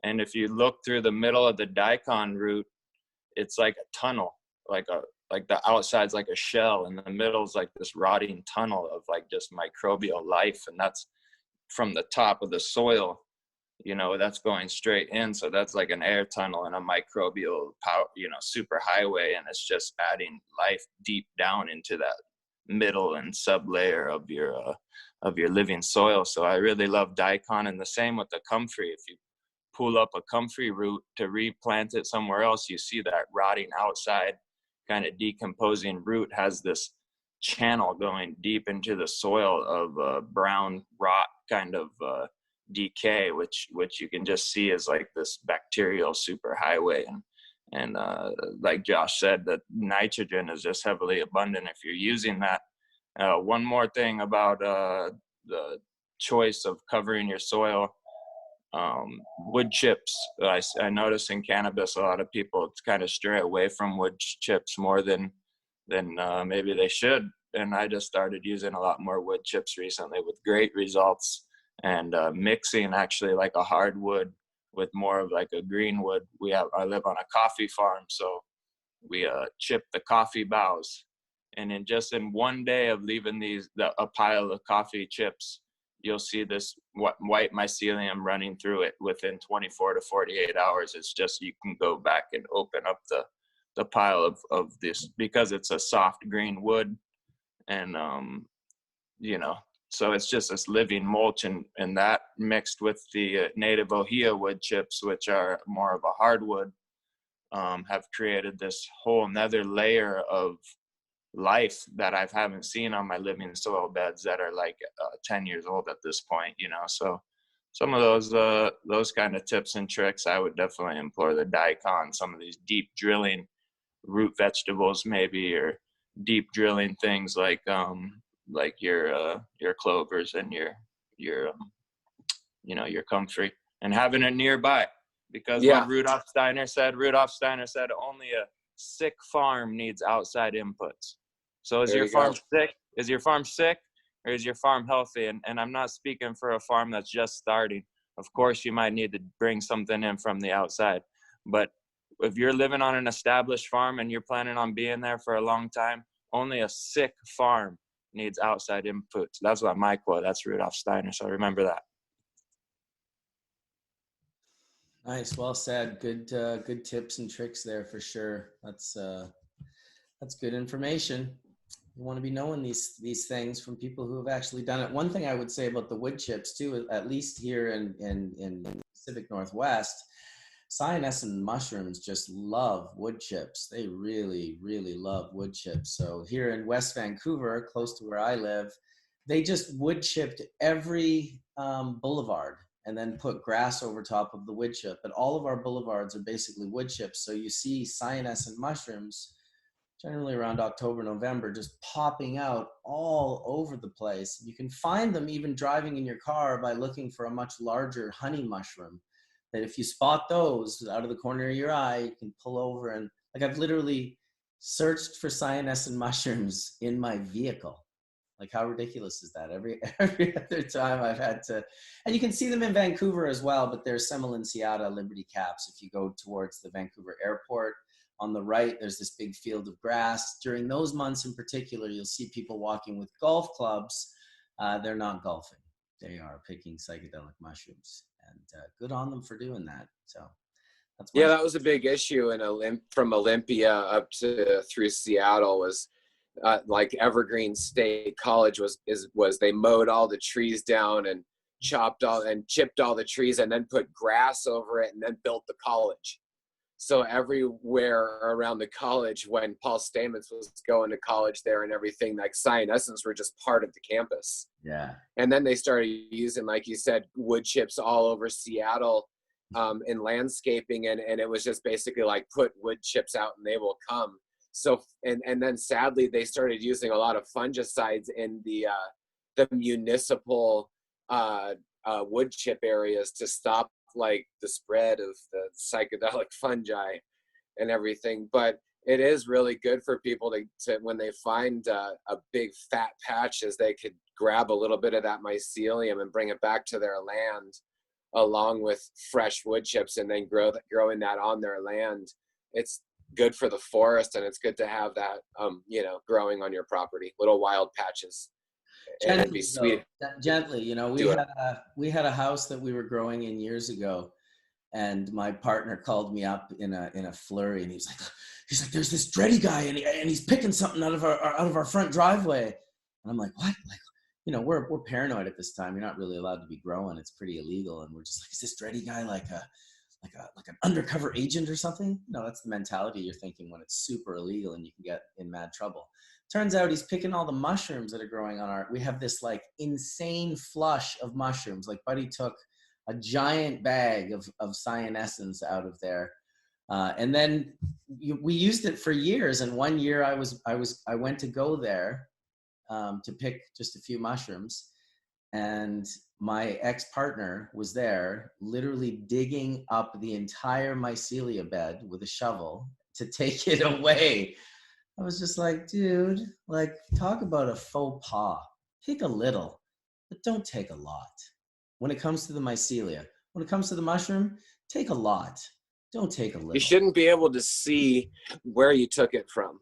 And if you look through the middle of the daikon root, it's like a tunnel, like the outside's like a shell, and the middle's like this rotting tunnel of like just microbial life. And that's from the top of the soil, that's going straight in. So that's like an air tunnel and a microbial power, super highway. And it's just adding life deep down into that middle and sub layer of your living soil. So I really love daikon, and the same with the comfrey. If you pull up a comfrey root to replant it somewhere else, you see that rotting outside kind of decomposing root has this channel going deep into the soil of brown rot kind of decay, which you can just see as like this bacterial superhighway. And like Josh said, that nitrogen is just heavily abundant if you're using that. One more thing about the choice of covering your soil, wood chips. I notice in cannabis a lot of people kind of stray away from wood chips more than maybe they should, and I just started using a lot more wood chips recently with great results. And mixing actually like a hardwood with more of like a green wood. I live on a coffee farm, so we chip the coffee boughs, and in one day of leaving a pile of coffee chips, you'll see this white mycelium running through it within 24 to 48 hours. It's just, you can go back and open up the pile of this, because it's a soft green wood. And, so it's just this living mulch, and that mixed with the native ohia wood chips, which are more of a hardwood, have created this whole nother layer of life that I haven't seen on my living soil beds that are like 10 years old at this point, So some of those kind of tips and tricks, I would definitely employ the daikon. Some of these deep drilling root vegetables, maybe, or deep drilling things like your clovers and your comfrey, and having it nearby. Because what Rudolf Steiner said only a sick farm needs outside inputs. So is your farm sick? Is your farm sick, or is your farm healthy? And I'm not speaking for a farm that's just starting. Of course, you might need to bring something in from the outside. But if you're living on an established farm and you're planning on being there for a long time, only a sick farm needs outside inputs. That's not my quote. That's Rudolf Steiner. So remember that. Nice, well said. Good tips and tricks there for sure. That's good information. You want to be knowing these things from people who have actually done it. One thing I would say about the wood chips too, at least here in the Pacific Northwest, cyanescent mushrooms just love wood chips. They really, really love wood chips. So here in West Vancouver, close to where I live, they just wood chipped every boulevard and then put grass over top of the wood chip. But all of our boulevards are basically wood chips. So you see cyanescent mushrooms generally around October, November, just popping out all over the place. You can find them even driving in your car by looking for a much larger honey mushroom. That if you spot those out of the corner of your eye, you can pull over and, like, I've literally searched for cyanescent mushrooms in my vehicle. Like, how ridiculous is that? Every other time I've had to, and you can see them in Vancouver as well, but there's Semillonseata Liberty Caps. If you go towards the Vancouver airport, on the right, there's this big field of grass. During those months in particular, you'll see people walking with golf clubs. They're not golfing. They are picking psychedelic mushrooms, and good on them for doing that. So that's that was a big issue from Olympia up to through Seattle was like Evergreen State College was they mowed all the trees down and chipped all the trees and then put grass over it and then built the college. So everywhere around the college, when Paul Stamets was going to college there and everything, like cyanescents were just part of the campus. Yeah. And then they started using, like you said, wood chips all over Seattle in landscaping. And it was just basically like put wood chips out and they will come. So, and then sadly, they started using a lot of fungicides in the municipal wood chip areas to stop like the spread of the psychedelic fungi and everything. But it is really good for people to when they find a big fat patch, as they could grab a little bit of that mycelium and bring it back to their land along with fresh wood chips and then growing that on their land. It's good for the forest, and it's good to have that growing on your property, little wild patches. And it'd be sweet. Gently, we had a house that we were growing in years ago, and my partner called me up in a flurry, and he's like, "There's this dready guy, and he's picking something out of our front driveway." And I'm like, "What?" Like, we're paranoid at this time. You're not really allowed to be growing; it's pretty illegal. And we're just like, "Is this dready guy like an undercover agent or something?" No, that's the mentality you're thinking when it's super illegal and you can get in mad trouble. Turns out he's picking all the mushrooms that are growing on we have this like insane flush of mushrooms. Like Buddy took a giant bag of cyanescence out of there. And then we used it for years. And one year I went to go there to pick just a few mushrooms. And my ex-partner was there literally digging up the entire mycelia bed with a shovel to take it away. I was just like, dude, like, talk about a faux pas. Take a little, but don't take a lot. When it comes to the mycelia, when it comes to the mushroom, take a lot. Don't take a little. You shouldn't be able to see where you took it from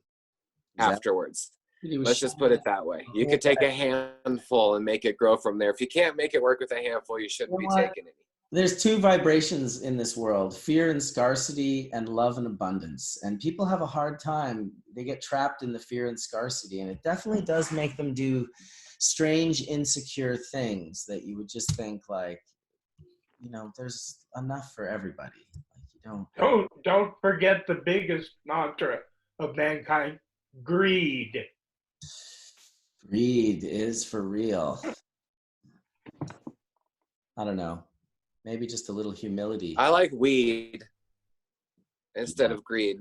afterwards. Let's just put it that way. You could take a handful and make it grow from there. If you can't make it work with a handful, you shouldn't be taking any. There's two vibrations in this world: fear and scarcity, and love and abundance. And people have a hard time. They get trapped in the fear and scarcity, and it definitely does make them do strange, insecure things that you would just think like, there's enough for everybody. Like, you don't forget the biggest mantra of mankind: greed. Greed is for real. I don't know. Maybe just a little humility. I like weed instead of greed.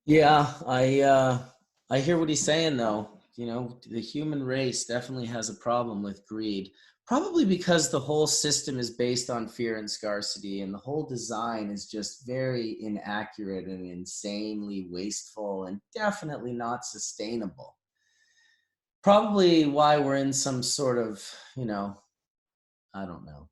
Yeah, I hear what he's saying though. You know, the human race definitely has a problem with greed. Probably because the whole system is based on fear and scarcity, and the whole design is just very inaccurate and insanely wasteful and definitely not sustainable. Probably why we're in some sort of, you know, I don't know,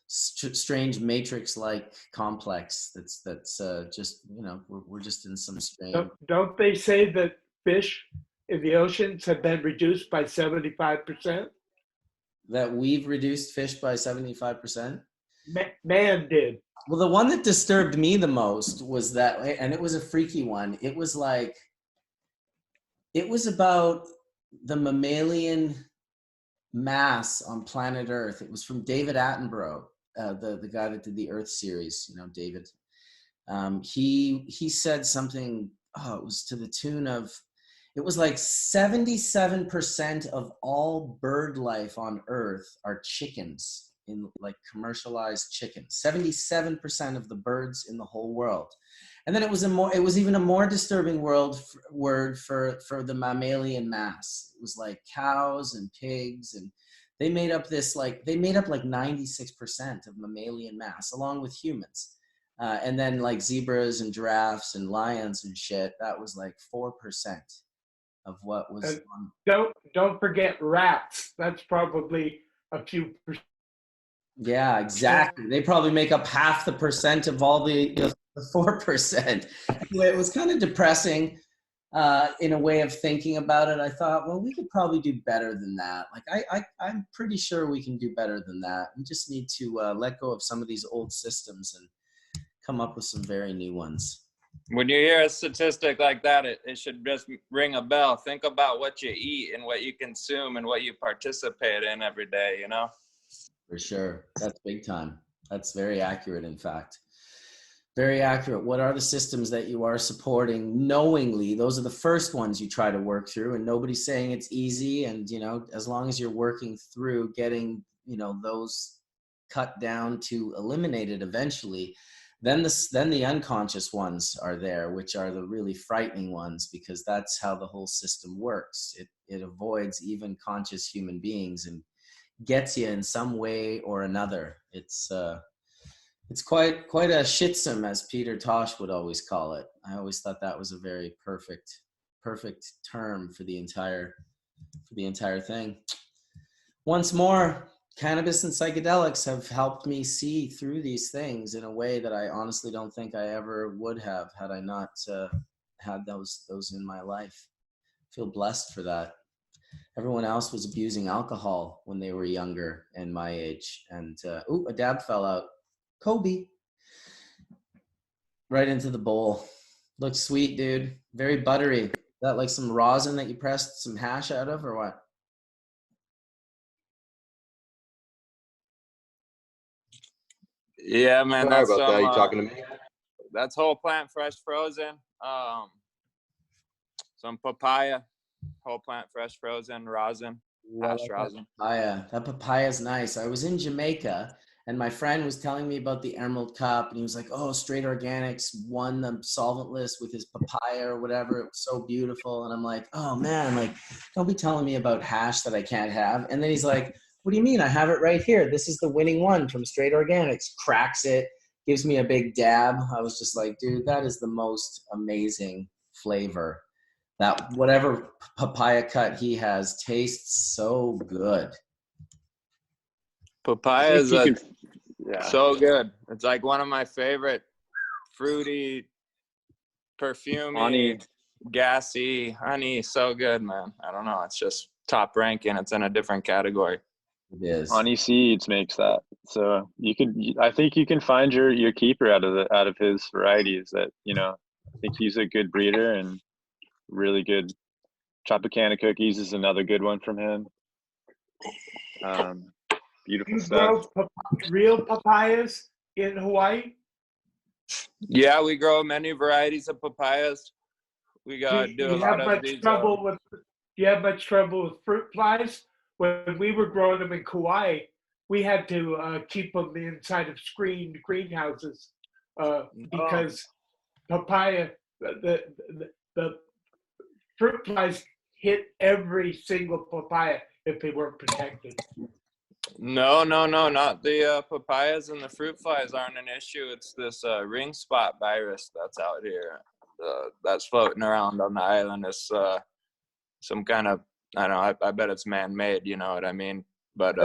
strange matrix-like complex that's just, you know, we're just in some strange. Don't they say that fish in the oceans have been reduced by 75%? That we've reduced fish by 75%? Man did. Well, the one that disturbed me the most was that, and it was a freaky one. It was like, it was about the mammalian mass on planet Earth. It was from David Attenborough, the guy that did the Earth series, you know, David. He said something, it was to the tune of, it was like 77% of all bird life on Earth are chickens, in like commercialized chickens. 77% of the birds in the whole world. And then it was even a more disturbing word for the mammalian mass. It was like cows and pigs, and they made up like 96% of mammalian mass, along with humans. And then like zebras and giraffes and lions and shit, that was like 4% of what was Don't forget rats. That's probably a few percent. Yeah, exactly. They probably make up half the percent of all the 4%. Anyway, it was kind of depressing in a way of thinking about it. I thought, well, we could probably do better than that. Like I'm pretty sure we can do better than that. We just need to let go of some of these old systems and come up with some very new ones. When you hear a statistic like that, it should just ring a bell. Think about what you eat and what you consume and what you participate in every day, you know? For sure. That's big time. That's very accurate, in fact. Very accurate. What are the systems that you are supporting knowingly? Those are the first ones you try to work through, and nobody's saying it's easy. And, you know, as long as you're working through getting, you know, those cut down to eliminated eventually, then the unconscious ones are there, which are the really frightening ones, because that's how the whole system works. It avoids even conscious human beings and gets you in some way or another. It's quite a shitsome, as Peter Tosh would always call it. I always thought that was a very perfect term for the entire thing. Once more, cannabis and psychedelics have helped me see through these things in a way that I honestly don't think I ever would have had I not had those in my life. I feel blessed for that. Everyone else was abusing alcohol when they were younger and my age. And a dab fell out. Kobe. Right into the bowl. Looks sweet, dude. Very buttery. Is that like some rosin that you pressed some hash out of, or what? Yeah, man. Sorry about that. You talking to me? That's whole plant fresh frozen. Some papaya, whole plant fresh frozen, rosin, hash rosin. Papaya. That papaya is nice. I was in Jamaica, and my friend was telling me about the Emerald Cup, and he was like, "Oh, Straight Organics won the solvent list with his papaya or whatever. It was so beautiful." And I'm like, "Oh man, like, don't be telling me about hash that I can't have." And then he's like, "What do you mean? I have it right here. This is the winning one from Straight Organics." Cracks it, gives me a big dab. I was just like, dude, that is the most amazing flavor. That whatever papaya cut he has tastes so good. Papaya is so good. It's like one of my favorite fruity, perfumey, gassy, honey. So good, man. I don't know. It's just top ranking. It's in a different category. It is. Honey Seeds makes that. So I think you can find your keeper out of his varieties. That, you know, I think he's a good breeder and really good. Tropicana Cookies is another good one from him. Beautiful You stuff. grow real papayas in Hawaii? Yeah, we grow many varieties of papayas. We do a lot of these. Do you have much trouble with fruit flies? When we were growing them in Kauai, we had to keep them inside of screened greenhouses because papaya, the fruit flies hit every single papaya if they weren't protected. No, not the papayas and the fruit flies aren't an issue. It's this ring spot virus that's out here, that's floating around on the island. It's some kind of, I don't know, I bet it's man-made, you know what I mean? But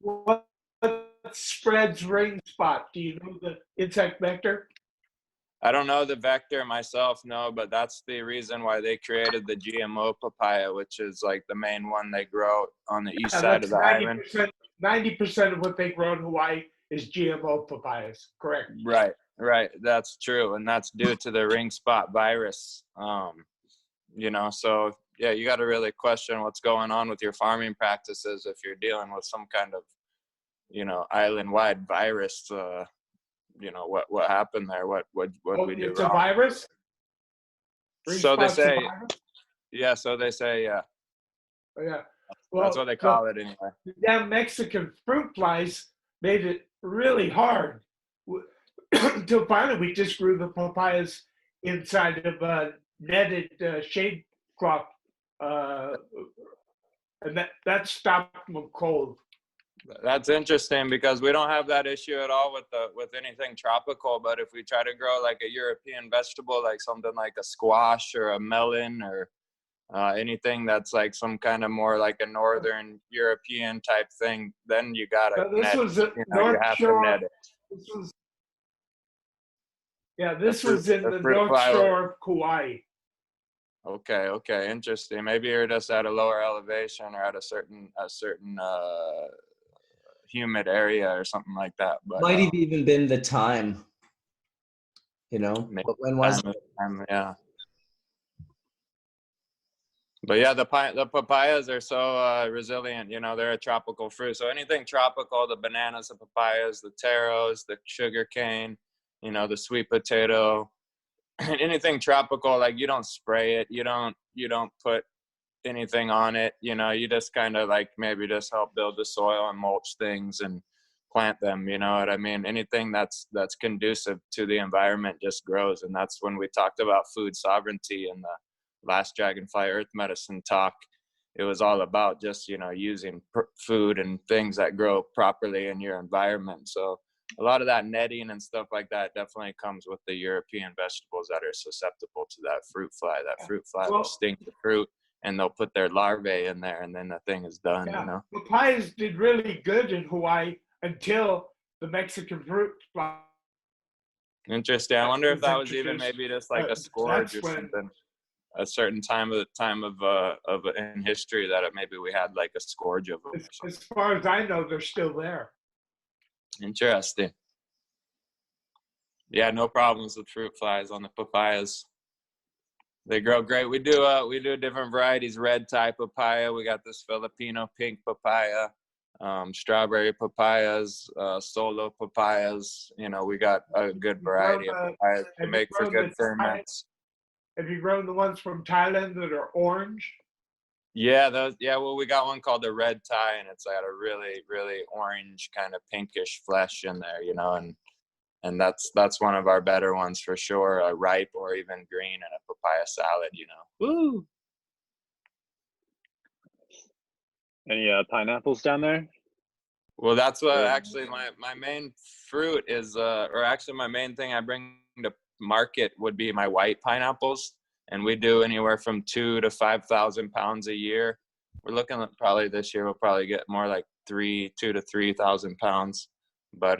what spreads ring spot? Do you know the insect vector? I don't know the vector myself, no, but that's the reason why they created the GMO papaya, which is like the main one they grow on the east side of the island. 90% of what they grow in Hawaii is GMO papayas, correct? Right. That's true. And that's due to the ring spot virus. You know, so yeah, you got to really question what's going on with your farming practices if you're dealing with some kind of, you know, island-wide virus. You know, what happened there? What we do It's wrong? a virus? So they say. Yeah, so they say, yeah. Yeah. Well, that's what they call it anyway. The damn Mexican fruit flies made it really hard. Until finally we just grew the papayas inside of a netted shade crop. And that stopped them cold. That's interesting because we don't have that issue at all with anything tropical. But if we try to grow like a European vegetable, like something like a squash or a melon or anything that's like some kind of more like a northern European type thing, then you gotta net it. You know, you have to net it. This was in the North Shore of Kauai. Okay, interesting. Maybe you're just at a lower elevation or at a certain humid area or something like that. But might have even been the time, you know. But when was it? Yeah. But yeah, the papayas are so resilient. You know, they're a tropical fruit. So anything tropical, the bananas, the papayas, the taros, the sugar cane, you know, the sweet potato, anything tropical, like you don't spray it, you don't put anything on it, you know, you just kind of like maybe just help build the soil and mulch things and plant them, you know what I mean? Anything that's conducive to the environment just grows. And that's when we talked about food sovereignty in the last Dragonfly Earth Medicine talk. It was all about just, you know, using food and things that grow properly in your environment. So a lot of that netting and stuff like that definitely comes with the European vegetables that are susceptible to that fruit fly. That fruit fly will sting the fruit and they'll put their larvae in there and then the thing is done, you know? Papayas did really good in Hawaii until the Mexican fruit fly. Interesting. I wonder if that was even maybe just like a scourge or something. A certain time of in history that maybe we had like a scourge of them. As far as I know, they're still there. Interesting. Yeah, no problems with fruit flies on the papayas. They grow great. We do different varieties. Red type papaya. We got this Filipino pink papaya, strawberry papayas, solo papayas. You know, we got a good variety of papayas to make for good ferments. Have you grown the ones from Thailand that are orange? Yeah, those. Yeah, well, we got one called the Red Thai, and it's got a really, really orange kind of pinkish flesh in there, you know, and that's one of our better ones for sure. Ripe or even green in a papaya salad, you know. Woo! Any pineapples down there? Well, that's what actually my main fruit is, or actually my main thing I bring to market would be my white pineapples, and we do anywhere from 2,000 to 5,000 pounds a year. We're looking at probably this year we'll probably get more like 2,000 to 3,000 pounds. But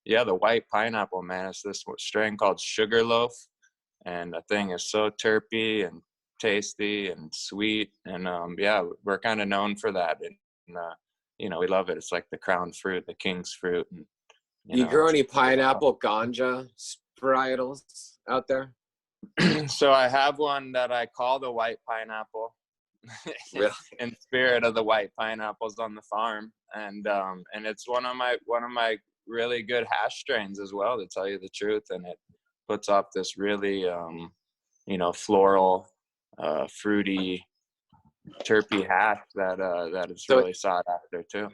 yeah, the white pineapple, man, it's this strain called Sugarloaf, and the thing is so terpy and tasty and sweet, and yeah, we're kind of known for that, and you know, we love it. It's like the crown fruit, the king's fruit. And, you grow any pineapple ganja varietals out there? So I have one that I call the white pineapple, really? in spirit of the white pineapples on the farm, and it's one of my really good hash strains as well, to tell you the truth, and it puts off this really you know, floral, fruity, terpy hash that is really sought after too.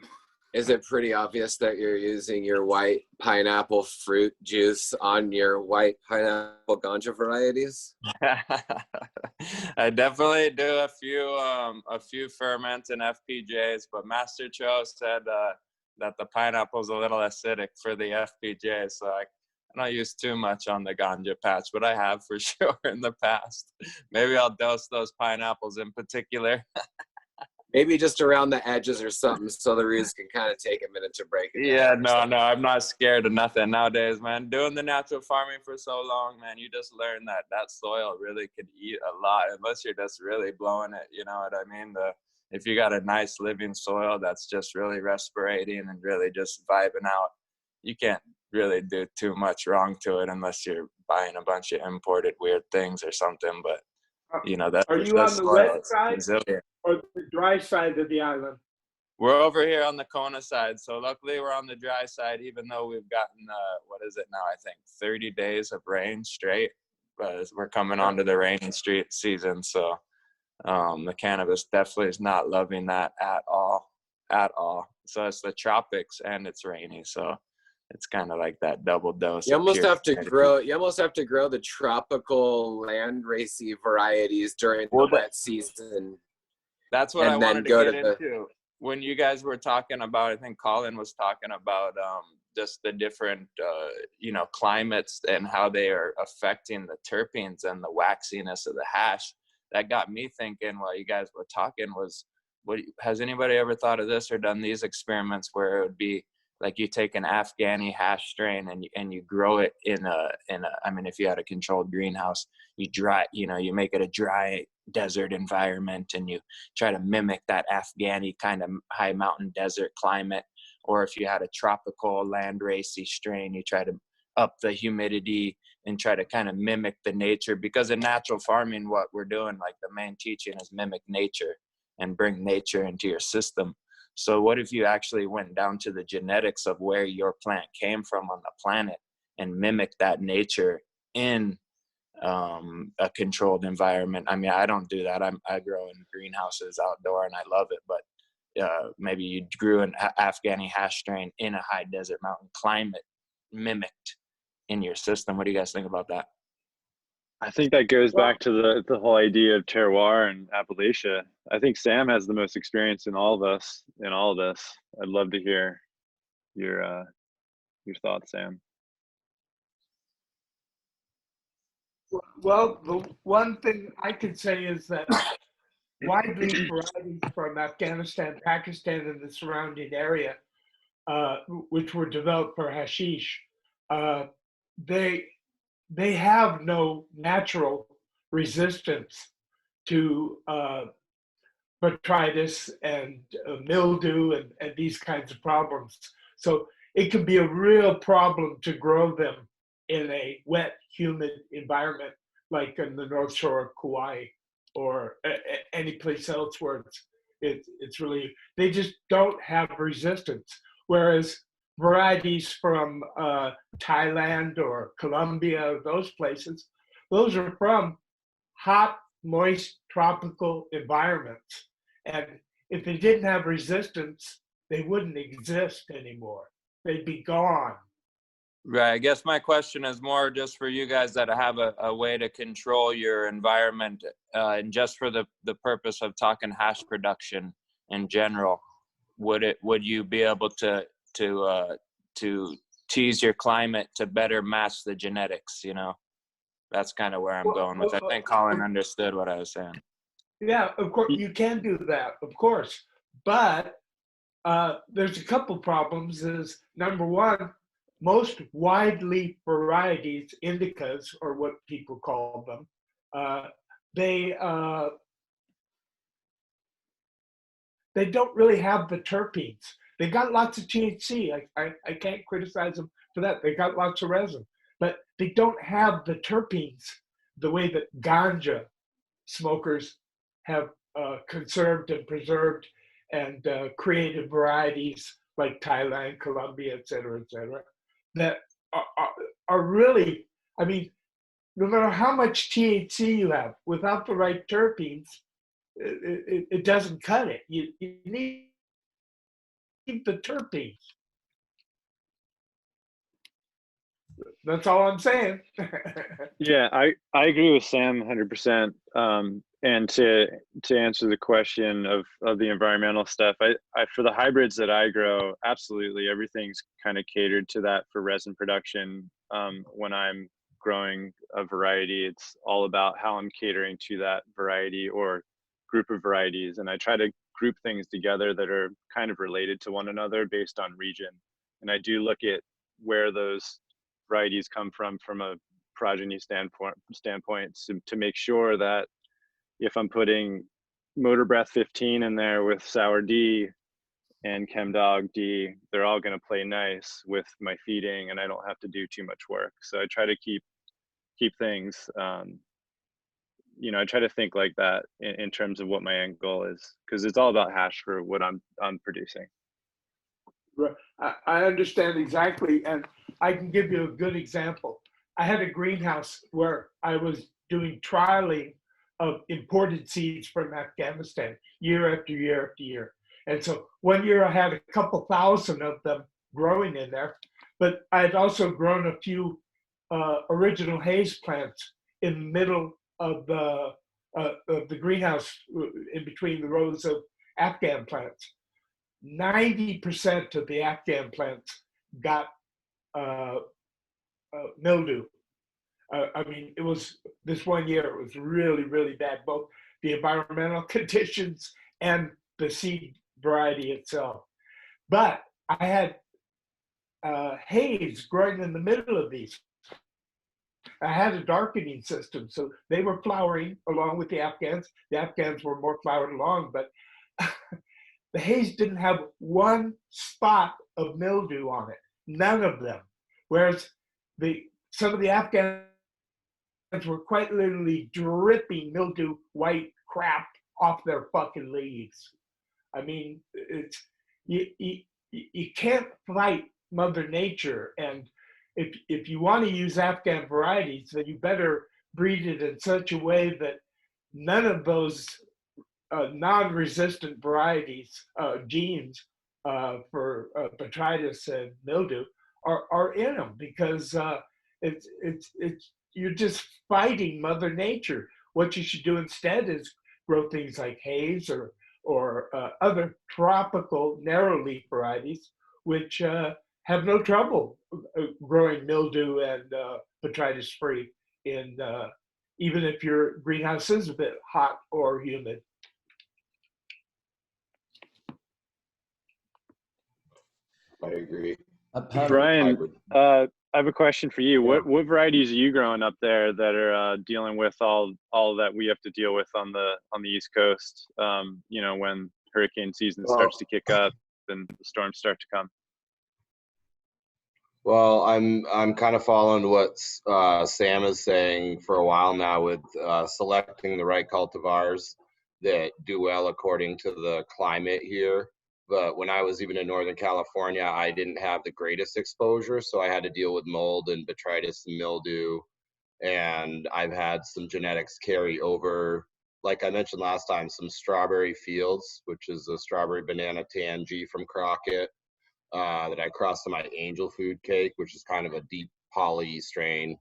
Is it pretty obvious that you're using your white pineapple fruit juice on your white pineapple ganja varieties? I definitely do a few ferments and FPJs, but Master Cho said that the pineapple's a little acidic for the FPJ, so I don't use too much on the ganja patch, but I have for sure in the past. Maybe I'll dose those pineapples in particular. Maybe just around the edges or something, so the roots can kind of take a minute to break it down. Yeah, no, I'm not scared of nothing nowadays, man. Doing the natural farming for so long, man, you just learn that soil really can eat a lot, unless you're just really blowing it, you know what I mean? If you got a nice living soil that's just really respirating and really just vibing out, you can't really do too much wrong to it unless you're buying a bunch of imported weird things or something, but you know, Are you on the wet side or the dry side of the island? We're over here on the Kona side, so luckily we're on the dry side, even though we've gotten, what is it now, I think 30 days of rain straight. We're coming onto the rainy street season, so the cannabis definitely is not loving that at all. So it's the tropics and it's rainy, so it's kind of like that double dose. You almost have to grow the tropical land racy varieties during the wet season. That's what I wanted to get into. When you guys were talking about, I think Colin was talking about just the different, climates and how they are affecting the terpenes and the waxiness of the hash. That got me thinking while you guys were talking was, has anybody ever thought of this or done these experiments where it would be like you take an Afghani hash strain and you grow it in a, I mean, if you had a controlled greenhouse, you make it a dry desert environment and you try to mimic that Afghani kind of high mountain desert climate. Or if you had a tropical land racy strain, you try to up the humidity and try to kind of mimic the nature, because in natural farming, what we're doing, like the main teaching is mimic nature and bring nature into your system. So what if you actually went down to the genetics of where your plant came from on the planet and mimic that nature in a controlled environment? I mean, I don't do that. I grow in greenhouses outdoor and I love it, but maybe you grew an Afghani hash strain in a high desert mountain climate mimicked in your system. What do you guys think about that? I think that goes back to the whole idea of terroir and Appalachia. I think Sam has the most experience in all of us in all of this. I'd love to hear your thoughts, Sam. Well, the one thing I could say is that widely varieties from Afghanistan, Pakistan, and the surrounding area, which were developed for hashish, they have no natural resistance to botrytis and mildew and these kinds of problems. So it can be a real problem to grow them in a wet, humid environment like in the North Shore of Kauai or any place else where it's really, they just don't have resistance. Whereas varieties from Thailand or Colombia, those places, those are from hot, moist, tropical environments. And if they didn't have resistance, they wouldn't exist anymore. They'd be gone. Right. I guess my question is more just for you guys that have a way to control your environment, and just for the purpose of talking hash production in general, would you be able to tease your climate to better match the genetics? You know, that's kind of where I'm going with it. I think Colin understood what I was saying. Yeah, of course you can do that, of course, but there's a couple problems. Is number one, most widely varieties, indicas, or what people call them, they don't really have the terpenes. They got lots of THC. I can't criticize them for that. They got lots of resin, but they don't have the terpenes the way that ganja smokers have conserved and preserved and created varieties like Thailand, Colombia, et cetera, that are really, I mean, no matter how much THC you have, without the right terpenes, it doesn't cut it. You need the terpenes. That's all I'm saying. Yeah, I agree with Sam 100%. And to answer the question of the environmental stuff, I for the hybrids that I grow, absolutely everything's kind of catered to that for resin production. When I'm growing a variety, it's all about how I'm catering to that variety or group of varieties, and I try to group things together that are kind of related to one another based on region. And I do look at where those varieties come from a progeny standpoint to make sure that if I'm putting Motor Breath 15 in there with Sour D and ChemDog D, they're all going to play nice with my feeding, and I don't have to do too much work. So I try to keep things, I try to think like that in terms of what my end goal is, because it's all about hash for what I'm producing. I understand exactly, and I can give you a good example. I had a greenhouse where I was doing trialing of imported seeds from Afghanistan year after year after year. And so one year I had a couple thousand of them growing in there, but I had also grown a few original haze plants in the middle of the greenhouse in between the rows of Afghan plants. 90% of the Afghan plants got mildew. I mean, it was this one year, it was really, really bad, both the environmental conditions and the seed variety itself. But I had haze growing in the middle of these. I had a darkening system, so they were flowering along with the Afghans. The Afghans were more flowered along, but the haze didn't have one spot of mildew on it, none of them. Whereas some of the Afghans were quite literally dripping mildew white crap off their fucking leaves. I mean, you can't fight Mother Nature, and if you want to use Afghan varieties, then you better breed it in such a way that none of those non-resistant varieties, genes for botrytis and mildew are in them, because you're just fighting Mother Nature. What you should do instead is grow things like haze or other tropical narrow leaf varieties, which have no trouble growing mildew and botrytis free in even if your greenhouse is a bit hot or humid. I agree. Brian, I have a question for you. Yeah. What varieties are you growing up there that are dealing with all that we have to deal with on the East Coast? When hurricane season starts to kick up and the storms start to come. Well, I'm kind of following what Sam is saying for a while now with selecting the right cultivars that do well according to the climate here. But when I was even in Northern California, I didn't have the greatest exposure, so I had to deal with mold and botrytis and mildew. And I've had some genetics carry over, like I mentioned last time, some strawberry fields, which is a strawberry banana tangy from Crockett. That I crossed to my angel food cake, which is kind of a deep poly strain,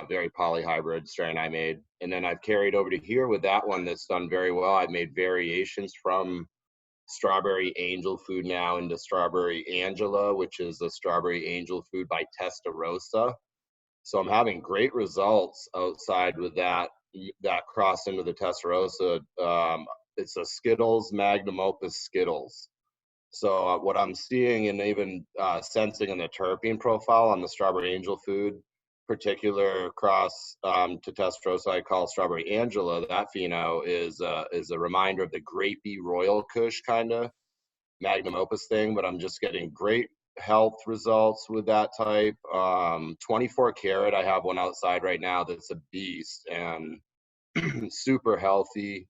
very poly hybrid strain I made. And then I've carried over to here with that one that's done very well. I've made variations from strawberry angel food now into strawberry Angela, which is a strawberry angel food by Testarossa. So I'm having great results outside with that cross into the Testarossa. It's a Skittles, Magnum Opus Skittles. So what I'm seeing and even sensing in the terpene profile on the strawberry angel food, particular cross to Testarossa I call strawberry Angela, that pheno is a reminder of the grapey Royal Kush kind of Magnum Opus thing, but I'm just getting great health results with that type. 24 karat, I have one outside right now that's a beast and super healthy.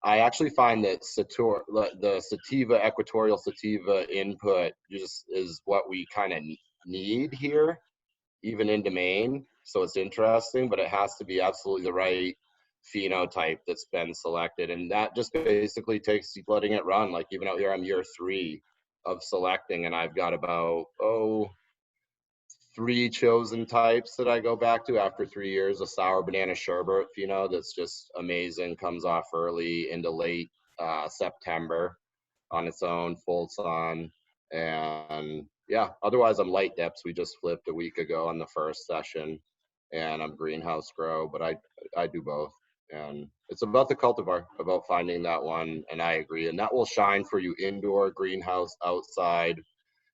I actually find that the sativa, equatorial sativa input just is what we kind of need here, even in Maine. So it's interesting, but it has to be absolutely the right phenotype that's been selected. And that just basically takes letting it run. Like even out here, I'm year 3 selecting, and I've got about 3 chosen types that I go back to after 3 years. A sour banana sherbet, that's just amazing, comes off early into late September on its own, full sun. And yeah, otherwise I'm light dips. We just flipped a week ago on the first session, and I'm greenhouse grow, but I do both. And it's about the cultivar, about finding that one. And I agree, and that will shine for you indoor, greenhouse, outside,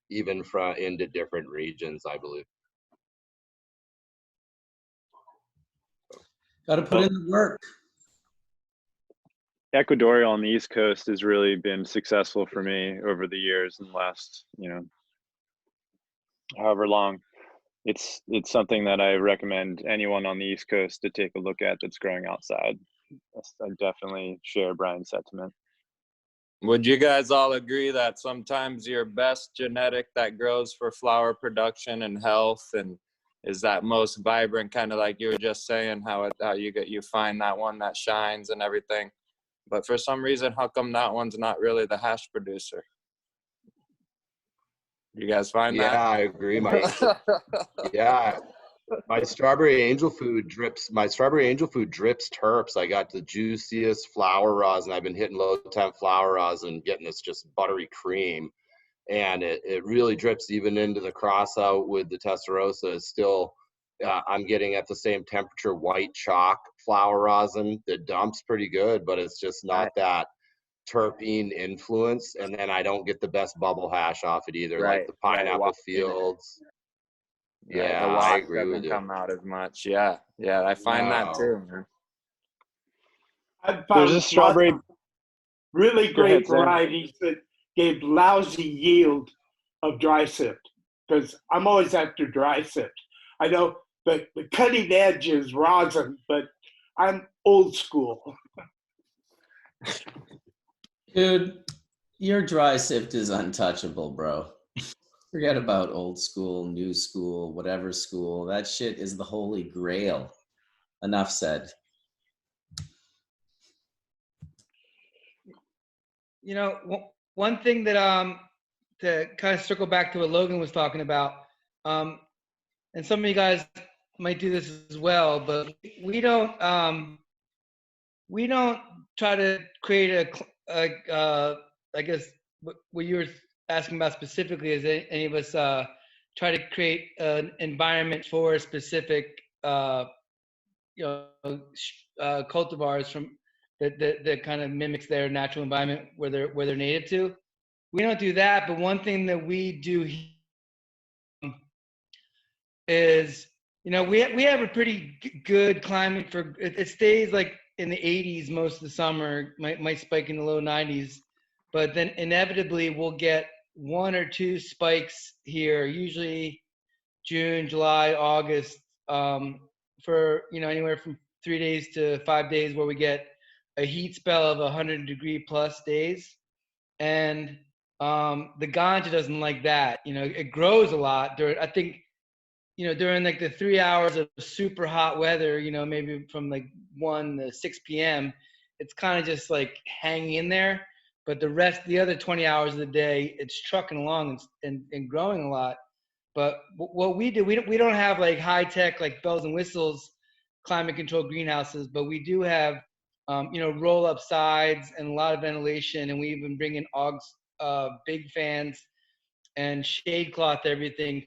even from into different regions, I believe. Got to put in the work. Ecuadorial on the East Coast has really been successful for me over the years in the last, however long. It's something that I recommend anyone on the East Coast to take a look at that's growing outside. I definitely share Brian's sentiment. Would you guys all agree that sometimes your best genetic that grows for flower production and health and is that most vibrant, kind of like you were just saying, how you find that one that shines and everything? But for some reason, how come that one's not really the hash producer? You guys find that? Yeah, I agree. My strawberry angel food drips terps. I got the juiciest flower rosin. I've been hitting low temp flower rosin, getting this just buttery cream. And it really drips even into the cross out with the Testarossa. It's still, I'm getting at the same temperature white chalk flower rosin that dumps pretty good, but it's just not that terpene influence. And then I don't get the best bubble hash off it either, like the Pineapple Fields. Yeah, the I agree doesn't with you. come out as much. Yeah, I find that too, man. I There's a strawberry. Really great ahead, Sam. varieties that gave lousy yield of dry sift, because I'm always after dry sift. I know the cutting edge is rosin, but I'm old school. Dude, your dry sift is untouchable, bro. Forget about old school, new school, whatever school. That shit is the holy grail. Enough said. One thing that to kind of circle back to what Logan was talking about, and some of you guys might do this as well, but we don't try to create I guess what you were asking about specifically is any of us try to create an environment for specific cultivars from that kind of mimics their natural environment where they're native to. We don't do that, but one thing that we do is, we have a pretty good climate for it stays like in the 80s most of the summer, might spike in the low 90s, but then inevitably we'll get 1 or 2 spikes here, usually June, July, August, for anywhere from 3 days to 5 days where we get a heat spell of 100-degree plus days. And the ganja doesn't like that. It grows a lot during, I think, during like the 3 hours of super hot weather, maybe from like 1 to 6 p.m., it's kind of just like hanging in there. But the other 20 hours of the day, it's trucking along and growing a lot. But what we do, we don't have like high tech, like bells and whistles, climate controlled greenhouses, but we do have, roll up sides and a lot of ventilation. And we even bring in big fans and shade cloth, everything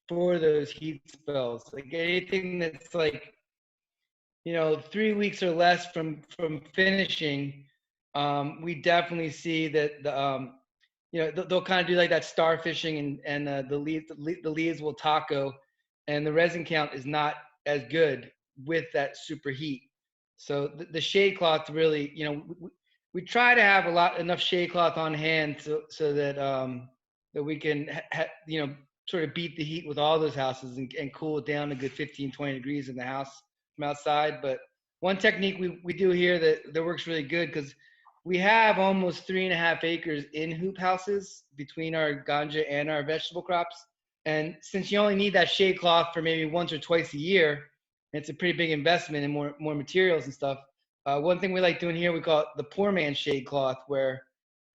for those heat spells. Like anything that's like, 3 weeks or less from finishing, we definitely see that they'll kind of do like that star fishing and the leaves will taco, and the resin count is not as good with that super heat. So the shade cloth really, we try to have enough shade cloth on hand so that that we can sort of beat the heat with all those houses and cool it down a good 15-20 degrees in the house from outside. But one technique we do here that works really good, because we have almost 3.5 acres in hoop houses between our ganja and our vegetable crops. And since you only need that shade cloth for maybe once or twice a year, it's a pretty big investment in more materials and stuff. One thing we like doing here, we call it the poor man's shade cloth, where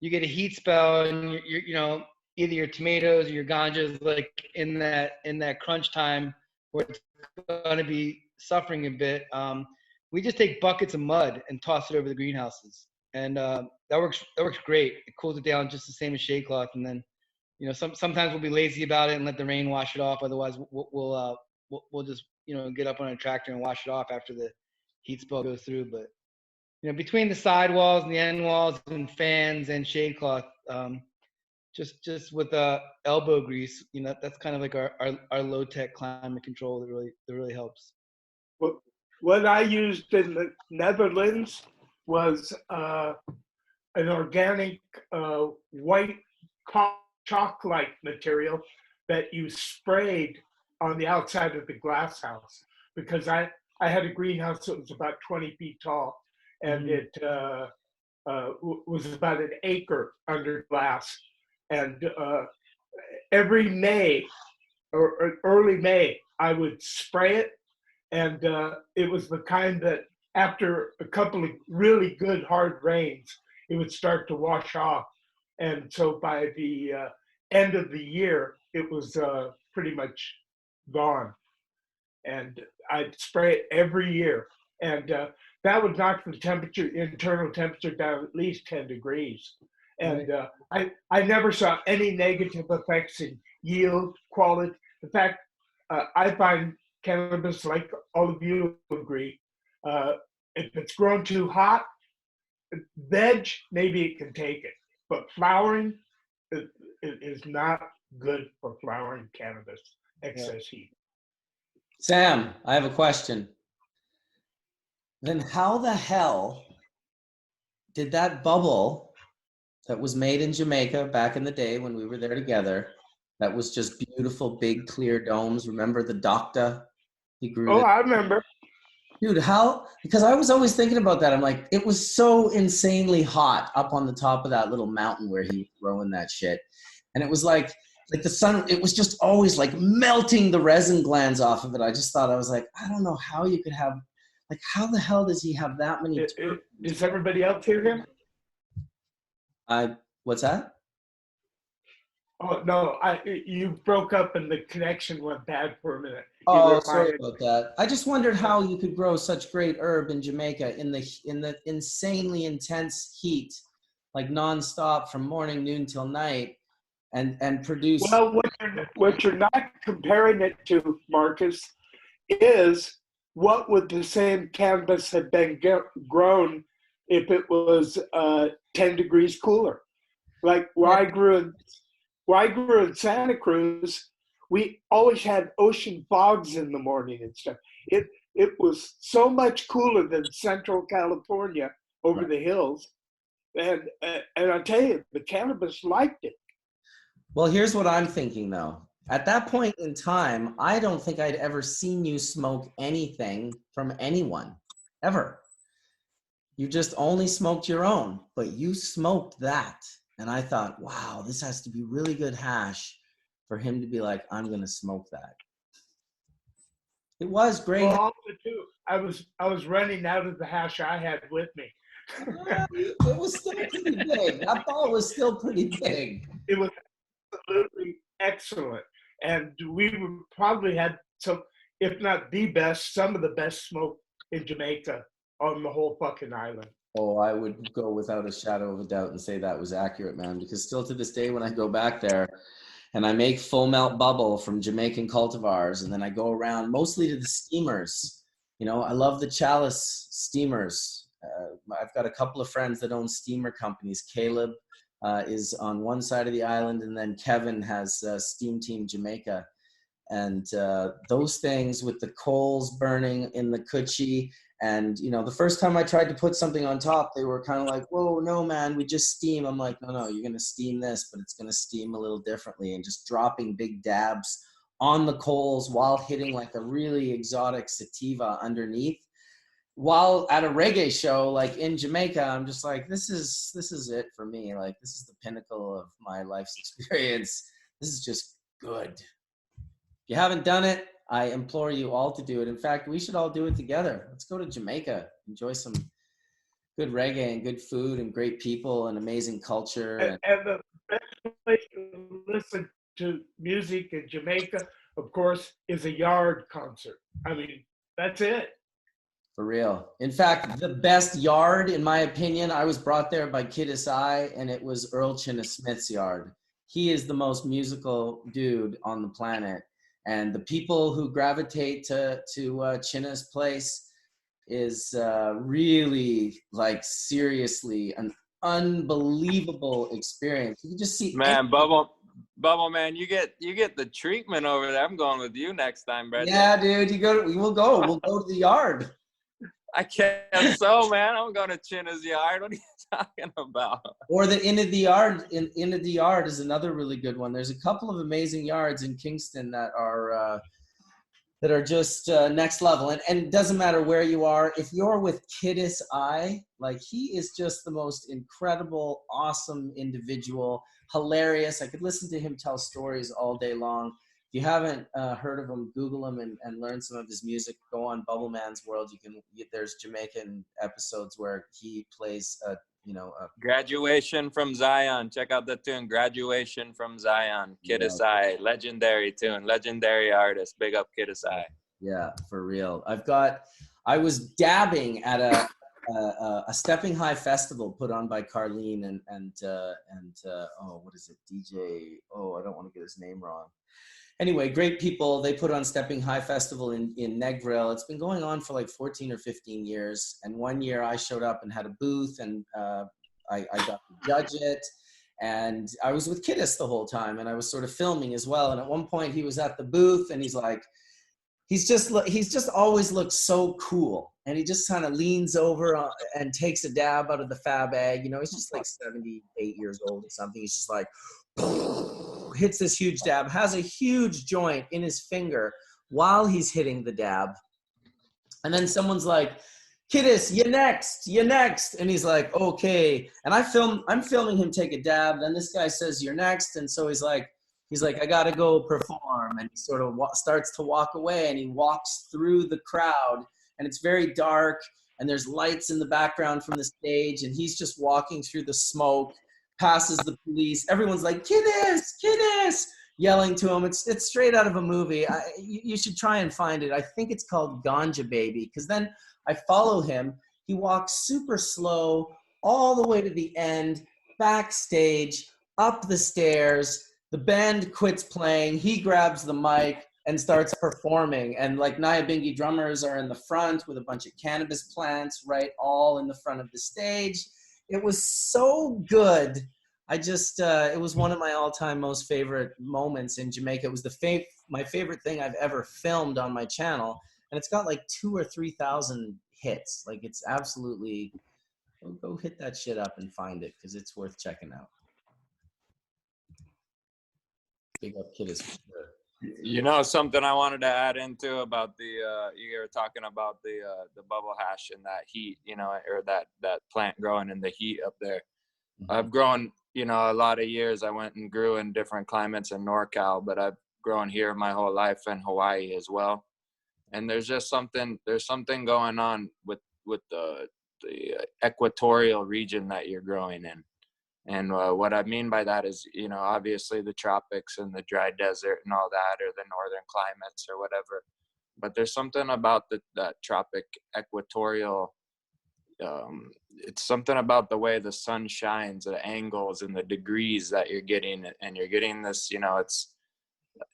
you get a heat spell and you know, either your tomatoes or your ganjas like in that crunch time where it's going to be suffering a bit. We just take buckets of mud and toss it over the greenhouses, and that works great. It cools it down just the same as shade cloth, and then, you know, sometimes we'll be lazy about it and let the rain wash it off. Otherwise, we'll just, you know, get up on a tractor and wash it off after the heat spell goes through. But, you know, between the sidewalls and the end walls and fans and shade cloth, just with elbow grease, you know, that's kind of like our low tech climate control that really helps. What I used in the Netherlands was an organic white chalk-like material that you sprayed on the outside of the glass house, because I had a greenhouse that was about 20 feet tall, and it was about an acre under glass. And every May or early May, I would spray it. And it was the kind that after a couple of really good hard rains, it would start to wash off. And so by the end of the year, it was pretty much gone. And I'd spray it every year. And that would knock the internal temperature down at least 10 degrees. And I never saw any negative effects in yield, quality. In fact, I find cannabis, like all of you agree, if it's grown too hot, veg, maybe it can take it. But flowering it is not good for flowering cannabis, excess heat. Sam, I have a question. Then how the hell did that bubble that was made in Jamaica back in the day when we were there together, that was just beautiful, big, clear domes? Remember the Docta? He grew it. I remember. Dude, how? Because I was always thinking about that. I'm like, it was so insanely hot up on the top of that little mountain where he was growing that shit. And it was like the sun, it was just always like melting the resin glands off of it. I just thought, I was like, I don't know how you could have, like, how the hell does he have that many? Does everybody else hear him? What's that? Oh, no, you broke up and the connection went bad for a minute. Oh, sorry about that. I just wondered how you could grow such great herb in Jamaica in the insanely intense heat, like nonstop from morning, noon till night, and produce. Well, what you're not comparing it to, Marcus, is what would the same cannabis have been grown if it was 10 degrees cooler? Like where I grew in Santa Cruz, we always had ocean fogs in the morning and stuff. It was so much cooler than Central California over the hills, and I tell you, the cannabis liked it. Well, here's what I'm thinking though. At that point in time, I don't think I'd ever seen you smoke anything from anyone, ever. You just only smoked your own, but you smoked that. And I thought, wow, this has to be really good hash for him to be like, I'm going to smoke that. It was great. Well, also too, I was running out of the hash I had with me. It was still pretty big. That ball was still pretty big. It was absolutely excellent. And we probably had some, if not the best, some of the best smoke in Jamaica on the whole fucking island. Oh, I would go without a shadow of a doubt and say that was accurate, man, because still to this day when I go back there and I make full melt bubble from Jamaican cultivars, and then I go around mostly to the steamers. You know, I love the Chalice steamers. I've got a couple of friends that own steamer companies. Caleb is on one side of the island, and then Kevin has Steam Team Jamaica. And those things with the coals burning in the coochie. And, you know, the first time I tried to put something on top, they were kind of like, whoa, no, man, we just steam. I'm like, no, you're going to steam this, but it's going to steam a little differently. And just dropping big dabs on the coals while hitting like a really exotic sativa underneath. While at a reggae show, like in Jamaica, I'm just like, this is it for me. Like, this is the pinnacle of my life's experience. This is just good. If you haven't done it, I implore you all to do it. In fact, we should all do it together. Let's go to Jamaica, enjoy some good reggae and good food and great people and amazing culture. And the best place to listen to music in Jamaica, of course, is a yard concert. I mean, that's it. For real. In fact, the best yard, in my opinion, I was brought there by Kidis I, and it was Earl Chinna Smith's yard. He is the most musical dude on the planet. And the people who gravitate to Chinna's place is really, like, seriously an unbelievable experience. You can just see, man, Bubble man, you get the treatment over there. I'm going with you next time, brother. Yeah, dude, we'll go to the yard. I can't so, man. I'm going to Chinna's yard. What are you talking about? Or the Inn of the Yard. Inn of the Yard is another really good one. There's a couple of amazing yards in Kingston that are just next level. And it doesn't matter where you are. If you're with Kidis I, like, he is just the most incredible, awesome individual, hilarious. I could listen to him tell stories all day long. If you haven't heard of him, Google him and learn some of his music. Go on Bubble Man's World. There's Jamaican episodes where he plays Graduation from Zion. Check out the tune, Graduation from Zion. Kidis I, legendary tune, legendary artist. Big up Kidis I. Yeah, for real. I was dabbing at a Stepping High festival put on by Carlene and what is it? DJ. Oh, I don't want to get his name wrong. Anyway, great people. They put on Stepping High Festival in Negril. It's been going on for like 14 or 15 years. And one year I showed up and had a booth, and I got to judge it. And I was with Kidis the whole time, and I was sort of filming as well. And at one point he was at the booth, and he's just always looked so cool. And he just kind of leans over and takes a dab out of the fab egg. You know, he's just like 78 years old or something. He's just like, hits this huge dab, has a huge joint in his finger while he's hitting the dab. And then someone's like, Kidis, you're next. And he's like, okay. And I'm filming him take a dab. Then this guy says, you're next. And so he's like, I got to go perform. And he sort of starts to walk away, and he walks through the crowd, and it's very dark, and there's lights in the background from the stage, and he's just walking through the smoke, passes the police. Everyone's like, Kidis, yelling to him. It's straight out of a movie. You should try and find it. I think it's called Ganja Baby, because then I follow him. He walks super slow all the way to the end, backstage, up the stairs. The band quits playing. He grabs the mic and starts performing. And like Nyabinghi drummers are in the front with a bunch of cannabis plants, right, all in the front of the stage. It was so good. It was one of my all-time most favorite moments in Jamaica. It was my favorite thing I've ever filmed on my channel. And it's got like 2,000 or 3,000 hits. Like, it's absolutely, go hit that shit up and find it, because it's worth checking out. Big up Kidis for sure. You know, something I wanted to add into about you were talking about the bubble hash and that heat, you know, or that plant growing in the heat up there. Mm-hmm. I've grown, you know, a lot of years. I went and grew in different climates in NorCal, but I've grown here my whole life in Hawaii as well. And there's something going on with the equatorial region that you're growing in. And what I mean by that is, you know, obviously the tropics and the dry desert and all that, or the northern climates or whatever. But there's something about that tropic equatorial, it's something about the way the sun shines, the angles and the degrees that you're getting. And you're getting this, you know, it's,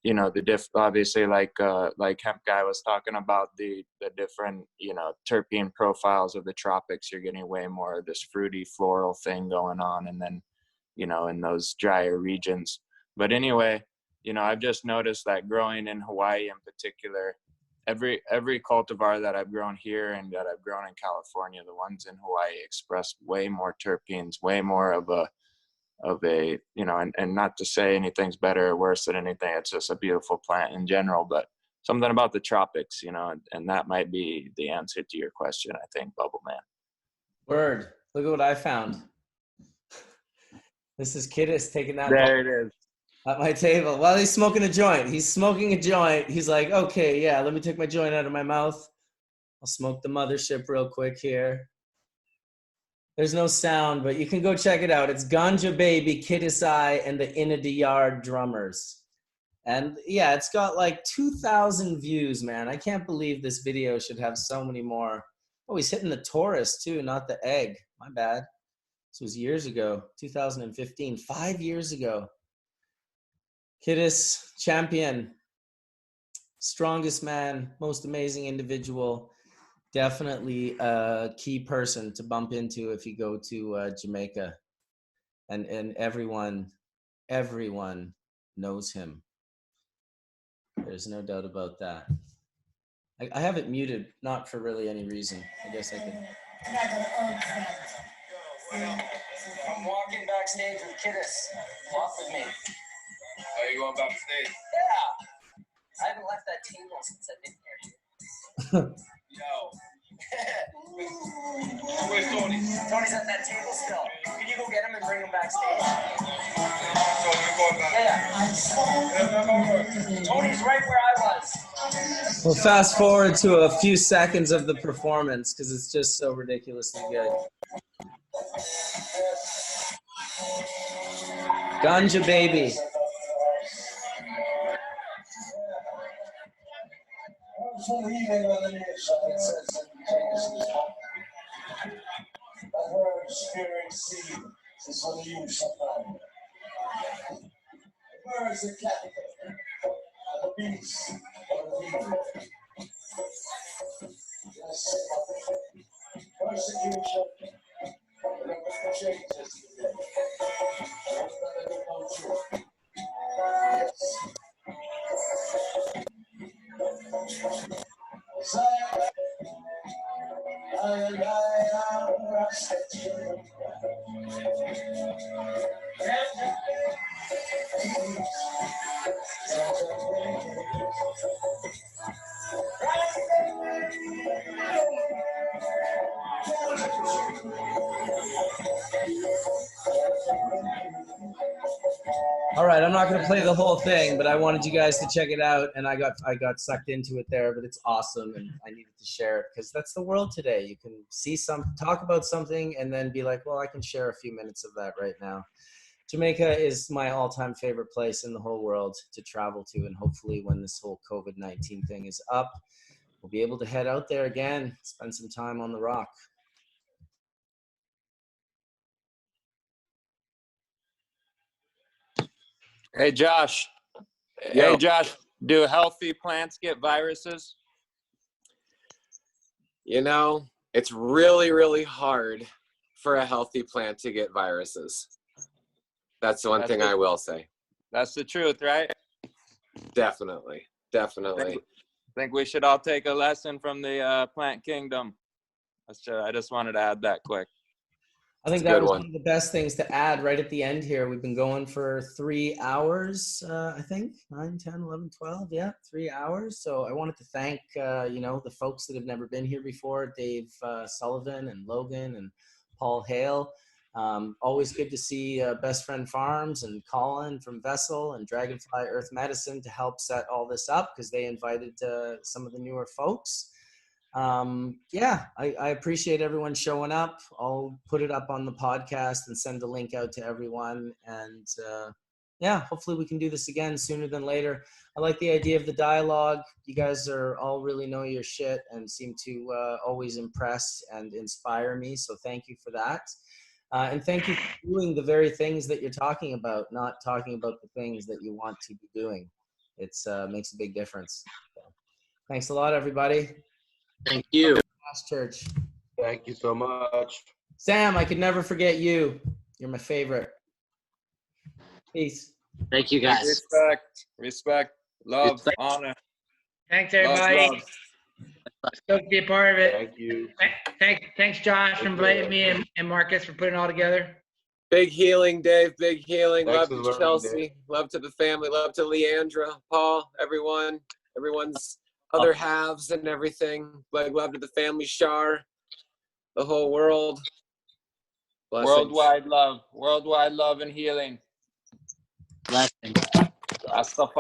you know, obviously like Hemp Guy was talking about the different, you know, terpene profiles of the tropics. You're getting way more of this fruity floral thing going on, and then, you know, in those drier regions. But anyway, you know, I've just noticed that growing in Hawaii in particular, every cultivar that I've grown here and that I've grown in California, the ones in Hawaii express way more terpenes, way more of a, you know, and not to say anything's better or worse than anything. It's just a beautiful plant in general, but something about the tropics, you know, and that might be the answer to your question, I think, Bubble Man. Word. Look at what I found. This is Kidis taking that. There it is. At my table while he's smoking a joint. He's smoking a joint. He's like, okay, yeah, let me take my joint out of my mouth. I'll smoke the mothership real quick here. There's no sound, but you can go check it out. It's Ganja Baby, Kittisai, and the Inadiyar Drummers. And yeah, it's got like 2,000 views, man. I can't believe this video should have so many more. Oh, he's hitting the Taurus too, not the egg. My bad. This was years ago, 2015, 5 years ago. Kittis, champion, strongest man, most amazing individual. Definitely a key person to bump into if you go to Jamaica. And everyone knows him. There's no doubt about that. I have it muted, not for really any reason. I guess I could. I'm walking backstage with Kittis. Walk with me. Are you going backstage? Yeah. I haven't left that table since I've been here. Yo. Where's Tony? Tony's at that table still. Can you go get him and bring him backstage? So you're going back? Yeah. Tony's right where I was. We'll fast forward to a few seconds of the performance because it's just so ridiculously good. Ganja Baby. All right, I'm not going to play the whole thing, but I wanted you guys to check it out, and I got sucked into it there, but it's awesome, and I needed to share it because that's the world today. You can see talk about something, and then be like, well, I can share a few minutes of that right now. Jamaica is my all-time favorite place in the whole world to travel to, and hopefully when this whole COVID-19 thing is up, we'll be able to head out there again, spend some time on the rock. Hey, Josh. Yo. Hey, Josh. Do healthy plants get viruses? You know, it's really, really hard for a healthy plant to get viruses. That's the one thing I will say. That's the truth, right? Definitely. Definitely. I think we should all take a lesson from the plant kingdom. I just wanted to add that quick. I think that was one of the best things to add right at the end here. We've been going for 3 hours, I think, 9, 10, 11, 12, yeah, 3 hours. So I wanted to thank, the folks that have never been here before, Dave Sullivan and Logan and Paul Hale. Always good to see Best Friend Farms and Colin from Vessel and Dragonfly Earth Medicine to help set all this up because they invited some of the newer folks. I appreciate everyone showing up. I'll put it up on the podcast and send the link out to everyone. And hopefully we can do this again sooner than later. I like the idea of the dialogue. You guys are all really know your shit and seem to always impress and inspire me. So thank you for that. And thank you for doing the very things that you're talking about, not talking about the things that you want to be doing. It's makes a big difference. So, thanks a lot, everybody. Thank you. Church. Thank you so much. Sam, I could never forget you. You're my favorite. Peace. Thank you, guys. Respect, love, honor. Thanks, everybody. Love. Stoked to be a part of it. Thank you. Thanks, Josh, for inviting me and Marcus for putting it all together. Big healing, Dave. Big healing. Thanks Love for to learning, Chelsea. Dave. Love to the family. Love to Leandra, Paul, everyone's other halves and everything. Like love to the family, Shar, the whole world. Blessings. Worldwide love and healing. Blessings. Rastafari.